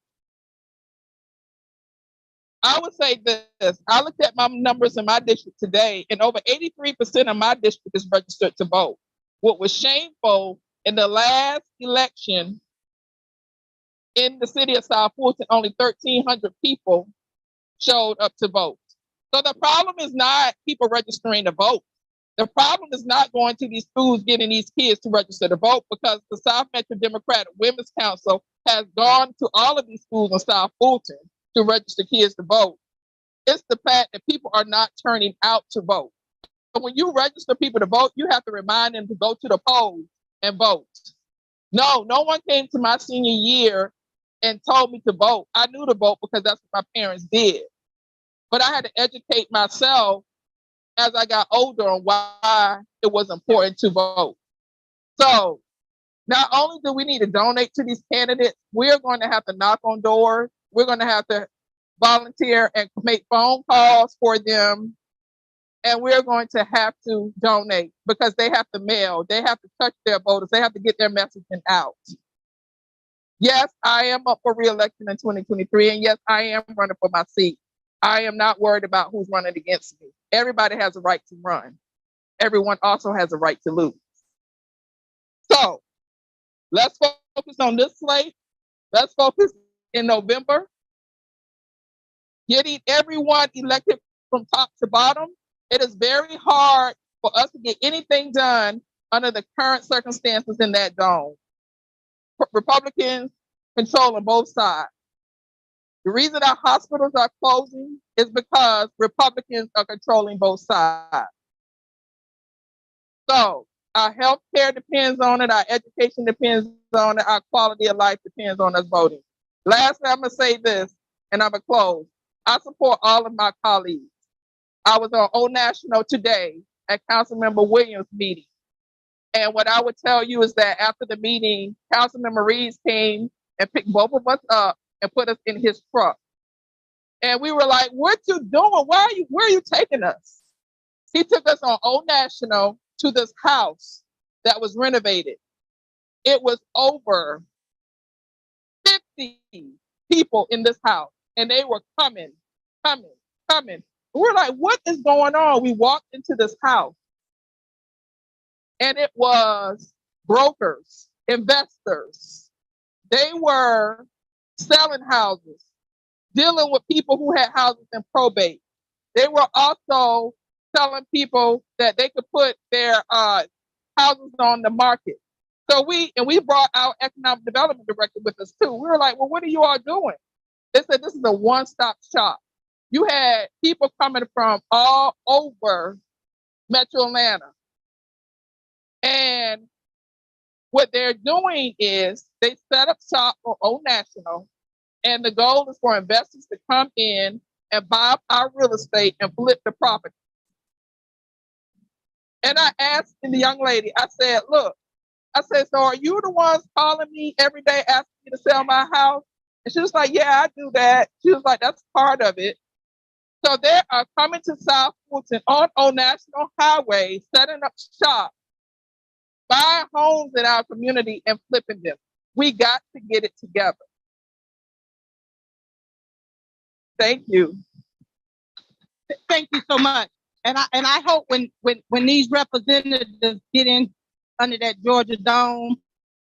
I would say this, I looked at my numbers in my district today, and over 83% of my district is registered to vote. What was shameful, in the last election in the city of South Fulton, only 1,300 people showed up to vote. So the problem is not people registering to vote. The problem is not going to these schools getting these kids to register to vote, because the South Metro Democratic Women's Council has gone to all of these schools in South Fulton to register kids to vote. It's the fact that people are not turning out to vote. So when you register people to vote, you have to remind them to go to the polls and vote. No one came to my senior year and told me to vote. I knew to vote because that's what my parents did. But I had to educate myself as I got older on why it was important to vote. So not only do we need to donate to these candidates, we're going to have to knock on doors. We're going to have to volunteer and make phone calls for them. And we're going to have to donate because they have to mail. They have to touch their voters. They have to get their messaging out. Yes, I am up for re-election in 2023. And yes, I am running for my seat. I am not worried about who's running against me. Everybody has a right to run. Everyone also has a right to lose. So let's focus on this slate. Let's focus in November. Getting everyone elected from top to bottom. It is very hard for us to get anything done under the current circumstances in that dome. Republicans control on both sides. The reason our hospitals are closing is because Republicans are controlling both sides. So our health care depends on it, our education depends on it, our quality of life depends on us voting. Lastly, I'm gonna say this, and I'm gonna close. I support all of my colleagues. I was on Old National today at Councilmember Williams' meeting. And what I would tell you is that after the meeting, Councilmember Reeves came and picked both of us up and put us in his truck. And we were like, what you doing? Where are you taking us? He took us on Old National to this house that was renovated. It was over 50 people in this house, and they were coming. We're like, what is going on? We walked into this house, and it was brokers, investors. They were selling houses, dealing with people who had houses in probate. They were also telling people that they could put their houses on the market. So we brought our economic development director with us too. We were like, well, what are you all doing? They said, this is a one-stop shop. You had people coming from all over Metro Atlanta. And what they're doing is they set up shop for Old National, and the goal is for investors to come in and buy up our real estate and flip the property. And I asked the young lady, I said, look, I said, so are you the ones calling me every day asking me to sell my house? And she was like, yeah, I do that. She was like, that's part of it. So they are coming to South Fulton on Old National Highway, setting up shop, buying homes in our community and flipping them. We got to get it together. Thank you. Thank you so much. And I hope when these representatives get in under that Georgia dome,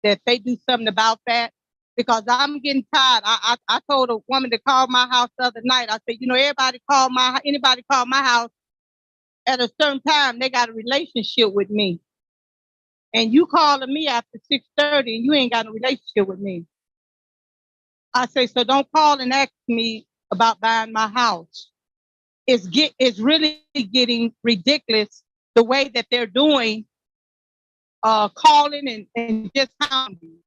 that they do something about that, because I'm getting tired. I told a woman to call my house the other night. I said, anybody call my house at a certain time, they got a relationship with me. And you calling me after 6:30 and you ain't got a relationship with me. I say, so don't call and ask me about buying my house. It's really getting ridiculous the way that they're doing calling and just hounding.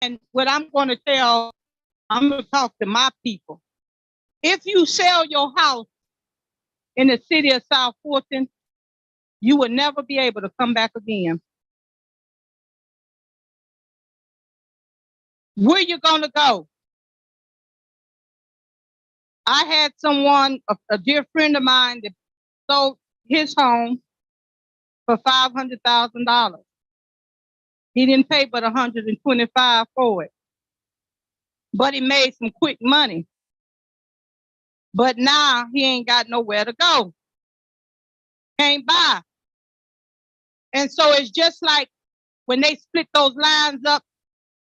And what I'm going to tell, I'm going to talk to my people. If you sell your house in the city of South Fulton, you will never be able to come back again. Where you going to go? I had someone, a dear friend of mine, that sold his home for $500,000. He didn't pay but $125 for it. But he made some quick money. But now he ain't got nowhere to go. Can't buy. And so it's just like when they split those lines up,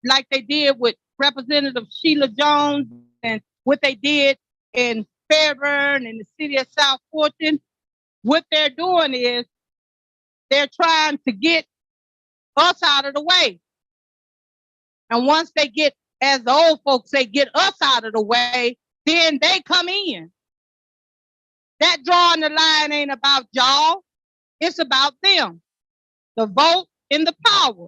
like they did with Representative Sheila Jones and what they did in Fairburn and the city of South Fulton, what they're doing is they're trying to get us out of the way. And once they get, as the old folks say, get us out of the way, then they come in. That drawing the line ain't about y'all. It's about them. The vote and the power.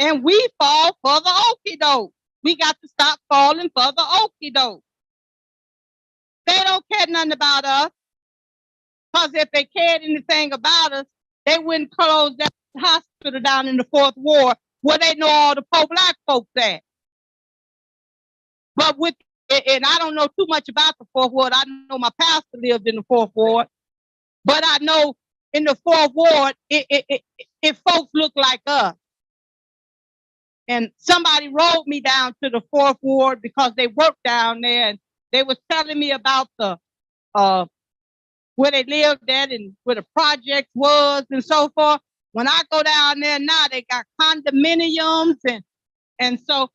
And we fall for the okie doke. We got to stop falling for the okie doke. They don't care nothing about us. Because if they cared anything about us, they wouldn't close that hospital down in the 4th Ward where they know all the poor black folks at. But with, and I don't know too much about the 4th Ward. I know my pastor lived in the 4th Ward. But I know in the 4th Ward, if folks look like us. And somebody rolled me down to the 4th Ward because they worked down there, and they was telling me about the where they lived at and where the project was and so forth. When I go down there now, they got condominiums and so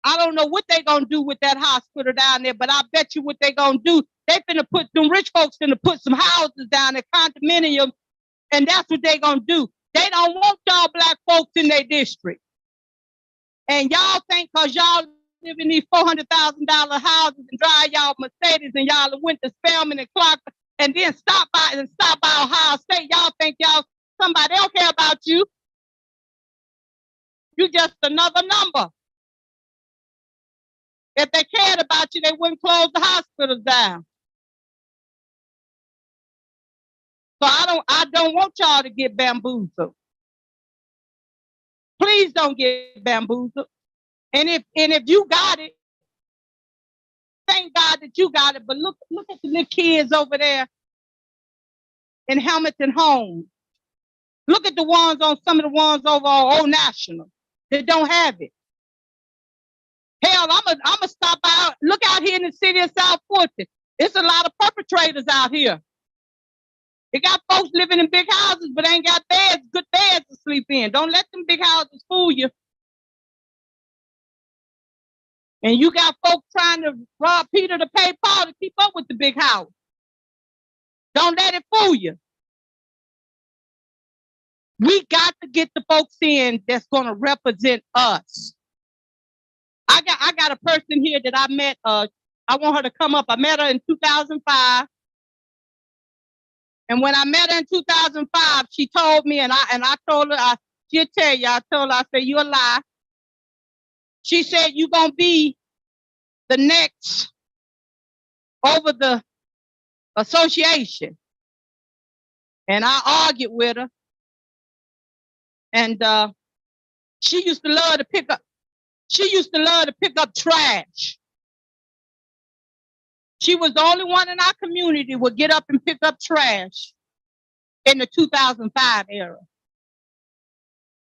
I don't know what they gonna do with that hospital down there, but I bet you what they gonna do. They finna put them rich folks finna put some houses down there, condominiums, and that's what they gonna do. They don't want y'all black folks in their district. And y'all think cause y'all live in these $400,000 houses and drive y'all Mercedes and y'all went to Spelman and Clark and then stop by Ohio State, y'all think y'all somebody else care about you. You just another number. If they cared about you, they wouldn't close the hospitals down. So I don't want y'all to get bamboozled. Please don't get bamboozled. And if you got it, thank God that you got it. But look at the little kids over there in Hamilton Homes. Look at the ones on some of the ones over on Old National that don't have it. Hell, I'ma stop out. Look out here in the city of South Fulton. It's a lot of perpetrators out here. They got folks living in big houses, but ain't got beds, good beds to sleep in. Don't let them big houses fool you. And you got folks trying to rob Peter to pay Paul to keep up with the big house. Don't let it fool you. We got to get the folks in that's going to represent us. I got a person here that I met. I want her to come up. I met her in 2005. And when I met her in 2005, she told me, and I told her, she'll tell you, I told her, I said, you a lie. She said, you going to be the next over the association. And I argued with her. And she used to love to pick up trash. She was the only one in our community would get up and pick up trash in the 2005 era.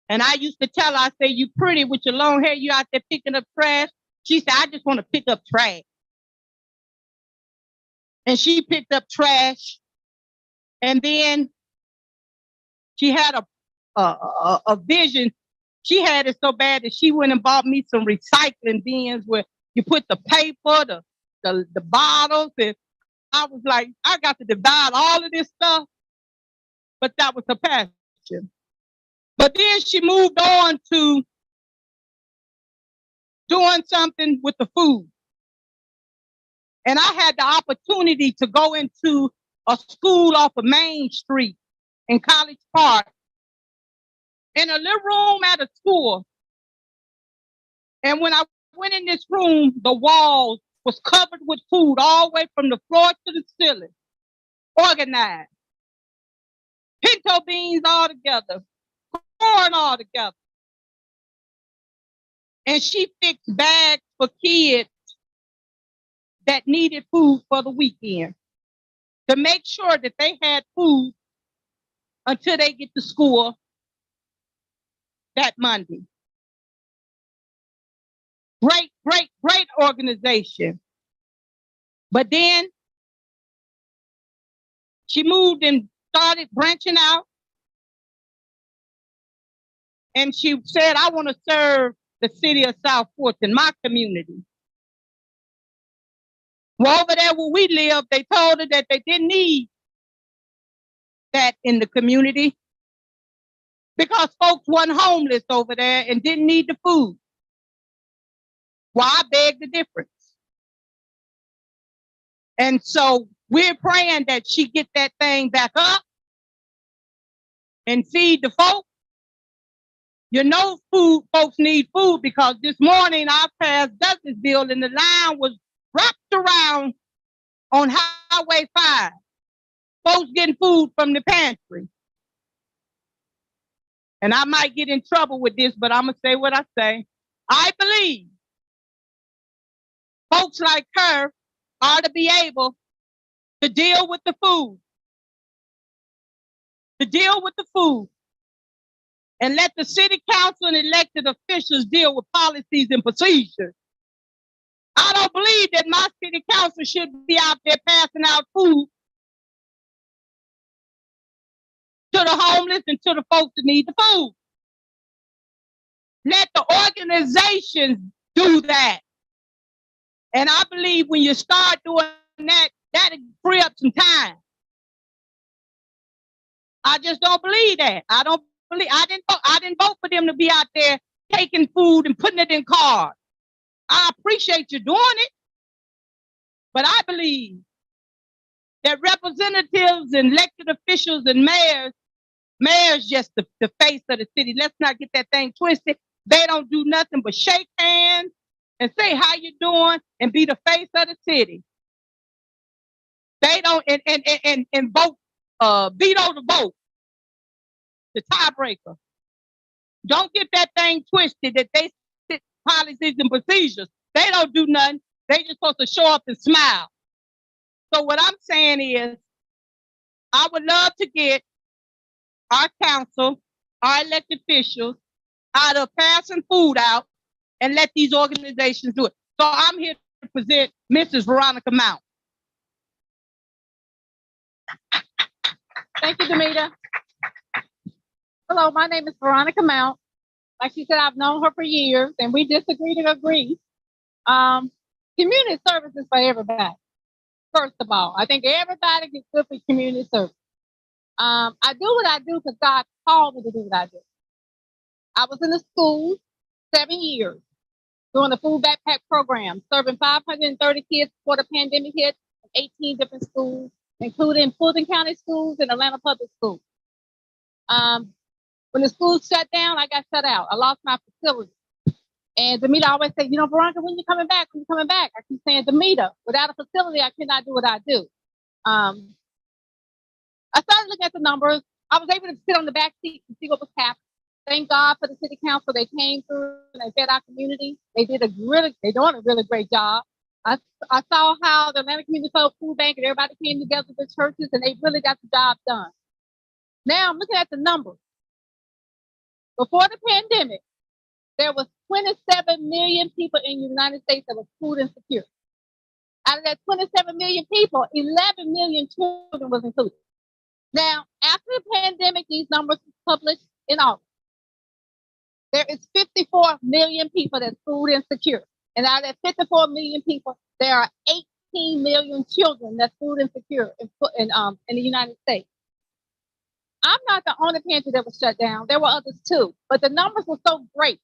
And I used to tell her, I say, you pretty with your long hair, you out there picking up trash. She said, I just want to pick up trash. And she picked up trash. And then she had a vision. She had it so bad that she went and bought me some recycling bins where you put the paper, the bottles, and I was like, I got to divide all of this stuff. But that was her passion. But then she moved on to doing something with the food. And I had the opportunity to go into a school off of Main Street in College Park in a little room at a school. And when I went in this room, the walls was covered with food all the way from the floor to the ceiling, organized. Pinto beans all together, corn all together. And she fixed bags for kids that needed food for the weekend to make sure that they had food until they get to school that Monday. Great, great, great organization. But then she moved and started branching out. And she said, I want to serve the city of South Fulton, my community. Well, over there where we live, they told her that they didn't need that in the community because folks weren't homeless over there and didn't need the food. Well, I beg the difference. And so we're praying that she get that thing back up and feed the folks. You know, folks need food because this morning I passed Douglasville and the line was wrapped around on Highway 5. Folks getting food from the pantry. And I might get in trouble with this, but I'm going to say what I say. I believe folks like her are to be able to deal with the food. To deal with the food. And let the city council and elected officials deal with policies and procedures. I don't believe that my city council should be out there passing out food to the homeless and to the folks that need the food. Let the organizations do that. And I believe when you start doing that, that'll free up some time. I just don't believe that. I didn't vote for them to be out there taking food and putting it in cars. I appreciate you doing it, but I believe that representatives and elected officials and mayor's just the face of the city. Let's not get that thing twisted. They don't do nothing but shake hands and say how you doing and be the face of the city. They don't and vote, veto the vote, the tiebreaker. Don't get that thing twisted that they sit policies and procedures. They don't do nothing. They just supposed to show up and smile. So what I'm saying is, I would love to get our council, our elected officials, out of passing food out and let these organizations do it. So I'm here to present Mrs. Veronica Mount. Thank you, Damita. Hello, my name is Veronica Mount. Like she said, I've known her for years, and we disagree to agree. Community service is for everybody. First of all, I think everybody gets good for community service. I do what I do because God called me to do what I do. I was in the school 7 years doing the food backpack program, serving 530 kids before the pandemic hit, 18 different schools, including Fulton County schools and Atlanta Public Schools. When the school shut down, I got shut out. I lost my facility. And Damita always said, you know, Veronica, when you coming back? When you coming back? I keep saying, Damita, without a facility, I cannot do what I do. I started looking at the numbers. I was able to sit on the back seat and see what was happening. Thank God for the city council. They came through and they fed our community. They're doing a really great job. I saw how the Atlanta Community Food Bank and everybody came together with churches and they really got the job done. Now I'm looking at the numbers. Before the pandemic, there was 27 million people in the United States that were food insecure. Out of that 27 million people, 11 million children was included. Now, after the pandemic, these numbers were published in August. There is 54 million people that's food insecure. And out of that 54 million people, there are 18 million children that's food insecure in the United States. I'm not the only pantry that was shut down. There were others too. But the numbers were so great.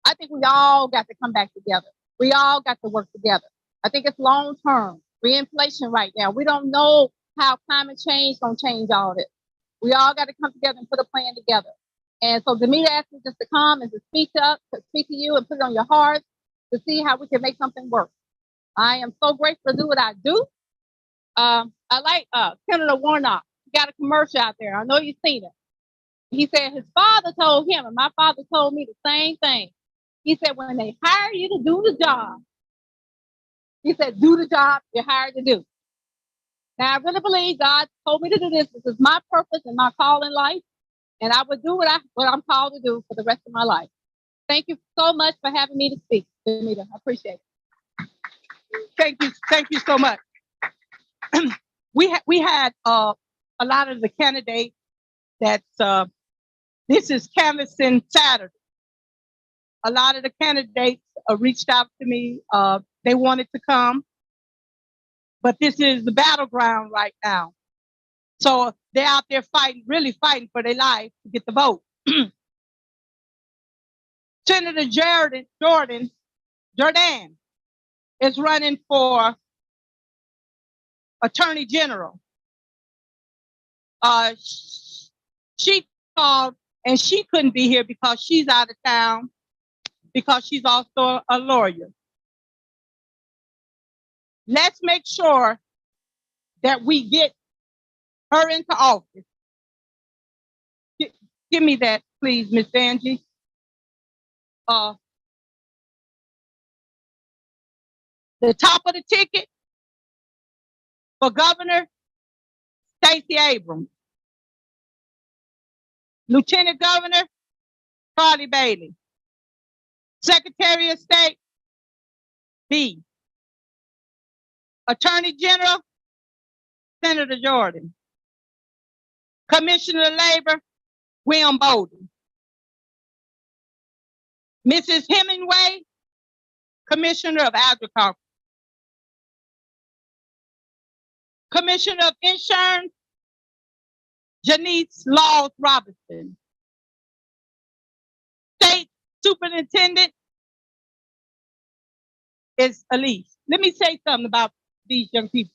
I think we all got to come back together. We all got to work together. I think it's long term. We're inflation right now. We don't know how climate change is going to change all this. We all got to come together and put a plan together. And so Damita asked me just to come and to speak to you and put it on your heart to see how we can make something work. I am so grateful to do what I do. I like Senator Warnock. He got a commercial out there. I know you've seen it. He said his father told him, and my father told me the same thing. He said, when they hire you to do the job, he said, do the job you're hired to do. Now, I really believe God told me to do this. This is my purpose and my call in life. And I would do what I'm called to do for the rest of my life. Thank you so much for having me to speak, Damita. I appreciate it. Thank you so much. We had a lot of the candidates that this is canvassing Saturday. A lot of the candidates reached out to me. They wanted to come, but this is the battleground right now. So they're out there fighting, really fighting for their life to get the vote. Senator Jordan is running for Attorney General. She called and she couldn't be here because she's out of town, because she's also a lawyer. Let's make sure that we get her into office. Give me that, please, Miss Angie. The top of the ticket for Governor, Stacey Abrams. Lieutenant Governor, Carly Bailey. Secretary of State, B. Attorney General, Senator Jordan. Commissioner of Labor, William Bolden. Mrs. Hemingway, Commissioner of Agriculture. Commissioner of Insurance, Janice Laws Robinson. State Superintendent is Elise. Let me say something about these young people.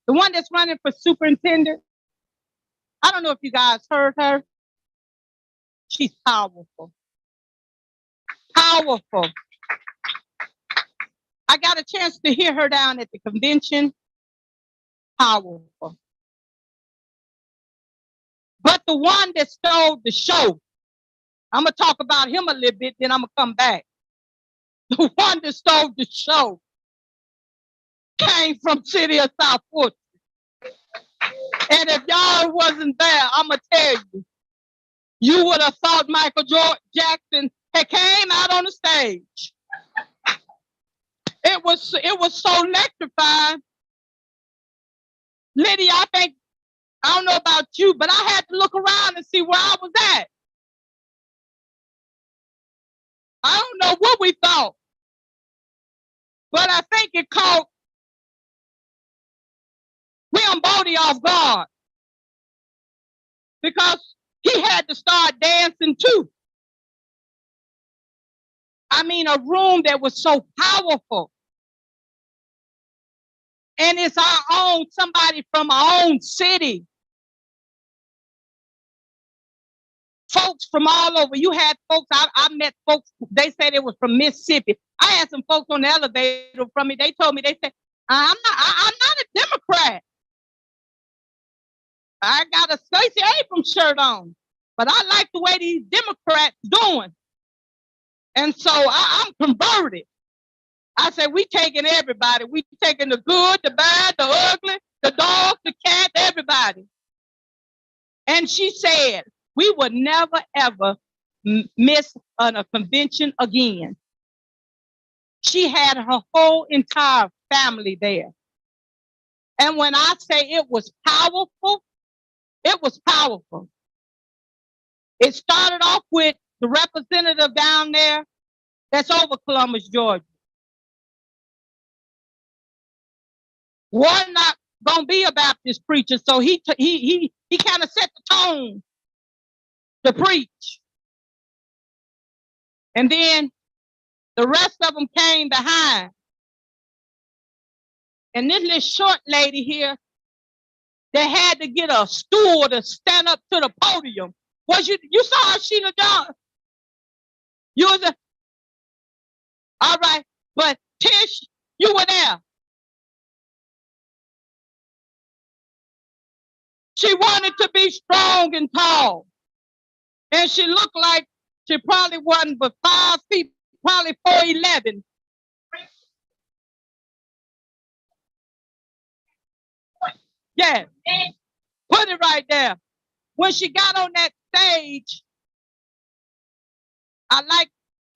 The one that's running for superintendent, I don't know if you guys heard her. She's powerful. Powerful. I got a chance to hear her down at the convention. Powerful. But the one that stole the show, I'm going to talk about him a little bit, then I'm going to come back. The one that stole the show came from city of South Fortress. And if y'all wasn't there, I'm going to tell you, you would have thought Michael Jackson had came out on the stage. It was so electrifying. Lydia, I don't know about you, but I had to look around and see where I was at. I don't know what we thought, but I think it caught William Bodie off guard because he had to start dancing too. I mean, a room that was so powerful. And it's somebody from our own city. Folks from all over. You had folks, I met folks, they said it was from Mississippi. I had some folks on the elevator from me. They told me, they said, I'm not a Democrat. I got a Stacey Abrams shirt on, but I like the way these Democrats doing. And so I'm converted. I said, we taking everybody. We taking the good, the bad, the ugly, the dog, the cat, everybody. And she said, we would never, ever miss a convention again. She had her whole entire family there. And when I say it was powerful, it was powerful. It started off with the representative down there that's over Columbus, Georgia. Warnock gonna be a Baptist preacher, so he kind of set the tone to preach. And then the rest of them came behind. And this little short lady here, they had to get a stool to stand up to the podium Was you saw Sheila John? You was a, all right, but Tish, you were there. She wanted to be strong and tall. And she looked like she probably wasn't but 5 feet, probably 4'11". Yeah, put it right there. When she got on that stage, I like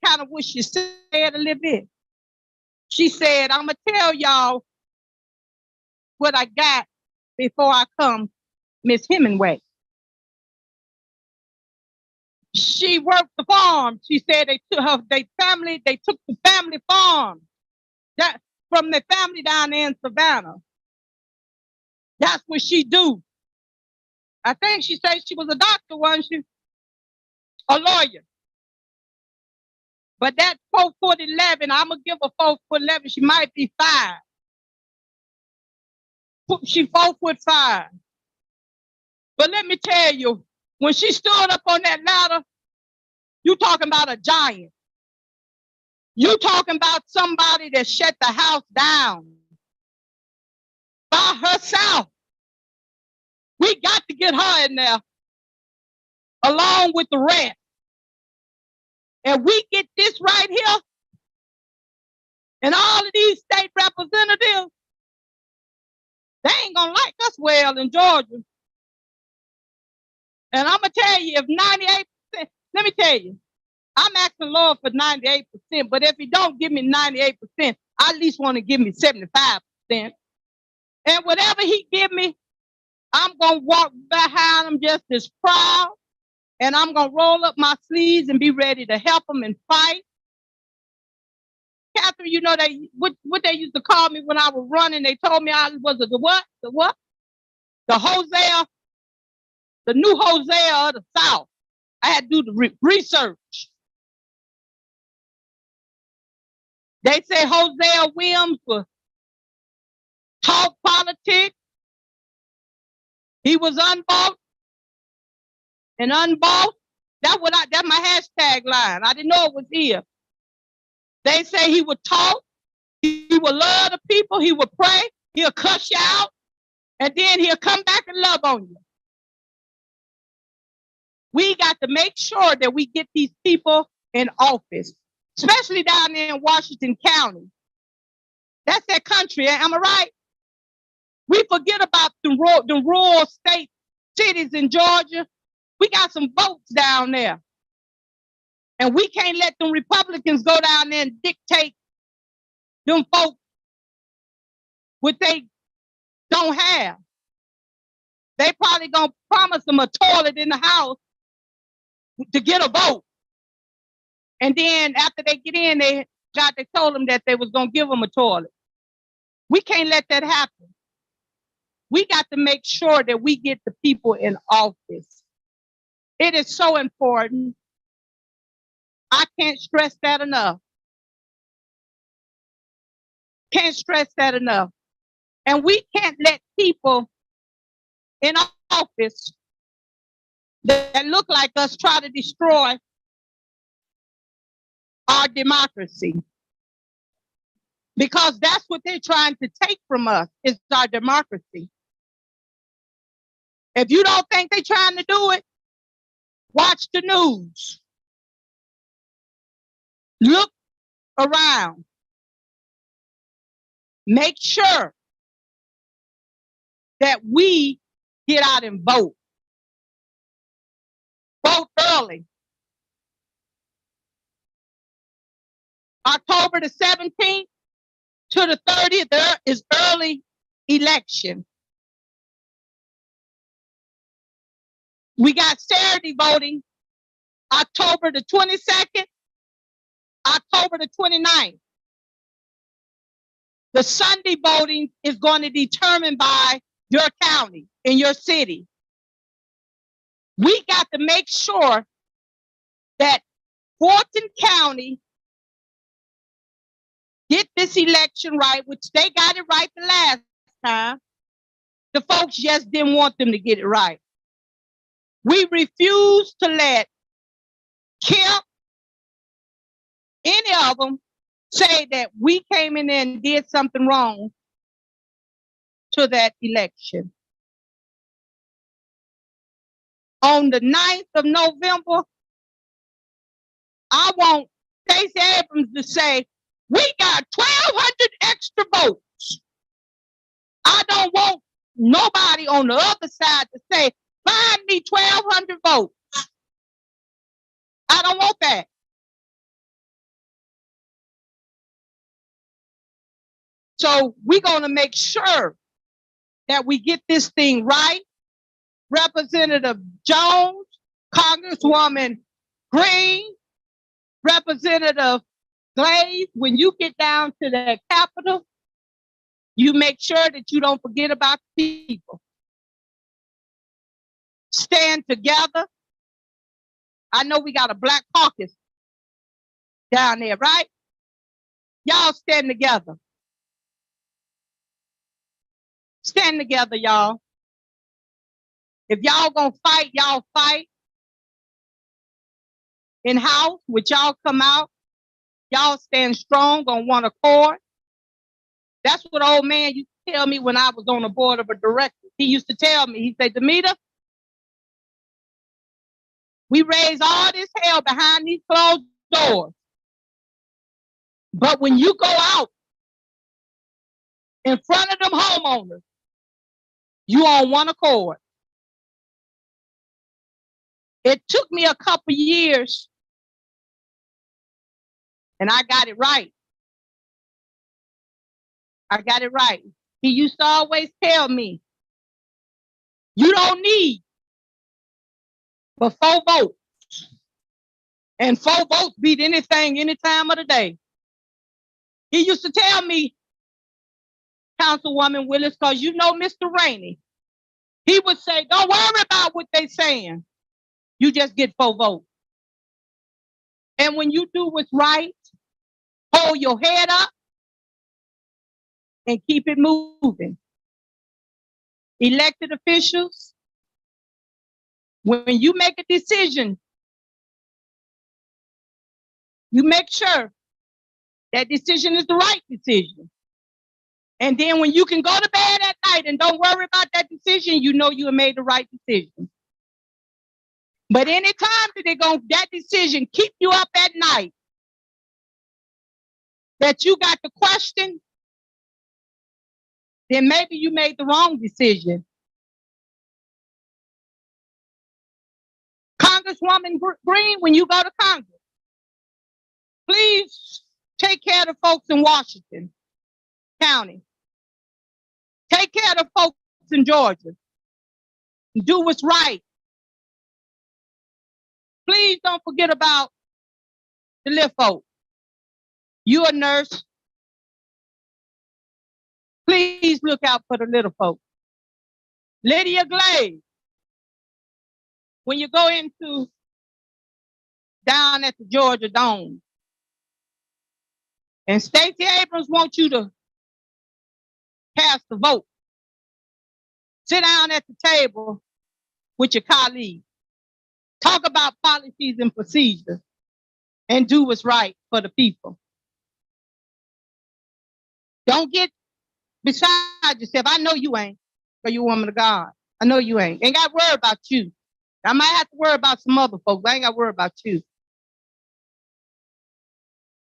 kind of what she said a little bit. She said, I'm going to tell y'all what I got before I come, Miss Hemingway. She worked the farm. She said they took the family farm that from the family down there in Savannah. That's what she do. I think she said she was a doctor, wasn't she? A lawyer. But that 4'11", I'm gonna give her 4'11". She might be 5. She 4'5". But let me tell you, when she stood up on that ladder, you talking about a giant. You talking about somebody that shut the house down by herself. We got to get her in there along with the rest. And we get this right here, and all of these state representatives, they ain't gonna like us well in Georgia. And I'm gonna tell you, if 98%, let me tell you, I'm asking Lord for 98%, but if he don't give me 98%, I at least want to give me 75%. And whatever he give me, I'm gonna walk behind him just as proud, and I'm gonna roll up my sleeves and be ready to help him and fight. Catherine, you know what they used to call me when I was running. They told me I was the what? The what? The Hosea, the new Hosea of the South. I had to do the research. They say Hosea Williams was talk politics. He was unbought and unbought. That's my hashtag line. I didn't know it was here. They say he would talk, he would love the people, he would pray, he'll cuss you out, and then he'll come back and love on you. We got to make sure that we get these people in office, especially down there in Washington County. That's that country, am I right? We forget about the rural state cities in Georgia. We got some votes down there. And we can't let them Republicans go down there and dictate them folks what they don't have. They probably gonna promise them a toilet in the house to get a vote. And then after they get in, they told them that they was gonna give them a toilet. We can't let that happen. We got to make sure that we get the people in office. It is so important. I can't stress that enough. Can't stress that enough. And we can't let people in office that look like us try to destroy our democracy. Because that's what they're trying to take from us, is our democracy. If you don't think they're trying to do it, watch the news. Look around. Make sure that we get out and vote. Vote early. October the 17th to the 30th, there is early election. We got Saturday voting, October the 22nd, October the 29th. The Sunday voting is going to be determined by your county and your city. We got to make sure that Fulton County get this election right, which they got it right the last time. The folks just didn't want them to get it right. We refuse to let Kemp, any of them, say that we came in there and did something wrong to that election. On the 9th of November, I want Stacey Abrams to say, we got 1,200 extra votes. I don't want nobody on the other side to say, find me 1,200 votes. I don't want that. So we're going to make sure that we get this thing right. Representative Jones, Congresswoman Green, Representative Glaze, when you get down to the Capitol, you make sure that you don't forget about the people. Stand together. I know we got a Black caucus down there, right? Y'all stand together. Stand together, y'all. If y'all gonna fight, y'all fight. In house, which y'all come out, y'all stand strong on one accord. That's what old man used to tell me when I was on the board of a director. He used to tell me, he said, Damita, we raise all this hell behind these closed doors. But when you go out in front of them homeowners, you on one accord. It took me a couple years and I got it right. I got it right. He used to always tell me, you don't need but 4 votes. And 4 votes beat anything, any time of the day. He used to tell me, Councilwoman Willis, because you know Mr. Rainey, he would say, don't worry about what they saying. You just get 4 votes. And when you do what's right, hold your head up and keep it moving. Elected officials, when you make a decision, you make sure that decision is the right decision. And then when you can go to bed at night and don't worry about that decision, you know you have made the right decision. But anytime that that decision keep you up at night, that you got to question, then maybe you made the wrong decision. Congresswoman Green, when you go to Congress, please take care of the folks in Washington County. Take care of the folks in Georgia. Do what's right. Please don't forget about the little folk. You a nurse. Please look out for the little folk. Lydia Glaze, when you go into down at the Georgia Dome, and Stacey Abrams wants you to cast the vote, sit down at the table with your colleagues, talk about policies and procedures, and do what's right for the people. Don't get beside yourself. I know you ain't, because you're a woman of God. I know you ain't. Ain't got to worry about you. I might have to worry about some other folks, but I ain't got to worry about you.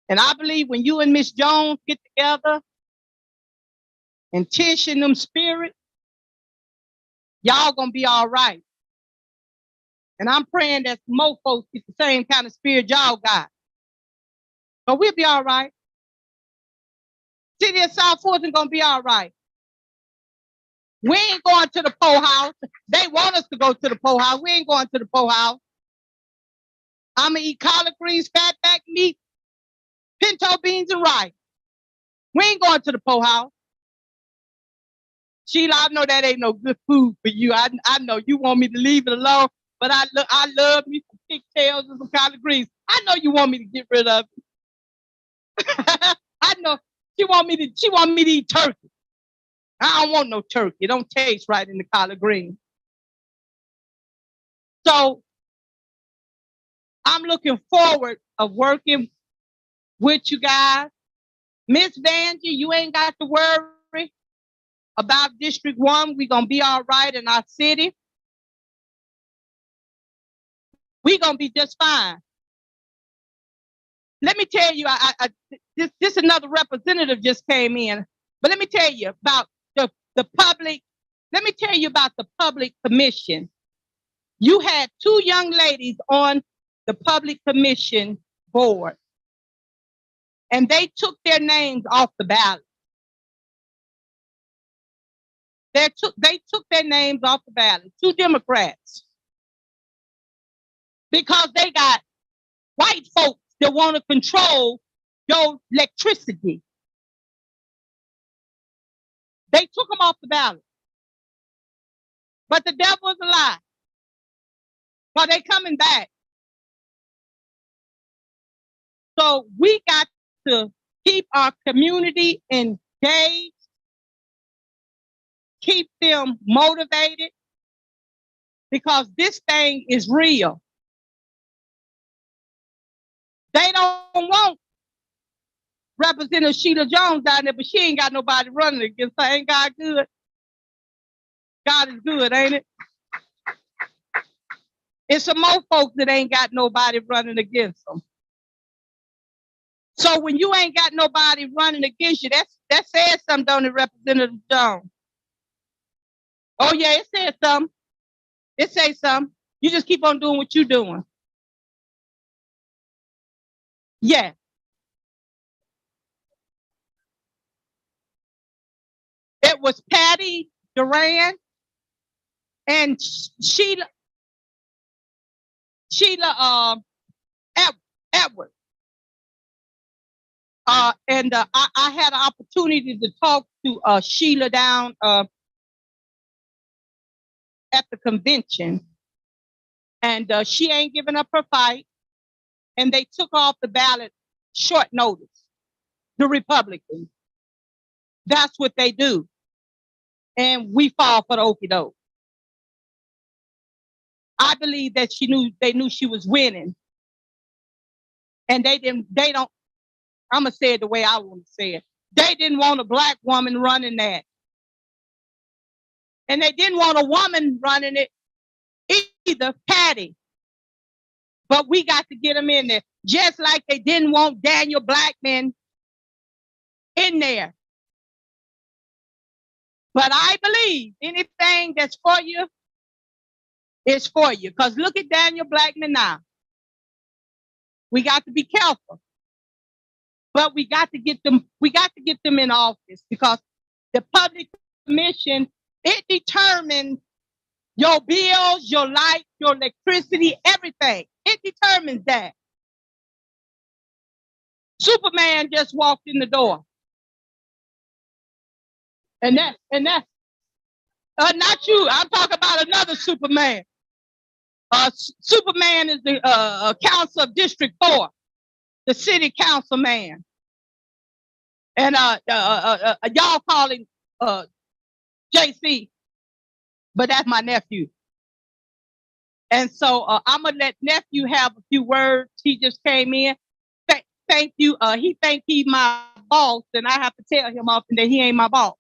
And I believe when you and Miss Jones get together and Tish and them spirits, y'all gonna be all right. And I'm praying that more folks get the same kind of spirit y'all got. But we'll be all right. City of South Fulton gonna be all right. We ain't going to the poll house. They want us to go to the poll house. We ain't going to the poll house. I'm gonna eat collard greens, fatback meat, pinto beans, and rice. We ain't going to the poll house. Sheila, I know that ain't no good food for you. I know you want me to leave it alone, but I love me some pigtails and some collard greens. I know you want me to get rid of it. I know she want me to eat turkey. I don't want no turkey. It don't taste right in the collard greens. So I'm looking forward of working with you guys. Miss Vanjie, you ain't got to worry about District 1. We're going to be all right in our city. We're going to be just fine. Let me tell you, this another representative just came in, but let me tell you about the public. Let me tell you about the public commission. You had 2 young ladies on the public commission board, and they took their names off the ballot. They took their names off the ballot, 2 Democrats, because they got white folks that want to control your electricity. They took them off the ballot. But the devil is a lie. But they coming back. So we got to keep our community engaged, keep them motivated, because this thing is real. They don't want Representative Sheila Jones down there, but she ain't got nobody running against her. Ain't God good? God is good, ain't it? It's some more folks that ain't got nobody running against them. So when you ain't got nobody running against you, that says something, don't it, Representative Jones? Oh yeah, it says something. It says something. You just keep on doing what you're doing. Yeah. It was Patty Duran and Sheila Edwards. And I had an opportunity to talk to Sheila down at the convention, and she ain't giving up her fight, and they took off the ballot short notice, the Republicans. That's what they do. And we fall for the okie doke. I believe that they knew she was winning. And they don't, I'm gonna say it the way I want to say it. They didn't want a black woman running that. And they didn't want a woman running it either, Patty. But we got to get them in there. Just like they didn't want Daniel Blackman in there. But I believe anything that's for you is for you. Because look at Daniel Blackman now. We got to be careful. But we got to get them in office, because the public commission, it determines your bills, your light, your electricity, everything. It determines that. Superman just walked in the door. And that's not you. I'm talking about another Superman. Superman is the council of District 4, the city council man. And y'all call him JC, but that's my nephew. And so I'm gonna let nephew have a few words. He just came in. Thank you. He think he's my boss, and I have to tell him often that he ain't my boss.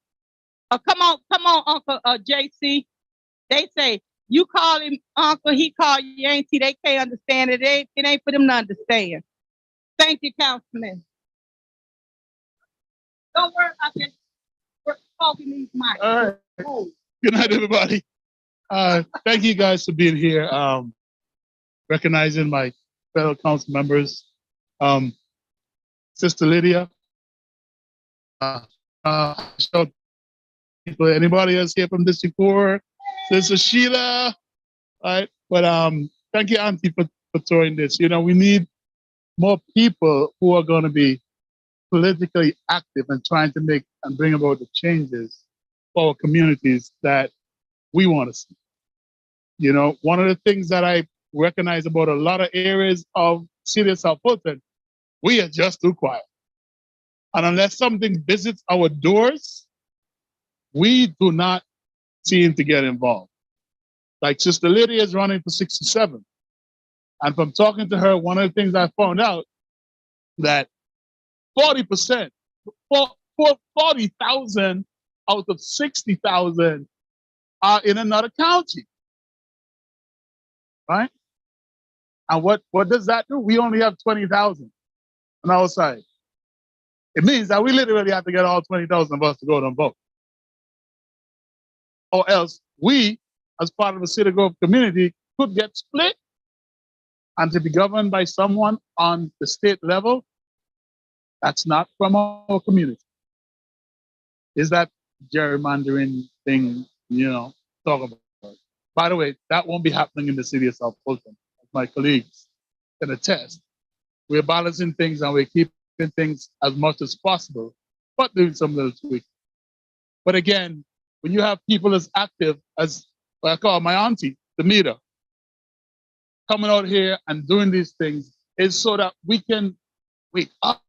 Come on, Uncle JC. They say you call him Uncle, he call you Auntie. They can't understand it. It ain't for them to understand. Thank you, Councilman. Don't worry about this. We're talking these mics. All right. Good night, everybody. Thank you guys for being here. Recognizing my fellow council members. Sister Lydia. Anybody else here from District 4? Sister Sheila. All right. But thank you, Auntie, for throwing this. You know, we need more people who are going to be politically active and trying to make and bring about the changes for our communities that we want to see. You know, one of the things that I recognize about a lot of areas of city of South Fulton, we are just too quiet. And unless something visits our doors, we do not seem to get involved. Like Sister Lydia is running for 67. And from talking to her, one of the things I found out that 40%, 40,000 out of 60,000 are in another county, right? And what does that do? We only have 20,000 on our side. It means that we literally have to get all 20,000 of us to go and vote. Or else we, as part of the City Grove community, could get split and to be governed by someone on the state level that's not from our community. Is that gerrymandering thing, talk about? By the way, that won't be happening in the city of South Fulton. As my colleagues can attest. We're balancing things and we're keeping things as much as possible, but doing some little tweaks. But again, when you have people as active as what I call my auntie, Damita, coming out here and doing these things, is so that we can wake up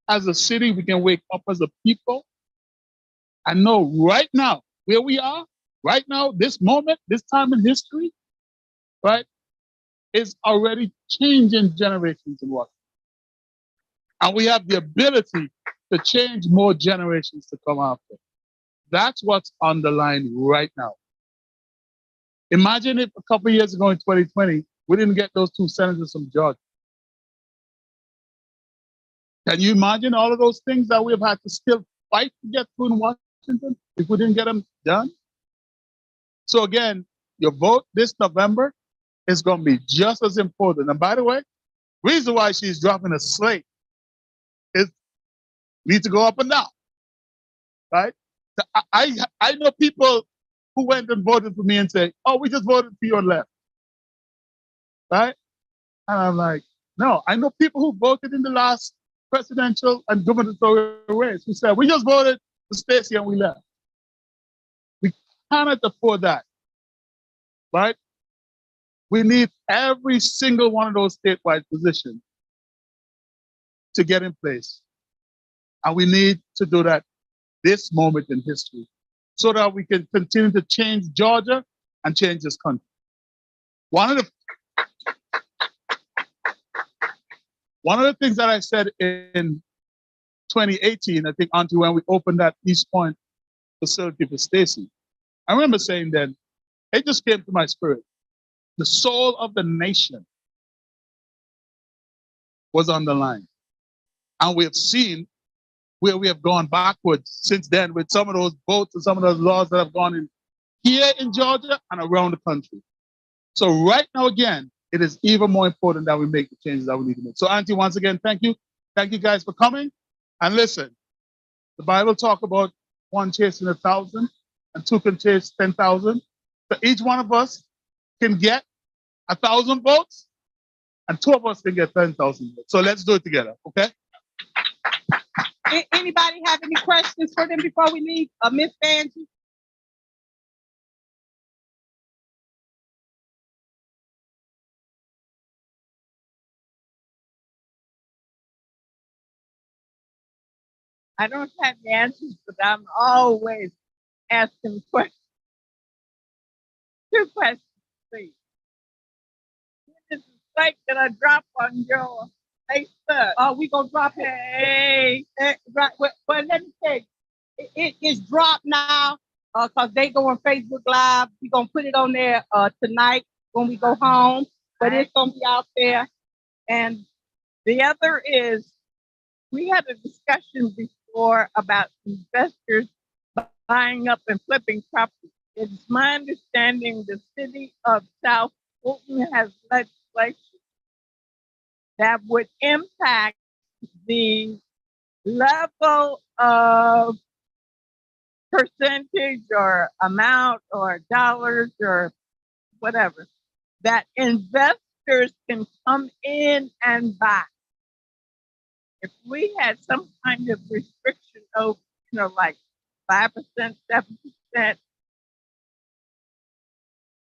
as a city, we can wake up as a people, and know right now where we are, right now, this moment, this time in history, right, is already changing generations in what. And we have the ability to change more generations to come after. That's what's on the line right now. Imagine if a couple of years ago in 2020, we didn't get those 2 senators from Georgia. Can you imagine all of those things that we've had to still fight to get through in Washington if we didn't get them done? So again, your vote this November is going to be just as important. And by the way, reason why she's dropping a slate is need to go up and down, right? So I know people who went and voted for me and say, oh, we just voted for your left, right? And I'm like, no, I know people who voted in the last presidential and gubernatorial race who said, we just voted for Stacey and we left. We cannot afford that, right? We need every single one of those statewide positions to get in place. And we need to do that this moment in history so that we can continue to change Georgia and change this country. One of the things that I said in 2018, I think, Auntie, when we opened that East Point facility for Stacey, I remember saying then, it just came to my spirit. The soul of the nation was on the line. And we have seen where we have gone backwards since then with some of those votes and some of those laws that have gone in here in Georgia and around the country. So right now, again, it is even more important that we make the changes that we need to make. So Auntie, once again, thank you. Thank you guys for coming. And listen, the Bible talk about 1 chasing 1,000 and 2 can chase 10,000. So each one of us can get 1,000 votes and 2 of us can get 10,000 votes. So let's do it together, okay? Anybody have any questions for them before we leave? Miss Angie? I don't have the answers, but I'm always asking questions. 2 questions, please. This is like that I drop on your Facebook. Oh, we gonna drop it. Hey, right. Well, let me say, it is dropped now because they go on Facebook Live. We're gonna put it on there tonight when we go home, but it's gonna be out there. And the other is, we had a discussion before about investors buying up and flipping property. It's my understanding the city of South Fulton has legislation that would impact the level of percentage or amount or dollars or whatever that investors can come in and buy. If we had some kind of restriction of, like 5%, 7%,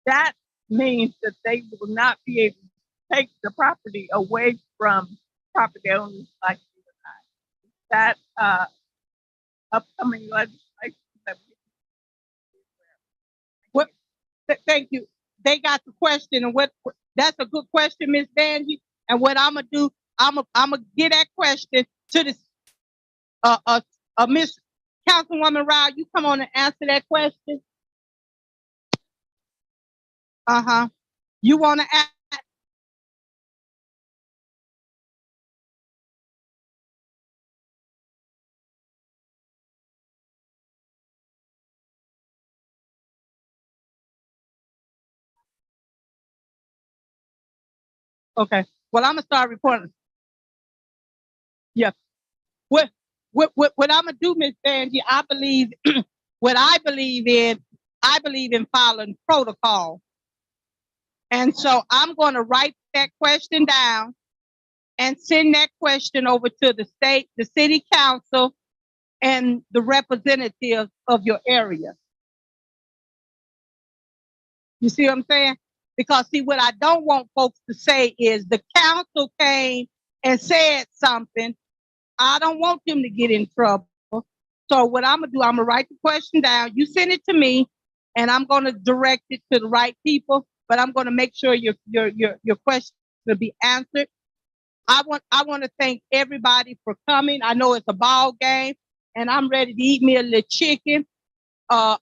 that means that they will not be able to take the property away from property owners like you and I. That upcoming legislation that we. What? Thank you. they got the question, and what that's a good question, Miss Vanjie. And what I'm gonna do, I'm gonna get that question to this Miss Councilwoman Rao. You come on and answer that question. You want to ask? Okay. Well, I'm gonna start reporting. Yeah. What I'm gonna do, Miss Vanjie, I believe what I believe in following protocol. And so I'm gonna write that question down and send that question over to the state, the city council, and the representatives of your area. You see what I'm saying? Because see, what I don't want folks to say is the council came and said something. I don't want them to get in trouble. So what I'm gonna do, I'm gonna write the question down. You send it to me, and I'm gonna direct it to the right people. But I'm gonna make sure your question will be answered. I want to thank everybody for coming. I know it's a ball game, and I'm ready to eat me a little chicken. I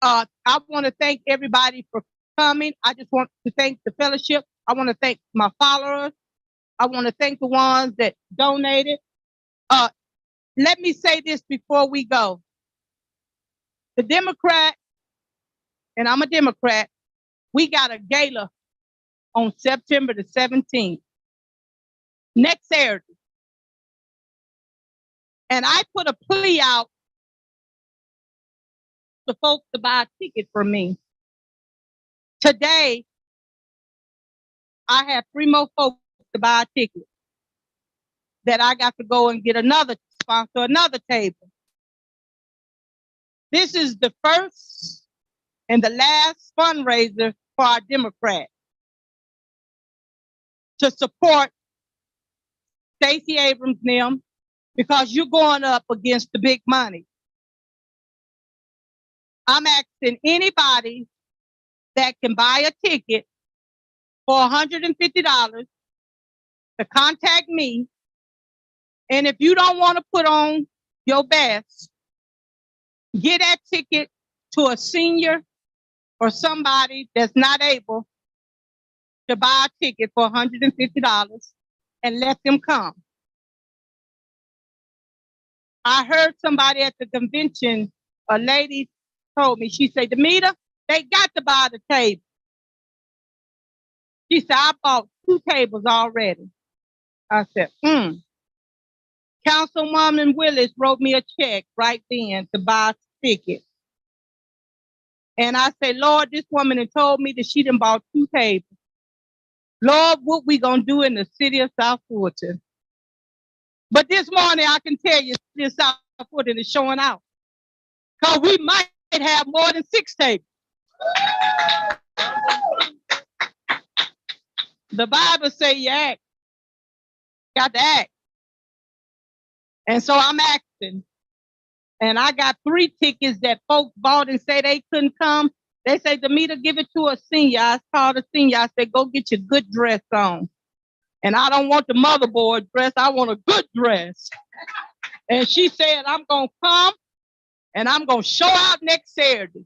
want to thank everybody for coming. I just want to thank the fellowship. I want to thank my followers. I want to thank the ones that donated. Let me say this before we go. The Democrat, and I'm a Democrat, we got a gala on September the 17th, next Saturday. And I put a plea out to folks to buy a ticket from me. Today, I have 3 more folks to buy a ticket that I got to go and get another sponsor, another table. This is the first and the last fundraiser for our Democrats to support Stacey Abrams and them, because you're going up against the big money. I'm asking anybody that can buy a ticket for $150 to contact me. And if you don't want to put on your best, get that ticket to a senior or somebody that's not able to buy a ticket for $150 and let them come. I heard somebody at the convention, a lady told me, she said, Damita, they got to buy the table. She said, I bought 2 tables already. I said, Councilwoman Willis wrote me a check right then to buy a ticket. And I said, Lord, this woman had told me that she done bought 2 tables. Lord, what we gonna do in the city of South Fulton? But this morning, I can tell you, the city of South Fulton is showing out. Because we might have more than 6 tables. The Bible say you act. Got to act. And so I'm acting. And I got 3 tickets that folks bought and say they couldn't come. They say, Damita, give it to a senior. I called a senior. I said, go get your good dress on. And I don't want the motherboard dress. I want a good dress. And she said, I'm going to come and I'm going to show out next Saturday.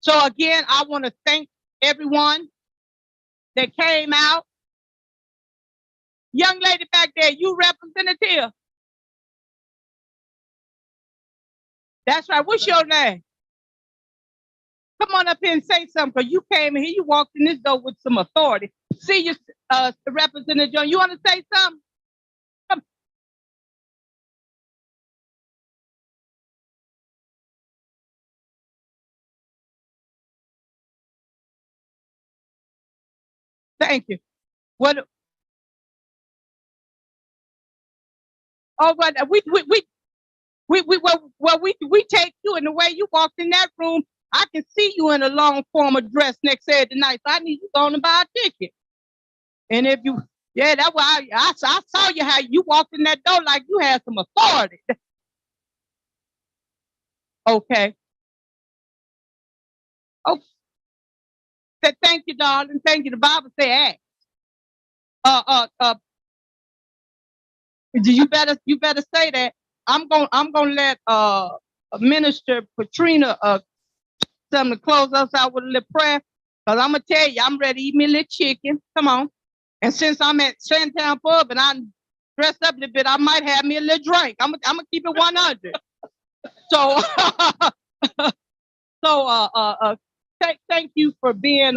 So again, I want to thank everyone that came out. Young lady back there, you representative. That's right. What's your name? Come on up here and say something, because you came in here, you walked in this door with some authority. See you, Representative John. You want to say something? Come. Thank you. What? Oh, but we take you, and the way you walked in that room, I can see you in a long formal dress next Saturday night. So I need you going to buy a ticket. And if you, yeah, that's why I saw you how you walked in that door like you had some authority. Okay. Oh, Said, thank you, darling. Thank you. The Bible said, ask. You better say that. I'm gonna let Minister Patrina something to close us out with a little prayer. Cause I'm gonna tell you, I'm ready to eat me a little chicken. Come on. And since I'm at Sandtown Pub and I'm dressed up a little bit, I might have me a little drink. I'm gonna keep it 100. So thank you for being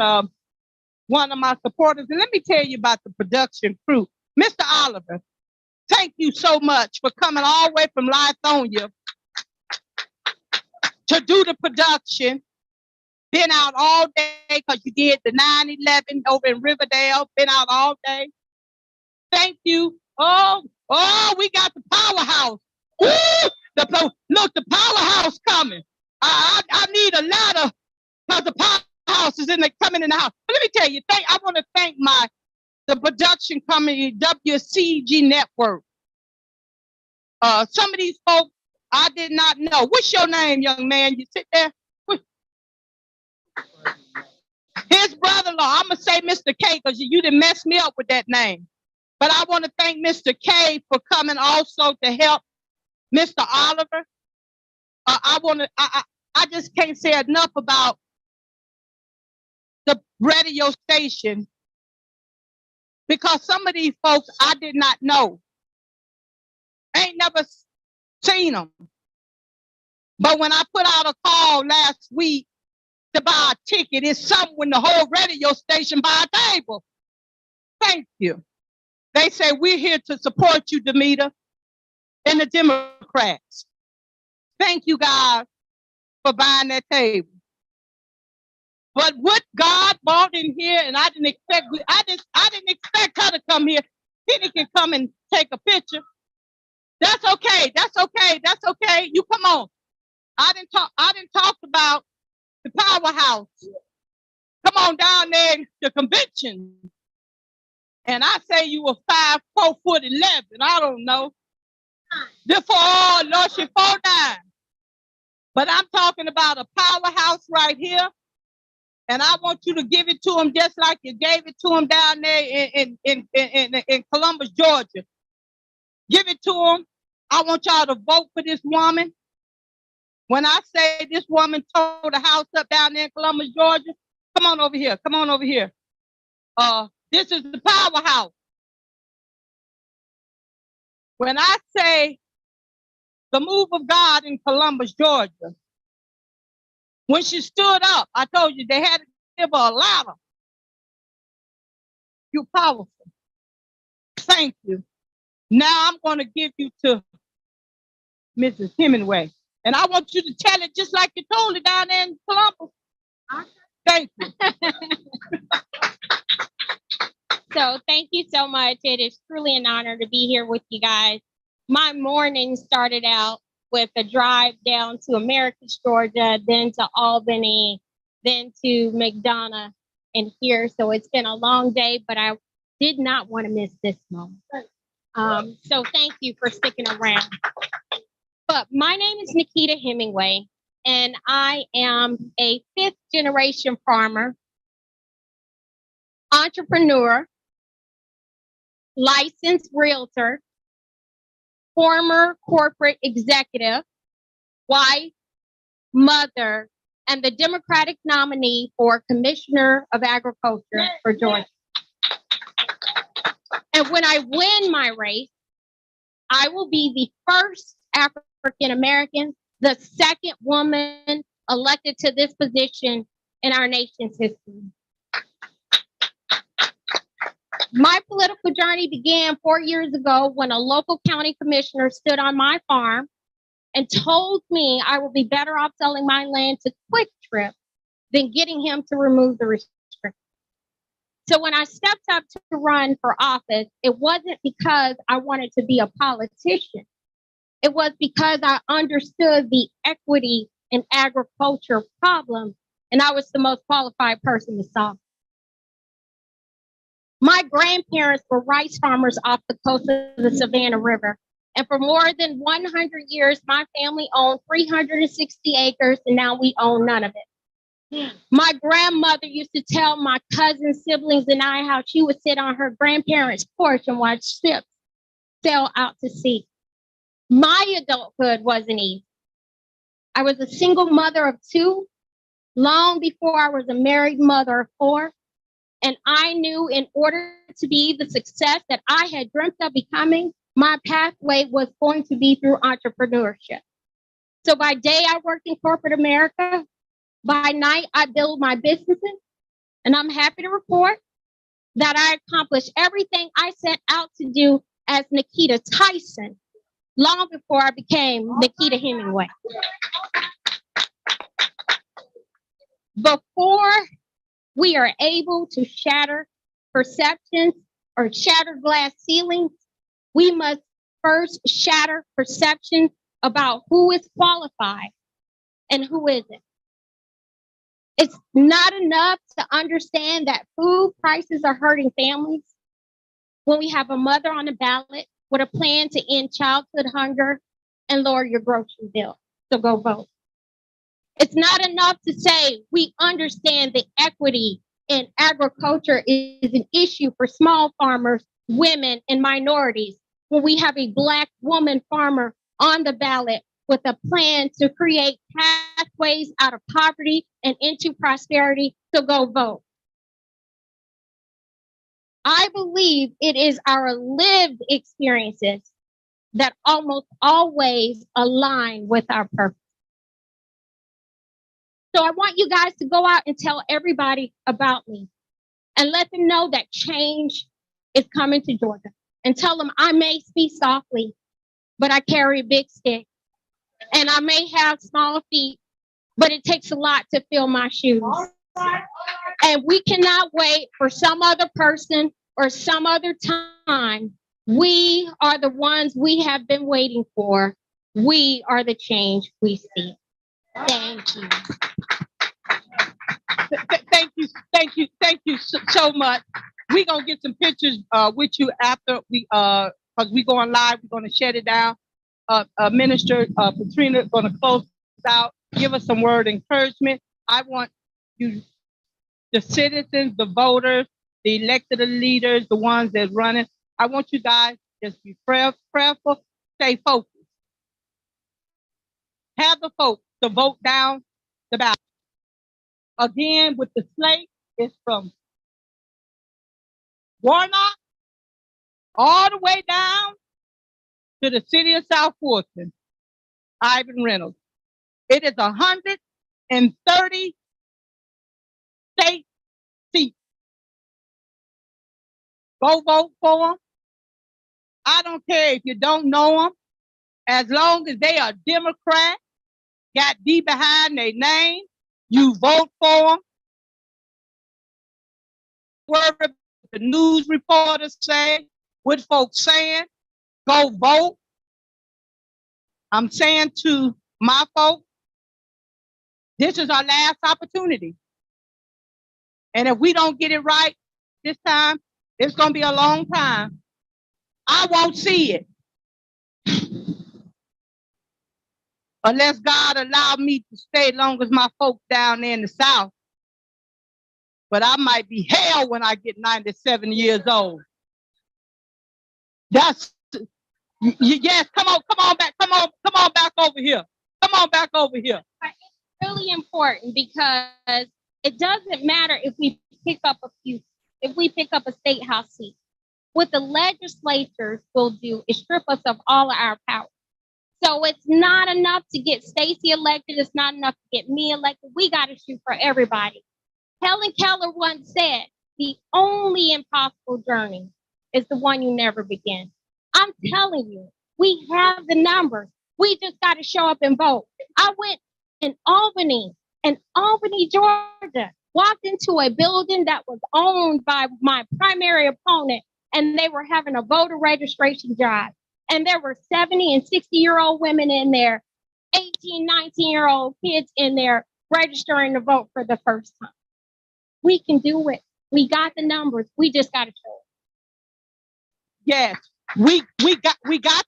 one of my supporters. And let me tell you about the production crew. Mr. Oliver, thank you so much for coming all the way from Lithonia to do the production. Been out all day because you did the 9/11 over in Riverdale. Been out all day. Thank you. Oh, we got the powerhouse. Woo! Look, the powerhouse coming. I need a ladder because the powerhouse is coming in the house. But let me tell you, I want to thank the production company, WCEG Network. Some of these folks I did not know. What's your name, young man? You sit there. His brother-in-law. I'm gonna say Mr. K because you didn't mess me up with that name. But I want to thank Mr. K for coming also to help Mr. Oliver. I just can't say enough about the radio station because some of these folks I did not know. Ain't never seen them. But when I put out a call last week to buy a ticket, it's something when the whole radio station buy a table. Thank you. They say we're here to support you, Damita, and the Democrats. Thank you, guys, for buying that table. But what God brought in here, and I didn't expect her to come here. Penny can come and take a picture. That's okay. That's okay. That's okay. You come on. I didn't talk about the powerhouse. Come on down there to the convention. And I say you were 5'4'11". I don't know. Therefore, Lord, she 4'9". But I'm talking about a powerhouse right here. And I want you to give it to him just like you gave it to him down there in Columbus, Georgia. Give it to him. I want y'all to vote for this woman. When I say this woman tore the house up down there in Columbus, Georgia, come on over here. Come on over here. This is the powerhouse. When I say the move of God in Columbus, Georgia, when she stood up, I told you they had to give her a ladder. You're powerful. Thank you. Now I'm going to give you to Mrs. Hemingway. And I want you to tell it just like you told it down there in Columbus. Thank you. So thank you so much. It is truly an honor to be here with you guys. My morning started out with a drive down to Americus, Georgia, then to Albany, then to McDonough and here. So it's been a long day, but I did not want to miss this moment. So thank you for sticking around. But my name is Nikita Hemingway, and I am a 5th generation farmer, entrepreneur, licensed realtor, former corporate executive, wife, mother, and the Democratic nominee for Commissioner of Agriculture for Georgia. And when I win my race, I will be the first African American, the second woman elected to this position in our nation's history. My political journey began 4 years ago when a local county commissioner stood on my farm and told me I would be better off selling my land to Quick Trip than getting him to remove the restriction. So when I stepped up to run for office, it wasn't because I wanted to be a politician. It was because I understood the equity in agriculture problem, and I was the most qualified person to solve it. My grandparents were rice farmers off the coast of the Savannah River. And for more than 100 years, my family owned 360 acres, and now we own none of it. My grandmother used to tell my cousins, siblings, and I how she would sit on her grandparents' porch and watch ships sail out to sea. My adulthood wasn't easy. I was a single mother of two long before I was a married mother of four. And I knew in order to be the success that I had dreamt of becoming, my pathway was going to be through entrepreneurship. So by day, I worked in corporate America. By night, I build my businesses. And I'm happy to report that I accomplished everything I set out to do as Nikita Tyson long before I became Nikita Hemingway. Before we are able to shatter perceptions or shatter glass ceilings, we must first shatter perceptions about who is qualified and who isn't. It's not enough to understand that food prices are hurting families when we have a mother on the ballot with a plan to end childhood hunger and lower your grocery bill. So go vote. It's not enough to say we understand the equity in agriculture is an issue for small farmers, women, and minorities when we have a Black woman farmer on the ballot with a plan to create pathways out of poverty and into prosperity. So go vote. I believe it is our lived experiences that almost always align with our purpose. So I want you guys to go out and tell everybody about me and let them know that change is coming to Georgia. And tell them I may speak softly, but I carry a big stick. And I may have small feet, but it takes a lot to fill my shoes. And we cannot wait for some other person or some other time. We are the ones we have been waiting for. We are the change we see. Thank you. Thank you so much. We're gonna get some pictures with you after we because we going live, we're gonna shut it down. Minister Patrina gonna close out, give us some word of encouragement. I want you, the citizens, the voters, the elected leaders, the ones that running, I want you guys just be prayerful, stay focused. Have the folks to vote down the ballot. Again, with the slate, it's from Warnock all the way down to the city of South Fulton, Ivan Reynolds. It is 130 state seats. Go vote for them. I don't care if you don't know them, as long as they are Democrat, got D behind their name, you vote for them. Whatever the news reporters say, what folks saying, go vote. I'm saying to my folks, this is our last opportunity. And if we don't get it right this time, it's gonna be a long time. I won't see it. Unless God allow me to stay as long as my folks down there in the South. But I might be hell when I get 97 years old. That's, yes, come on back over here. Come on back over here. It's really important because it doesn't matter if we pick up a state house seat. What the legislatures will do is strip us of all of our power. So it's not enough to get Stacey elected. It's not enough to get me elected. We got to shoot for everybody. Helen Keller once said, the only impossible journey is the one you never begin. I'm telling you, we have the numbers. We just got to show up and vote. I went in Albany, Georgia, walked into a building that was owned by my primary opponent, and they were having a voter registration drive. And there were 70 and 60-year-old women in there, 18, 19-year-old kids in there registering to vote for the first time. We can do it. We got the numbers. We just got to show it. Yes, we got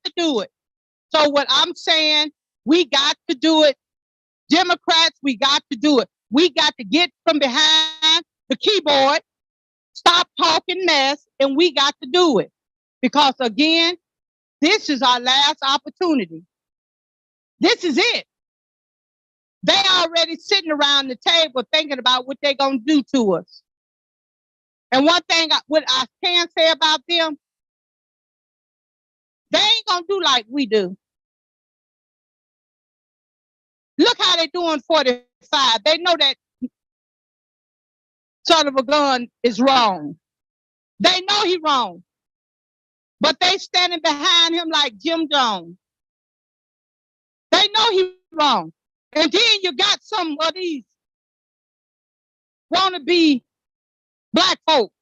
to do it. So what I'm saying, we got to do it. Democrats, we got to do it. We got to get from behind the keyboard, stop talking mess, and we got to do it. Because again, this is our last opportunity. This is it. They already sitting around the table thinking about what they're going to do to us. And one thing, what I can say about them, they ain't going to do like we do. Look how they doing 45. They know that son of a gun is wrong. They know he wrong. But they standing behind him like Jim Jones. They know he wrong. And then you got some of these wannabe black folk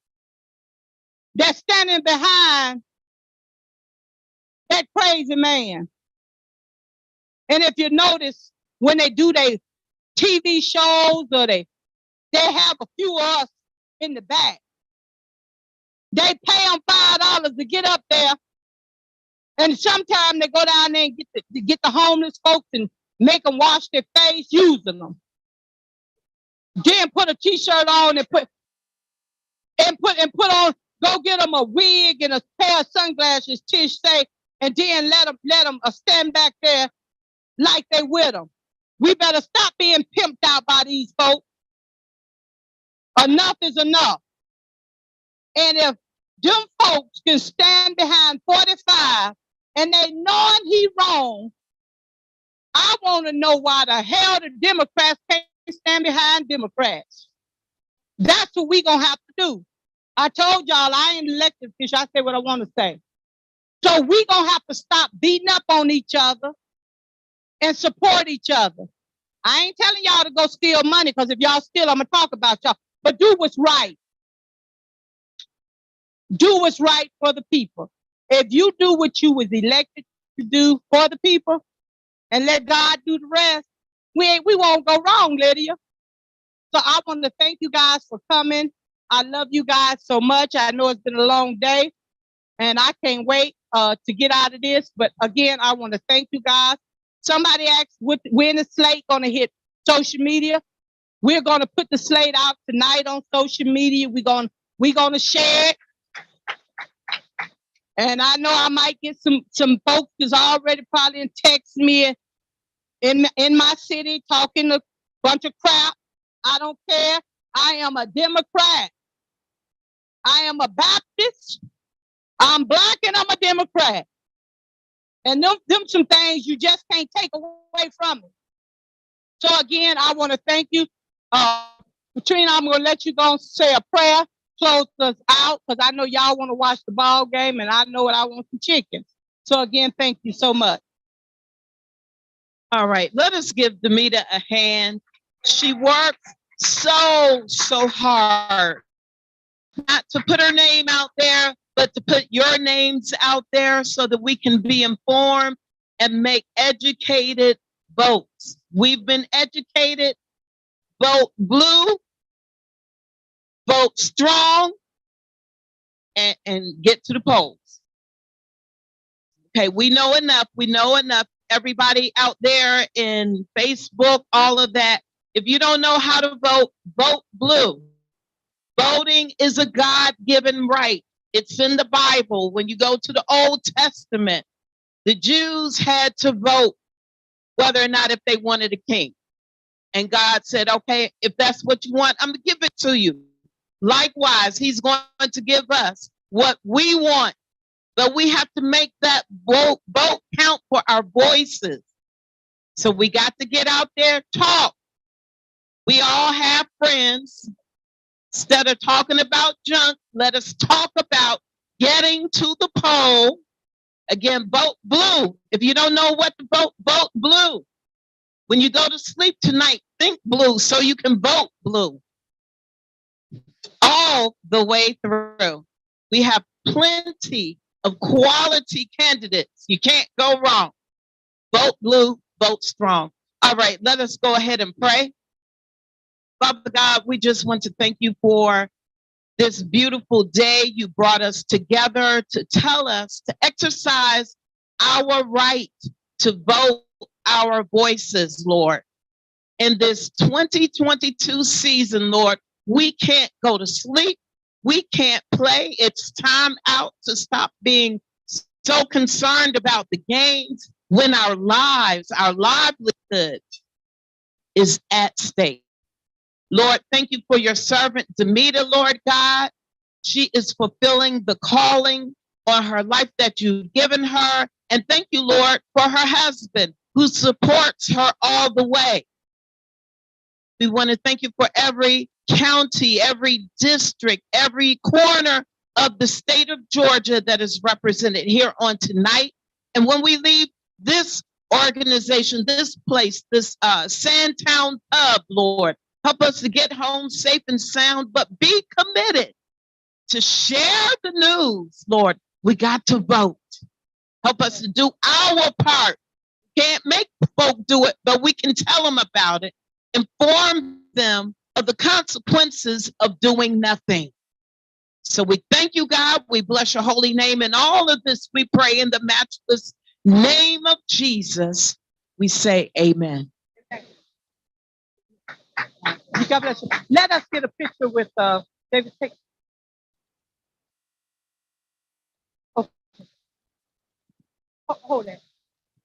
that's standing behind that crazy man. And if you notice, when they do their TV shows or they have a few of us in the back, they pay them $5 to get up there. And sometimes they go down there and get the homeless folks and make them wash their face using them. Then put a t-shirt on and put on, go get them a wig and a pair of sunglasses, Tish say, and then let them stand back there like they with them. We better stop being pimped out by these folks. Enough is enough. And if them folks can stand behind 45 and they knowing he wrong, I want to know why the hell the Democrats can't stand behind Democrats. That's what we gonna have to do. I told y'all I ain't elected official. I say what I want to say. So we gonna have to stop beating up on each other and support each other. I ain't telling y'all to go steal money, because if y'all steal, I'm gonna talk about y'all. But do what's right. Do what's right for the people. If you do what you was elected to do for the people and let God do the rest, we won't go wrong, Lydia. So I want to thank you guys for coming. I love you guys so much. I know it's been a long day and I can't wait to get out of this. But again, I want to thank you guys. Somebody asked when is Slate going to hit social media? We're going to put the Slate out tonight on social media. We're going to share it. And I know I might get some folks that's already probably text me in my city talking a bunch of crap. I don't care. I am a Democrat. I am a Baptist. I'm Black and I'm a Democrat. And them some things you just can't take away from me. So again, I want to thank you. Katrina, I'm going to let you go and say a prayer, close us out, because I know y'all want to watch the ball game and I know what I want some chicken. So again, thank you so much. All right, let us give Damita a hand. She works so hard, not to put her name out there, but to put your names out there so that we can be informed and make educated votes. We've been educated. Vote blue, vote strong, and get to the polls. Okay, we know enough. We know enough. Everybody out there in Facebook, all of that. If you don't know how to vote, vote blue. Voting is a God-given right. It's in the Bible. When you go to the Old Testament, the Jews had to vote whether or not if they wanted a king. And God said, okay, if that's what you want, I'm going to give it to you. Likewise, he's going to give us what we want. But we have to make that vote count for our voices. So we got to get out there, talk. We all have friends. Instead of talking about junk, let us talk about getting to the poll. Again, vote blue. If you don't know what to vote, vote blue. When you go to sleep tonight, think blue so you can vote blue. All the way through. We have plenty of quality candidates. You can't go wrong. Vote blue, vote strong. All right, let us go ahead and pray. Father God, we just want to thank you for this beautiful day. You brought us together to tell us to exercise our right to vote our voices, Lord. in this 2022 season, Lord. We can't go to sleep. We can't play. It's time out to stop being so concerned about the gains when our lives, our livelihood is at stake. Lord, thank you for your servant, Damita, Lord God. She is fulfilling the calling on her life that you've given her. And thank you, Lord, for her husband who supports her all the way. We want to thank you for every county, every district, every corner of the state of Georgia that is represented here on tonight. And when we leave this organization, this place, this Sandtown Pub, Lord, help us to get home safe and sound, but be committed to share the news, Lord. We got to vote. Help us to do our part. Can't make folk do it, but we can tell them about it. Inform them of the consequences of doing nothing. So we thank you, God. We bless your holy name. And all of this we pray in the matchless name of Jesus. We say amen. God bless you. Let us get a picture with David. Hold that.